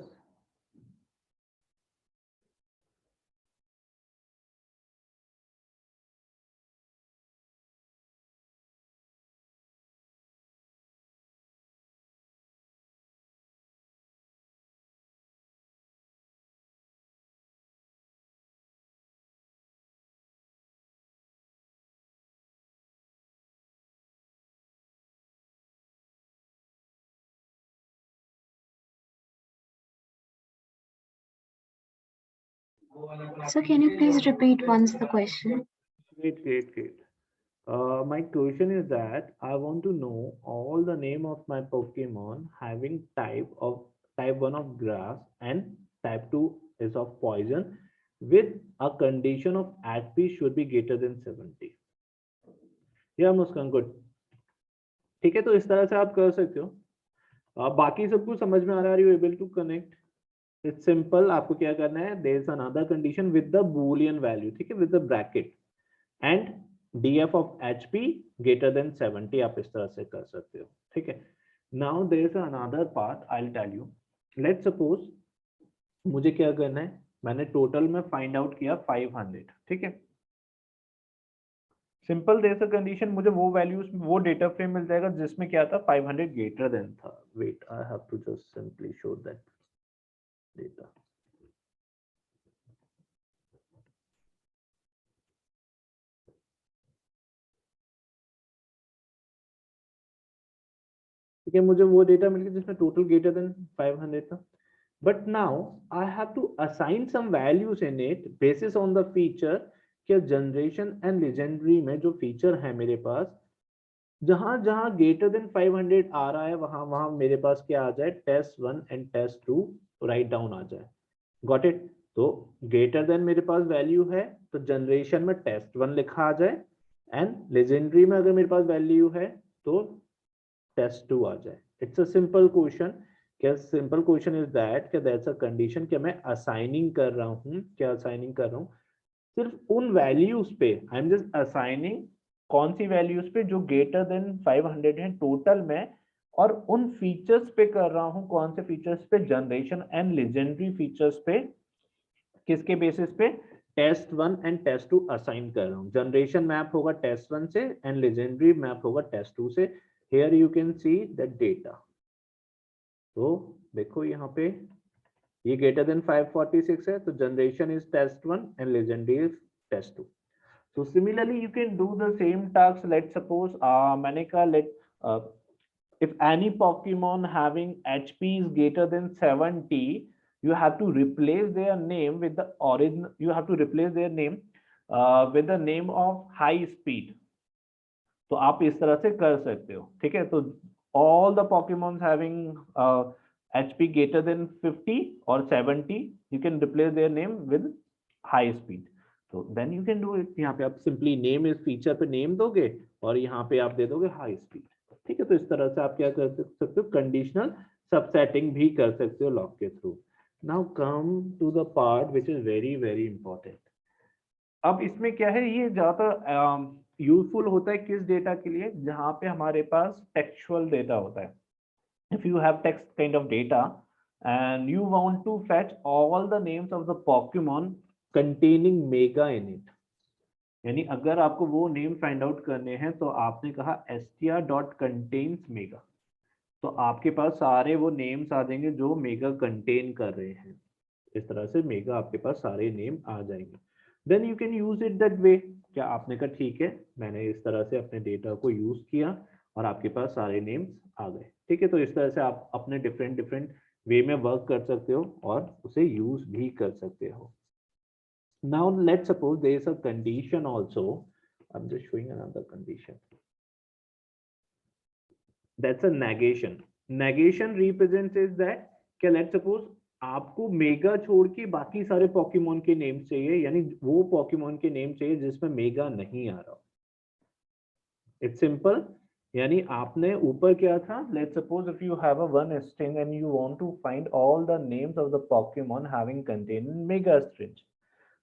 So can you please repeat once the question? Great. My question is that I want to know all the name of my Pokemon having type 1 of grass and type 2 is of poison with a condition of HP should be greater than 70. Yeah, Muskan, good. ठीक है, तो इस तरह से आप कर सकते हो। बाकी सब कुछ समझ में आ रहा है? You able to connect? It's simple, आपको क्या करना है, there is another condition with the boolean value, ठीक है, with the bracket and df of hp greater than 70, आप इस तरह से कर सकते हो। ठीक है, now there is another part, I will tell you. Let's suppose मुझे क्या करना है, मैंने टोटल में फाइंड आउट किया 500, ठीक है। Simple there is a condition, मुझे वो वैल्यूज, वो डेटा फ्रेम मिल जाएगा जिसमें क्या था, 500 ग्रेटर देन था। Wait, I have to just simply show that data. ठीक है, मुझे वो डेटा मिल गया जिसमें टोटल ग्रेटर देन 500 था। But now I have to assign some values in it basis on the feature क्या जनरेशन एंड लेजेंडरी में जो फीचर है मेरे पास, जहां जहां ग्रेटर देन 500 आ रहा है वहां वहां मेरे पास क्या आ जाए, test1 and test2 write down आ जाए। Got it? तो ग्रेटर देन मेरे पास वैल्यू है तो जनरेशन में test1 लिखा आ जाए, एंड लेजेंडरी में अगर मेरे पास वैल्यू है तो test2 आ जाए। It's a simple question. क्या सिंपल क्वेश्चन इज दैट, क्या दैट्स अ कंडीशन, क्या मैं असाइनिंग कर रहा हूँ, क्या असाइनिंग कर रहा हूँ सिर्फ उन वैल्यूज पे, आई एम जस्ट असाइनिंग कौन सी वैल्यूज पे जो ग्रेटर देन 500 है टोटल में, और उन फीचर्स पे कर रहा हूं, कौन से फीचर्स पे, जनरेशन एंड लेजेंडरी फीचर्स पे। किसके बेसिस पे, test1 एंड test2 असाइन कर रहा हूं। जनरेशन मैप होगा test1 से एंड लेजेंडरी मैप होगा test2 से। Here you can see the data. तो देखो यहाँ पे ये ग्रेटर देन 546 है तो generation is test1 and legendary is test2। So similarly, you can do the same task. Let's suppose मैंने कहा if any Pokemon having HP is greater than 70, you have to replace their name with the original. You have to replace their name with the name of high speed. तो आप इस तरह से कर सकते हो, ठीक है। तो all the Pokemons having HP greater than 50 or 70, you can replace their name with high speed. तो then you can do it. यहाँ पे आप सिंपली नेम इस फीचर पे नेम दोगे और यहाँ पे आप दे दोगे हाई स्पीड, ठीक है। तो इस तरह से आप क्या कर सकते हो, कंडीशनल सबसेटिंग भी कर सकते हो लॉग के थ्रू। Now come to the part which is very very important. अब इसमें क्या है, ये ज्यादा यूजफुल होता है किस डेटा के लिए, जहाँ पे हमारे पास टेक्सचुअल डेटा होता है। If you have text kind of data and you want to fetch all the names of the Pokemon containing mega in it, यानी अगर आपको वो नेम फाइंड आउट करने हैं तो आपने कहा str.contains mega, तो आपके पास सारे वो नेम्स आ जाएंगे जो मेगा कंटेन कर रहे हैं। इस तरह से मेगा आपके पास सारे नेम आ जाएंगे। Then you can use it that way. क्या आपने कहा ठीक है मैंने इस तरह से अपने डेटा को यूज किया और आपके पास सारे नेम्स आ गए, ठीक है। तो इस तरह से आप अपने डिफरेंट डिफरेंट वे में वर्क कर सकते हो और उसे यूज भी कर सकते हो। Now let's suppose there is a condition also. I'm just showing another condition. That's a negation. Negation represents is that क्या let's suppose आपको मेगा छोड़ के बाकी सारे पॉकीमोन के नेम चाहिए, यानी वो पॉकीमोन के नेम चाहिए जिसमें मेगा नहीं आ रहा। इट्स सिंपल, यानी आपने ऊपर क्या था, let's suppose if you have a one string and you want to find all the names of the Pokemon having contain mega string,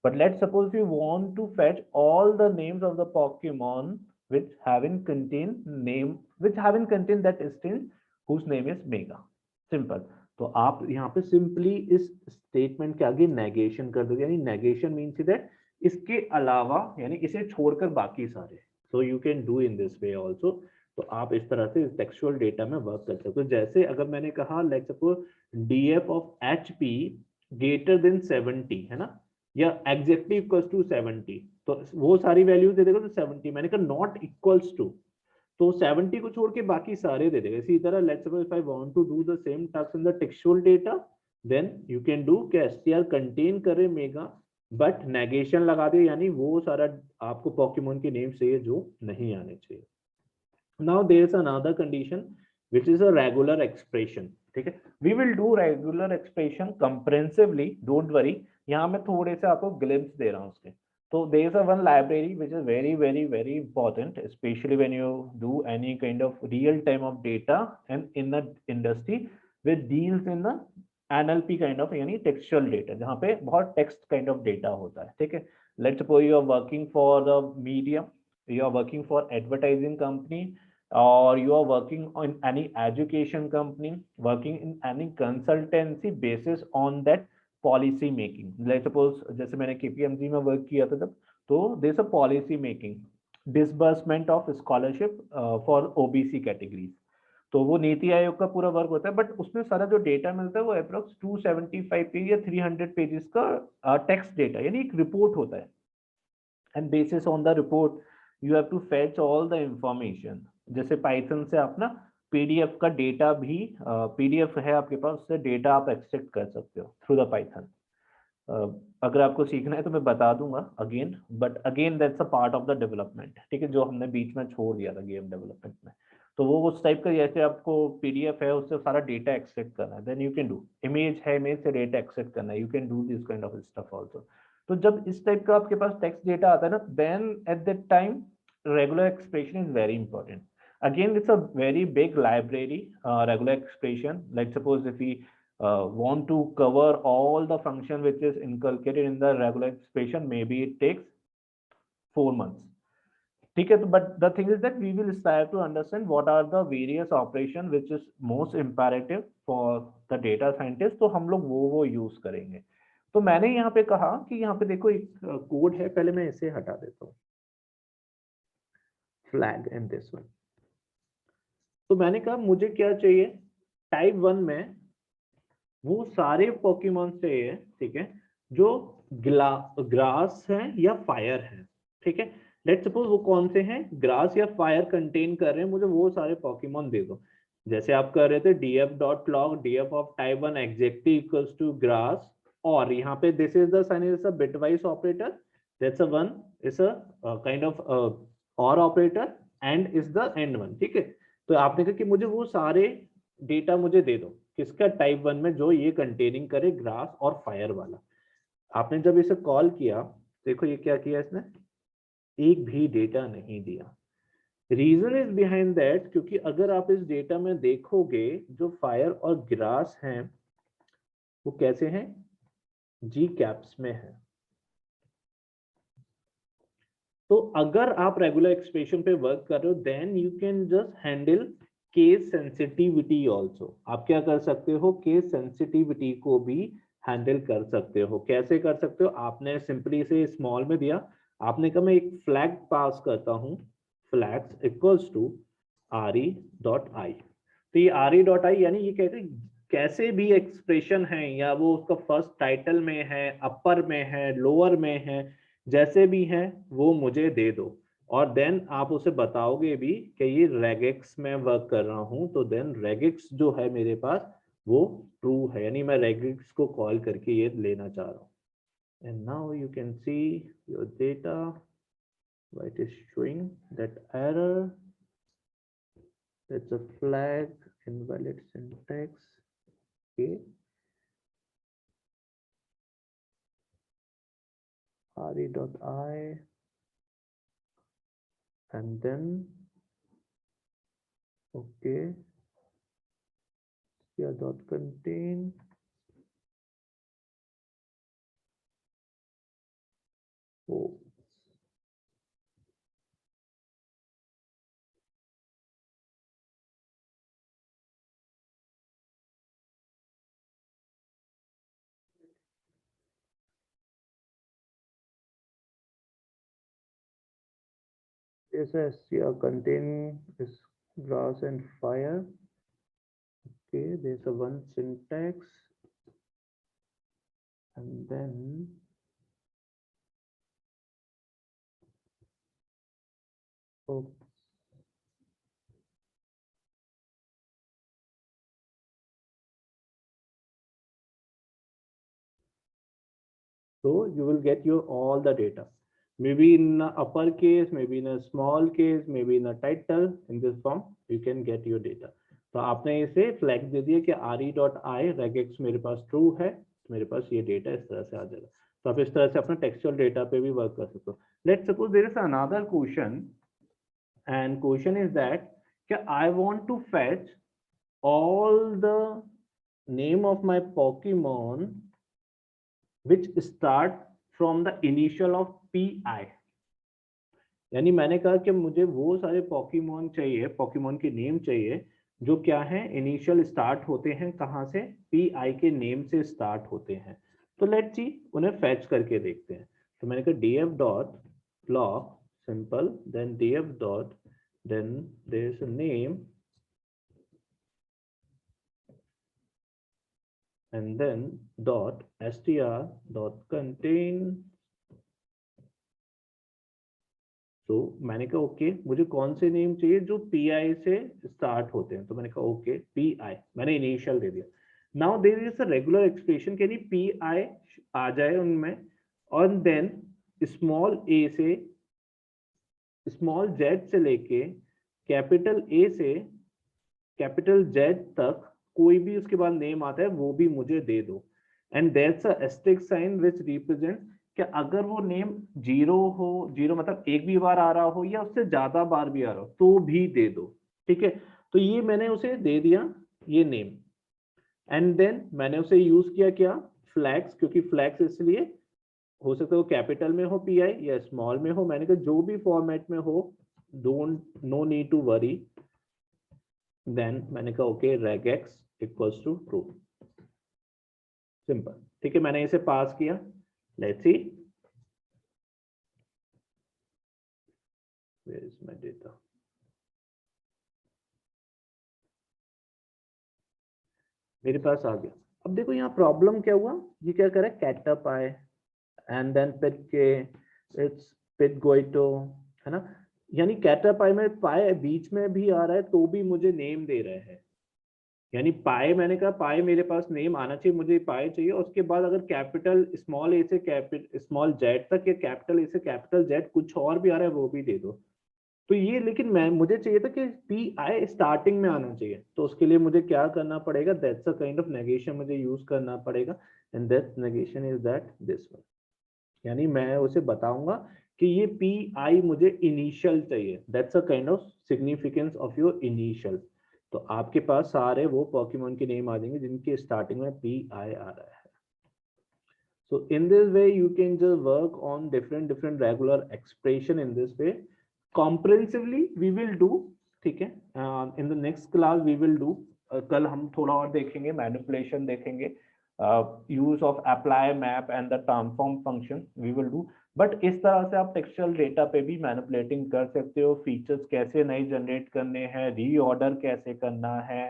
but let's suppose you want to fetch all the names of the Pokemon which haven't contained that string whose name is mega. Simple. तो आप यहाँ पे simply इस statement के आगे negation कर दोगे, यानी नेगेशन मीन्स दैट इसके अलावा, यानी इसे छोड़कर बाकी सारे। So you can do in this way also. तो आप इस तरह से टेक्सचुअल डेटा में वर्क कर सकते हो। जैसे अगर मैंने कहा let's suppose DF of HP greater than 70 है ना, या एग्जैक्टली इक्वल्स टू 70, तो वो सारी वैल्यूज दे देगा। तो 70 मैंने कहा नॉट इक्वल्स टू, तो 70 को छोड़ के बाकी सारे दे देगा। इसी तरह let's suppose if I want to do the same task in the textual data, then you can do कि एसटीआर कंटेन करे मेगा बट नेगेशन लगा दे, यानी वो सारा आपको पॉकीमोन के नेम चाहिए जो नहीं आने चाहिए। Now there is another condition which is a regular expression, ठीक है। We will do regular expression comprehensively, don't worry. यहाँ मैं थोड़े से आपको ग्लिम्स दे रहा हूँ उसके। तो there is a one library which is very very very important, especially when you do any kind of real time of data and in the industry which deals in the NLP kind of, यानी textual data, जहाँ पे बहुत text kind of data होता है, ठीक है। Let's suppose you are working for the media, you are working for advertising company, or you are working on any education company, working in any consultancy basis on that policy making. Let's suppose जैसे मैंने KPMG में work किया था तब, तो there is a policy making, disbursement of scholarship for OBC categories. तो वो नीति आयोग का पूरा वर्क होता है, बट उसमें सारा जो डेटा मिलता है वो अप्रोक्स 275 पेज या 300 पेजेस का टेक्स्ट डेटा, यानी एक रिपोर्ट होता है। And basis on the report you have to fetch all the information. जैसे पाइथन से आप ना पीडीएफ का डेटा भी, पीडीएफ है आपके पास, उससे डेटा आप एक्सट्रैक्ट कर सकते हो थ्रू द पाइथन। अगर आपको सीखना है तो मैं बता दूंगा again, but again that's a part of the development, ठीक है, जो हमने बीच में छोड़ दिया था गेम डेवलपमेंट में। तो वो उस टाइप का, जैसे आपको पीडीएफ है उससे सारा डेटा एक्सट्रैक्ट करना है, then you can do, image है, इमेज से डेटा एक्सट्रैक्ट करना है, you can do this kind of stuff also. तो जब इस टाइप का आपके पास टेक्स्ट डेटा आता है ना, then at that time regular expression is very important. Again it's a very big library, regular expression. Like suppose if we want to cover all the function which is inculcated in the regular expression, maybe it takes 4 months, ठीक है। तो but the thing is that we will start to understand what are the various operation which is most imperative for the data scientist, तो हम लोग वो use करेंगे। तो मैंने यहाँ पे कहा कि यहाँ पे देखो एक कोड है, पहले मैं इसे हटा देता हूँ, फ्लैग एंड दिस वन। तो मैंने कहा मुझे क्या चाहिए, टाइप 1 में वो सारे पोकेमॉन चाहिए, ठीक है, जो ग्रास हैं या फायर हैं, ठीक है। लेट्स सपोज वो कौन से हैं, ग्रास या फायर कंटेन कर रहे हैं, मुझे वो सारे पोकेमॉन दे दो। जैसे आप कर रहे थे df.log df of type 1 exactly equals to grass, और यहाँ पे this is the sign is a bitwise operator, that's a one is a kind of or operator and is the and one, ठीक है। तो आपने कहा कि मुझे वो सारे डेटा मुझे दे दो, किसका, टाइप 1 में, जो ये कंटेनिंग करे ग्रास और फायर वाला। आपने जब इसे कॉल किया, देखो ये क्या किया इसने, एक भी डेटा नहीं दिया। रीजन इज बिहाइंड दैट, क्योंकि अगर आप इस डेटा में देखोगे जो फायर और ग्रास हैं वो कैसे हैं, जी कैप्स में है। तो अगर आप रेगुलर एक्सप्रेशन पे वर्क कर रहे हो, then you can just handle case sensitivity also. आप क्या कर सकते हो, केस सेंसिटिविटी को भी हैंडल कर सकते हो। कैसे कर सकते हो, आपने सिंपली से स्मॉल में दिया, आपने कहा मैं एक फ्लैग पास करता हूं, फ्लैग्स इक्वल्स टू re.i। तो ये re.i यानी ये कहते हैं कैसे भी एक्सप्रेशन है, या वो उसका फर्स्ट टाइटल में है, अपर में है, लोअर में है, जैसे भी है वो मुझे दे दो। और देन आप उसे बताओगे भी कि ये रेगेक्स में वर्क कर रहा हूं, तो देन रेगेक्स जो है मेरे पास वो ट्रू है, यानी मैं रेगेक्स को कॉल करके ये लेना चाह रहा हूँ। And now you can see your data, it is showing that error, that's a flag, invalid syntax, okay, re.i, and then okay, yeah, dot contain, oh, yes, yeah, contain is grass and fire, okay, there's a one syntax, and then oh, so you will get your all the data, maybe in a uppercase, maybe in a small case, maybe in a title, in this form you can get your data। तो आपने इसे flag दे दिया कि re.i regex मेरे पास true है, तो मेरे पास ये डेटा इस तरह से आ जाएगा। तो आप इस तरह से अपना टेक्सचुअल डेटा पे भी वर्क कर सकते हो। Let's suppose there is another question, and question is that कि I want to fetch all the name of my Pokemon which start from the initial of pi। यानी मैंने कहा कि मुझे वो सारे पोकेमॉन चाहिए, पोकेमॉन के नेम चाहिए जो क्या है, इनिशियल स्टार्ट होते हैं कहाँ से, pi के नेम से स्टार्ट होते हैं। तो लेट्स सी, उन्हें फैच करके देखते हैं। तो मैंने कहा df.log simple, then df dot, then there is a name, and then dot str dot contain। तो मैंने कहा ओके, मुझे कौन से नेम चाहिए जो पी आई से स्टार्ट होते हैं, तो मैंने कहा ओके पी आई, मैंने इनिशियल दे दिया। Now there is a regular expression यानी पी आई आ जाए उनमें, और देन स्मॉल ए से स्मॉल जेड से लेके कैपिटल ए से कैपिटल जेड तक कोई भी उसके बाद नेम आता है वो भी मुझे दे दो, and that's a asterisk sign which represent कि अगर वो नेम जीरो हो, जीरो मतलब एक भी बार आ रहा हो या उससे ज्यादा बार भी आ रहा हो तो भी दे दो, ठीक है। तो ये मैंने उसे दे दिया ये नेम, एंड देन मैंने उसे यूज किया क्या, फ्लैग्स, क्योंकि फ्लैग्स इसलिए हो सकता है वो कैपिटल में हो पी आई या स्मॉल में हो, मैंने कहा जो भी फॉर्मेट में हो, don't know need to worry. Then मैंने कहा okay regex equals to true, simple, ठीक है। मैंने इसे पास किया, let's see where is my data. मेरे पास आ गया। अब देखो यहाँ प्रॉब्लम क्या हुआ, ये क्या कर रहा है, कैटअप आए एंड देन पिट के इट्स पिट गोइटो, है ना, यानी कैटअप आए में पाए बीच में भी आ रहा है तो भी मुझे नेम दे रहे हैं, यानी पाए, मैंने कहा पाए मेरे पास नेम आना चाहिए, मुझे पाए चाहिए, उसके बाद अगर कैपिटल स्मॉल ए से कैपिटल स्मॉल जेड तक या कैपिटल ए से कैपिटल जेड कुछ और भी आ रहा है वो भी दे दो। तो ये लेकिन मैं मुझे चाहिए था कि पी आई स्टार्टिंग में आना चाहिए, तो उसके लिए मुझे क्या करना पड़ेगा, that's a kind of negation मुझे यूज करना पड़ेगा, and that negation is that this one, यानी मैं उसे बताऊंगा कि ये पी आई मुझे इनिशियल चाहिए, that's a kind of significance of your initial. तो आपके पास सारे वो पॉकीमोन के नेम आ जाएंगे जिनके स्टार्टिंग में पी आई आ रहा है। So in this way you can just work on different regular expression in this way comprehensively we will do, ठीक है। In the next class we will do, कल हम थोड़ा और देखेंगे, मैनिपुलेशन देखेंगे, use of apply map and the transform function we will do. But इस तरह से आप टेक्सचुअल डेटा पे भी मैनिपुलेटिंग कर सकते हो, फीचर्स कैसे नए जनरेट करने हैं, रीऑर्डर कैसे करना है,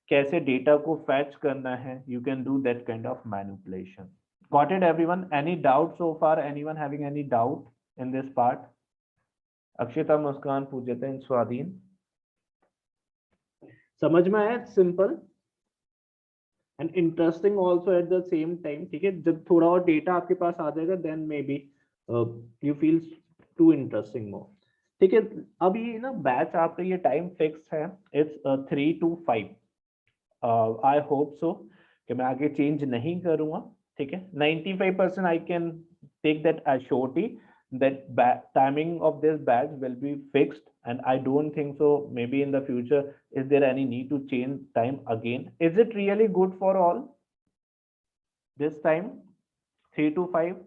कैसे डेटा को फैच करना है, you can do that kind of manipulation. Got it everyone? Any doubt so far? Anyone having any doubt in this part? Akshita, Muskan, पूजतन, स्वाधीन, समझ में आया? Simple and interesting also at the same time, ठीक है। जब थोड़ा और डेटा आपके पास आ जाएगा then may be you feel to interesting more, ठीक है। अब ये ना बैच आपका ये टाइम फिक्स है, it's 3 to 5। I hope so कि मैं आगे चेंज नहीं करूंगा, ठीक है। 95% I can take that assurity that timing of this batch will be fixed, and I don't think so maybe in the future is there any need to change time again. Is it really good for all this time 3 to 5?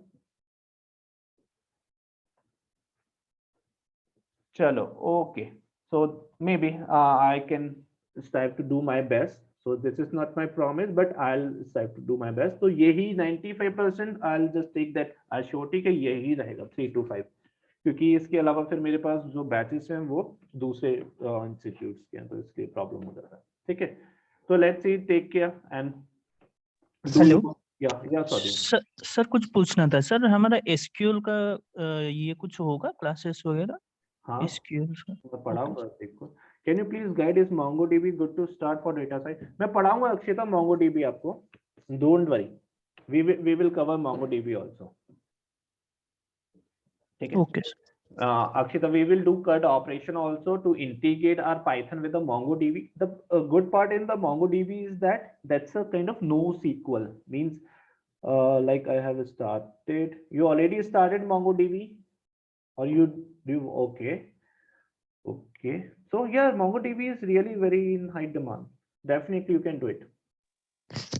Chalo, okay, so maybe I can strive to do my best. So this is not my promise, but I'll strive to do my best. So यही 95% I'll just take that assurity कि यही रहेगा 3 to 5, क्योंकि इसके अलावा फिर मेरे पास जो बैचेस हैं वो दूसरे इंस्टीट्यूट्स के हैं, तो इसलिए प्रॉब्लम हो जाता है, ठीक है। तो let's see, take care and hello या सॉरी सर कुछ पूछना था सर, हमारा एसक्यूएल का ये कुछ होगा क्लासेस वगैरह? हाँ एसक्यूएल मैं पढ़ाऊंगा, देखो can you please guide is MongoDB good to start for data science? मैं पढ़ाऊंगा अक्षिता MongoDB आपको, don't worry, we will cover MongoDB also, ठीक है। Okay Akshita, we will do CUD operation also to integrate our Python with the MongoDB. The good part in the MongoDB is that that's a kind of NoSQL, means like I have started. You already started MongoDB, or you do? Okay, okay. So yeah, MongoDB is really very in high demand. Definitely, you can do it.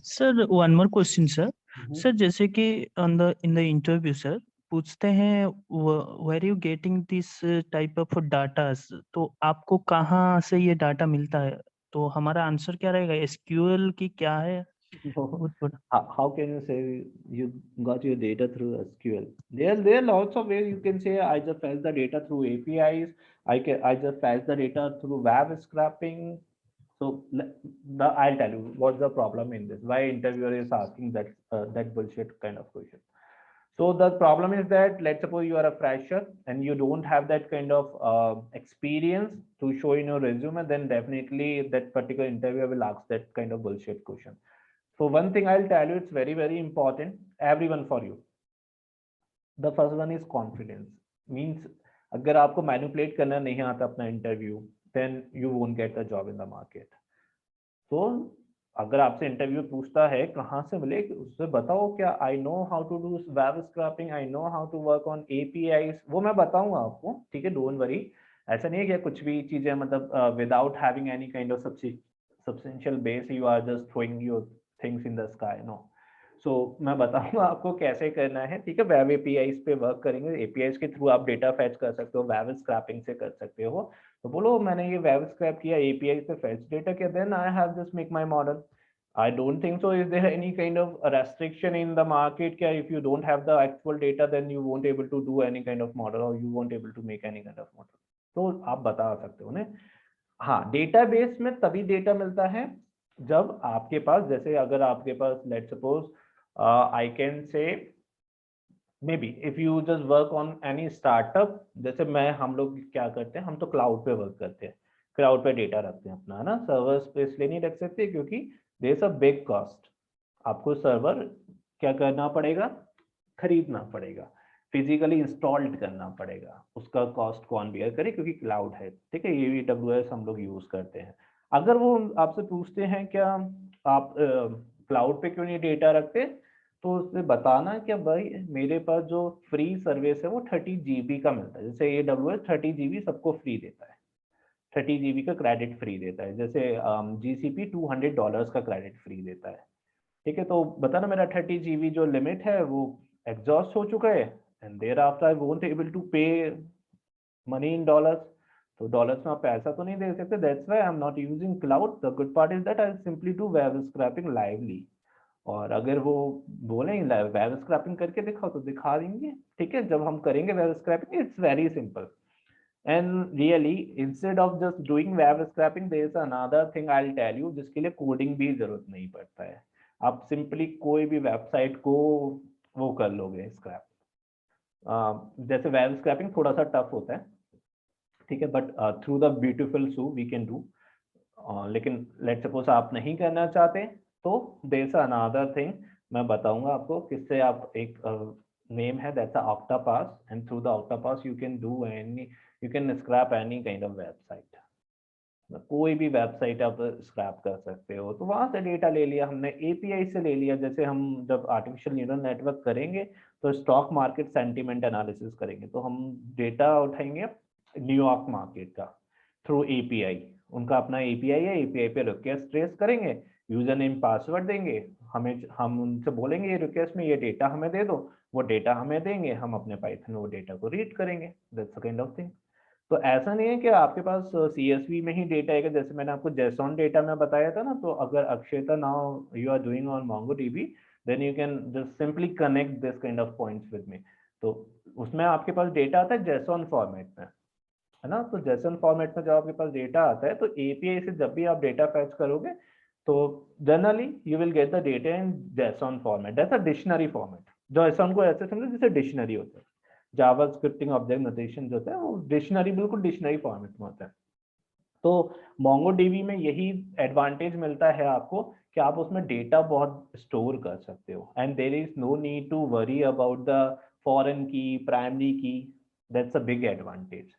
Sir one more question sir जैसे कि in the interview sir पूछते हैं where you getting this type of data, तो आपको कहाँ से ये data मिलता है, तो हमारा आंसर क्या रहेगा, एसक्यूएल की क्या है? How can you say you got your data through SQL? There are lots of ways you can say I just fetch the data through APIs. I just fetch the data through web scraping. So I'll tell you what's the problem in this. Why interviewer is asking that bullshit kind of question. So the problem is that let's suppose you are a fresher and you don't have that kind of experience to show in your resume, then definitely that particular interviewer will ask that kind of bullshit question. So one thing I'll tell you, it's very, very important, everyone for you. The first one is confidence. Means अगर आपको manipulate करना नहीं आता अपना interview, then you won't get the job in the market. तो अगर आपसे interview पूछता है कहाँ से मिले, उससे बताओ क्या I know how to do web scraping, I know how to work on APIs, वो मैं बताऊंगा आपको, ठीक है, डोंट वरी। ऐसा नहीं है कि कुछ भी चीजें मतलब without having any kind of substantial base you are just throwing your things in the sky, no. So मैं बताऊंगा आपको कैसे करना है, ठीक है। वेब APIs पे वर्क करेंगे, APIs के थ्रू आप डेटा फैच कर सकते हो, वेब स्क्रैपिंग से कर सकते हो। तो बोलो मैंने ये वेब स्क्रैप किया, API से फैच डेटा किया, then I have just make my model. I don't think so is there any kind of a restriction in the market क्या if you don't have the actual data then you won't able to do any kind of model or you won't able to make any kind of model. तो आप बता सकते हो ना। हाँ, database में तभी डेटा मिलता है जब आपके पास, जैसे अगर आपके पास let's suppose I can say maybe if you just work on any startup, जैसे हम लोग क्या करते हैं, हम तो क्लाउड पे वर्क करते हैं, क्लाउड पे डेटा रखते हैं अपना, है ना। सर्वर्स पे इसलिए नहीं रख सकते क्योंकि there is a big cost, आपको सर्वर क्या करना पड़ेगा, खरीदना पड़ेगा, फिजिकली इंस्टॉल्ड करना पड़ेगा, उसका कॉस्ट कौन बियर करे क्योंकि क्लाउड है, ठीक है। AWS हम लोग यूज करते हैं। अगर वो आपसे पूछते हैं क्या आप क्लाउड पे क्यों नहीं डेटा रखते, तो उससे बताना कि भाई मेरे पास जो फ्री सर्विस है वो 30 GB का मिलता है। जैसे AWS 30 GB सबको फ्री देता है, 30 GB का क्रेडिट फ्री देता है। जैसे GCP $200 का क्रेडिट फ्री देता है, ठीक है। तो बताना मेरा 30 GB जो लिमिट है वो एग्जॉस्ट हो चुका है and thereafter I won't able to pay money in dollars. तो डॉलर्स में आप पैसा तो नहीं दे सकते, that's why I'm not using cloud. The good part is that I simply do web scraping lively. और अगर वो बोले वेब स्क्रैपिंग करके दिखाओ तो दिखा देंगे, ठीक है। जब हम करेंगे web scraping it's very simple and really instead of just doing web scraping there is another thing I will tell you, जिसके लिए कोडिंग भी जरूरत नहीं पड़ता है। आप सिंपली कोई भी वेबसाइट को वो कर लोगे स्क्रैप। जैसे वेब स्क्रैपिंग थोड़ा सा टफ होता है, ठीक है, but through the beautiful soup we can do. लेकिन लेट्स सपोज आप नहीं करना चाहते तो देयर इज अनदर थिंग, मैं बताऊंगा आपको किससे आप एक नेम है that's Octoparse and through the Octoparse you can do any, you can scrap any kind of website. कोई भी वेबसाइट आप स्क्रैप कर सकते हो। तो वहां से डेटा ले लिया हमने, API से ले लिया। जैसे हम जब आर्टिफिशियल न्यूरल नेटवर्क करेंगे तो स्टॉक मार्केट सेंटीमेंट एनालिसिस करेंगे, तो हम डेटा उठाएंगे न्यूयॉर्क मार्केट का थ्रू API। उनका अपना API है, API पे रिक्वेस्ट ट्रेस करेंगे, यूजर नेम पासवर्ड देंगे, हम उनसे बोलेंगे ये रिक्वेस्ट में ये डेटा हमें दे दो, वो डेटा हमें देंगे, हम अपने पाइथन में वो डेटा को रीड करेंगे। That's the kind of thing. तो ऐसा नहीं है कि आपके पास CSV में ही डेटा आएगा। जैसे मैंने आपको JSON डेटा में बताया था ना, तो अगर Akshayata now you are doing on MongoDB then you can just simply connect this kind of points with me. तो उसमें आपके पास डेटा आता है JSON फॉर्मेट में, है ना। तो JSON फॉर्मेट में जब आपके पास डेटा आता है तो API से जब भी आप डेटा फैच करोगे तो generally you will get the data in JSON format, that's a dictionary format. JSON को ऐसे समझो जैसे डिक्शनरी होता है, जावा स्क्रिप्टिंग ऑब्जेक्ट नोटेशन जो होता है वो डिक्शनरी, बिल्कुल डिक्शनरी फॉर्मेट में होता है। तो MongoDB में यही एडवांटेज मिलता है आपको कि आप उसमें डेटा बहुत स्टोर कर सकते हो and there is no need to worry about the foreign key, primary key, that's a big advantage.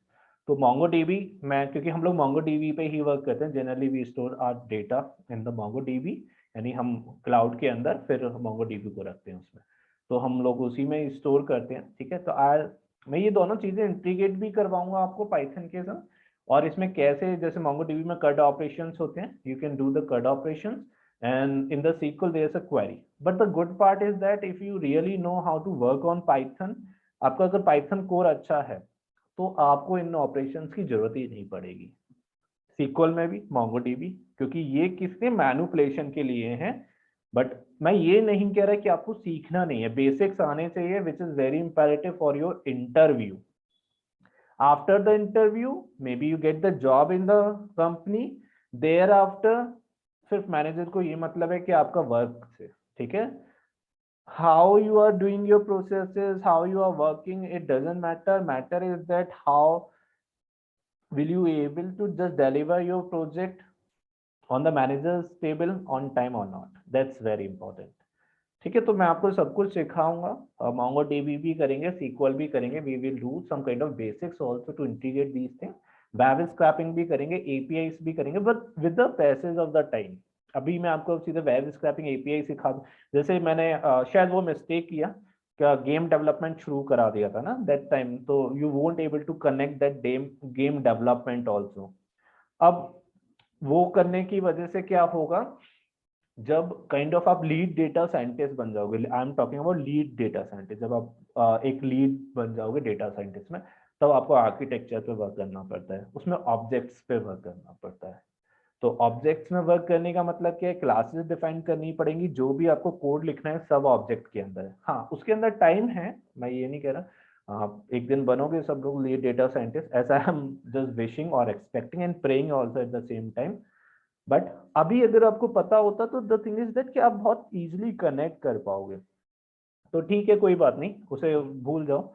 तो MongoDB में, क्योंकि हम लोग MongoDB पे ही वर्क करते हैं, generally we store our data in the MongoDB, यानी हम क्लाउड के अंदर फिर MongoDB को रखते हैं उसमें, तो हम लोग उसी में स्टोर करते हैं, ठीक है। तो मैं ये दोनों चीजें इंटीग्रेट भी करवाऊंगा आपको पाइथन के साथ, और इसमें कैसे, जैसे MongoDB में CRUD ऑपरेशंस होते हैं, you can do the CRUD operations and in the SQL there is a query, but the good part is that if you really know how to work on Python, आपका अगर Python core अच्छा है तो आपको इन operations की जरूरत ही नहीं पड़ेगी। SQL में भी, MongoDB, क्योंकि ये किसके मैनिपुलेशन के लिए हैं। बट मैं ये नहीं कह रहा कि आपको सीखना नहीं है, बेसिक्स आने चाहिए, which is very imperative for your interview. After the interview may B you get the job in the company, there after सिर्फ मैनेजर को ये मतलब है कि आपका वर्क से, ठीक है। how you are doing your processes, how you are working, it doesn't matter. Matter is that how will you able to just deliver your project on the managers table on time और not, that's very important. ठीक है, तो मैं आपको सब कुछ सिखाऊंगा, MongoDB भी करेंगे, SQL भी करेंगे, we will do some kind of basics also to integrate these things, web scraping भी करेंगे, APIs भी करेंगे, but with the passage of the time. अभी मैं आपको सीधे वेब स्क्रैपिंग API सिखा दूं, जैसे मैंने शायद वो मिस्टेक किया, क्या गेम डेवलपमेंट शुरू करा दिया था ना दैट टाइम, तो you won't able to connect that game development also. अब वो करने की वजह से क्या होगा, जब काइंड ऑफ आप लीड डेटा साइंटिस्ट बन जाओगे, I am talking about lead data scientist, जब आप एक लीड बन जाओगे डेटा साइंटिस्ट में, तब आपको आर्किटेक्चर पे वर्क करना पड़ता है, उसमें ऑब्जेक्ट्स पे वर्क करना पड़ता है। तो ऑब्जेक्ट्स में वर्क करने का मतलब क्या है, क्लासेस डिफाइन करनी पड़ेंगी, जो भी आपको कोड लिखना है सब ऑब्जेक्ट के अंदर है। हाँ, उसके अंदर टाइम है, मैं ये नहीं कह रहा आप एक दिन बनोगे सब लोग लीड डेटा साइंटिस्ट, ऐसा आई एम जस्ट विशिंग और expecting and praying also at the same time. But अभी अगर आपको पता होता तो द थिंग इज दैट कि आप बहुत इजीली कनेक्ट कर पाओगे। तो ठीक है, कोई बात नहीं, उसे भूल जाओ।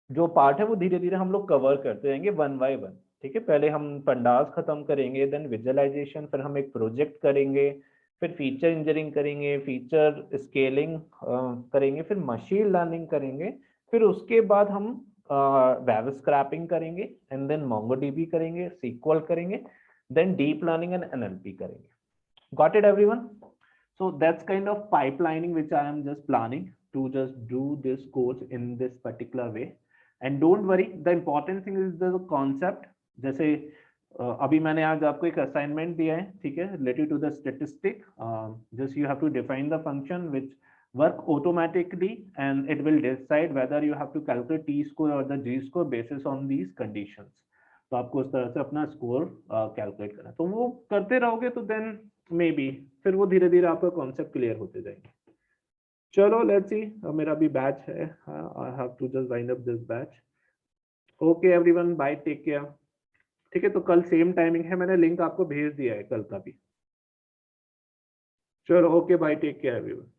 जो पार्ट है वो धीरे धीरे हम लोग कवर करते रहेंगे वन बाय वन। ठीक है, पहले हम पंडास खत्म करेंगे, देन विजुअलाइजेशन, फिर हम एक प्रोजेक्ट करेंगे, फिर फीचर इंजीनियरिंग करेंगे, फीचर स्केलिंग करेंगे, फिर मशीन लर्निंग करेंगे, फिर उसके बाद हम वेब स्क्रैपिंग करेंगे, एंड देन MongoDB करेंगे, SQL करेंगे, then deep learning and NLP करेंगे। Got it everyone? So that's kind of pipelining which I am just planning to just do this course in this particular way, and don't worry, the important thing is the concept। जैसे अभी मैंने आज आपको एक assignment दिया है, ठीक है, related to the statistic, just you have to define the function which work automatically and it will decide whether you have to calculate t-score or the g-score basis on these conditions। तो आपको उस तरह से अपना score calculate करना है, तो वो करते रहोगे तो देन मे बी फिर वो धीरे धीरे आपका कॉन्सेप्ट क्लियर होते जाएंगे। चलो लेट्स सी, मेरा भी बैच है, I have to just wind up this batch. Okay everyone, bye, take care. ठीक है, तो कल सेम टाइमिंग है, मैंने लिंक आपको भेज दिया है कल का भी। चलो okay, bye, take care everyone.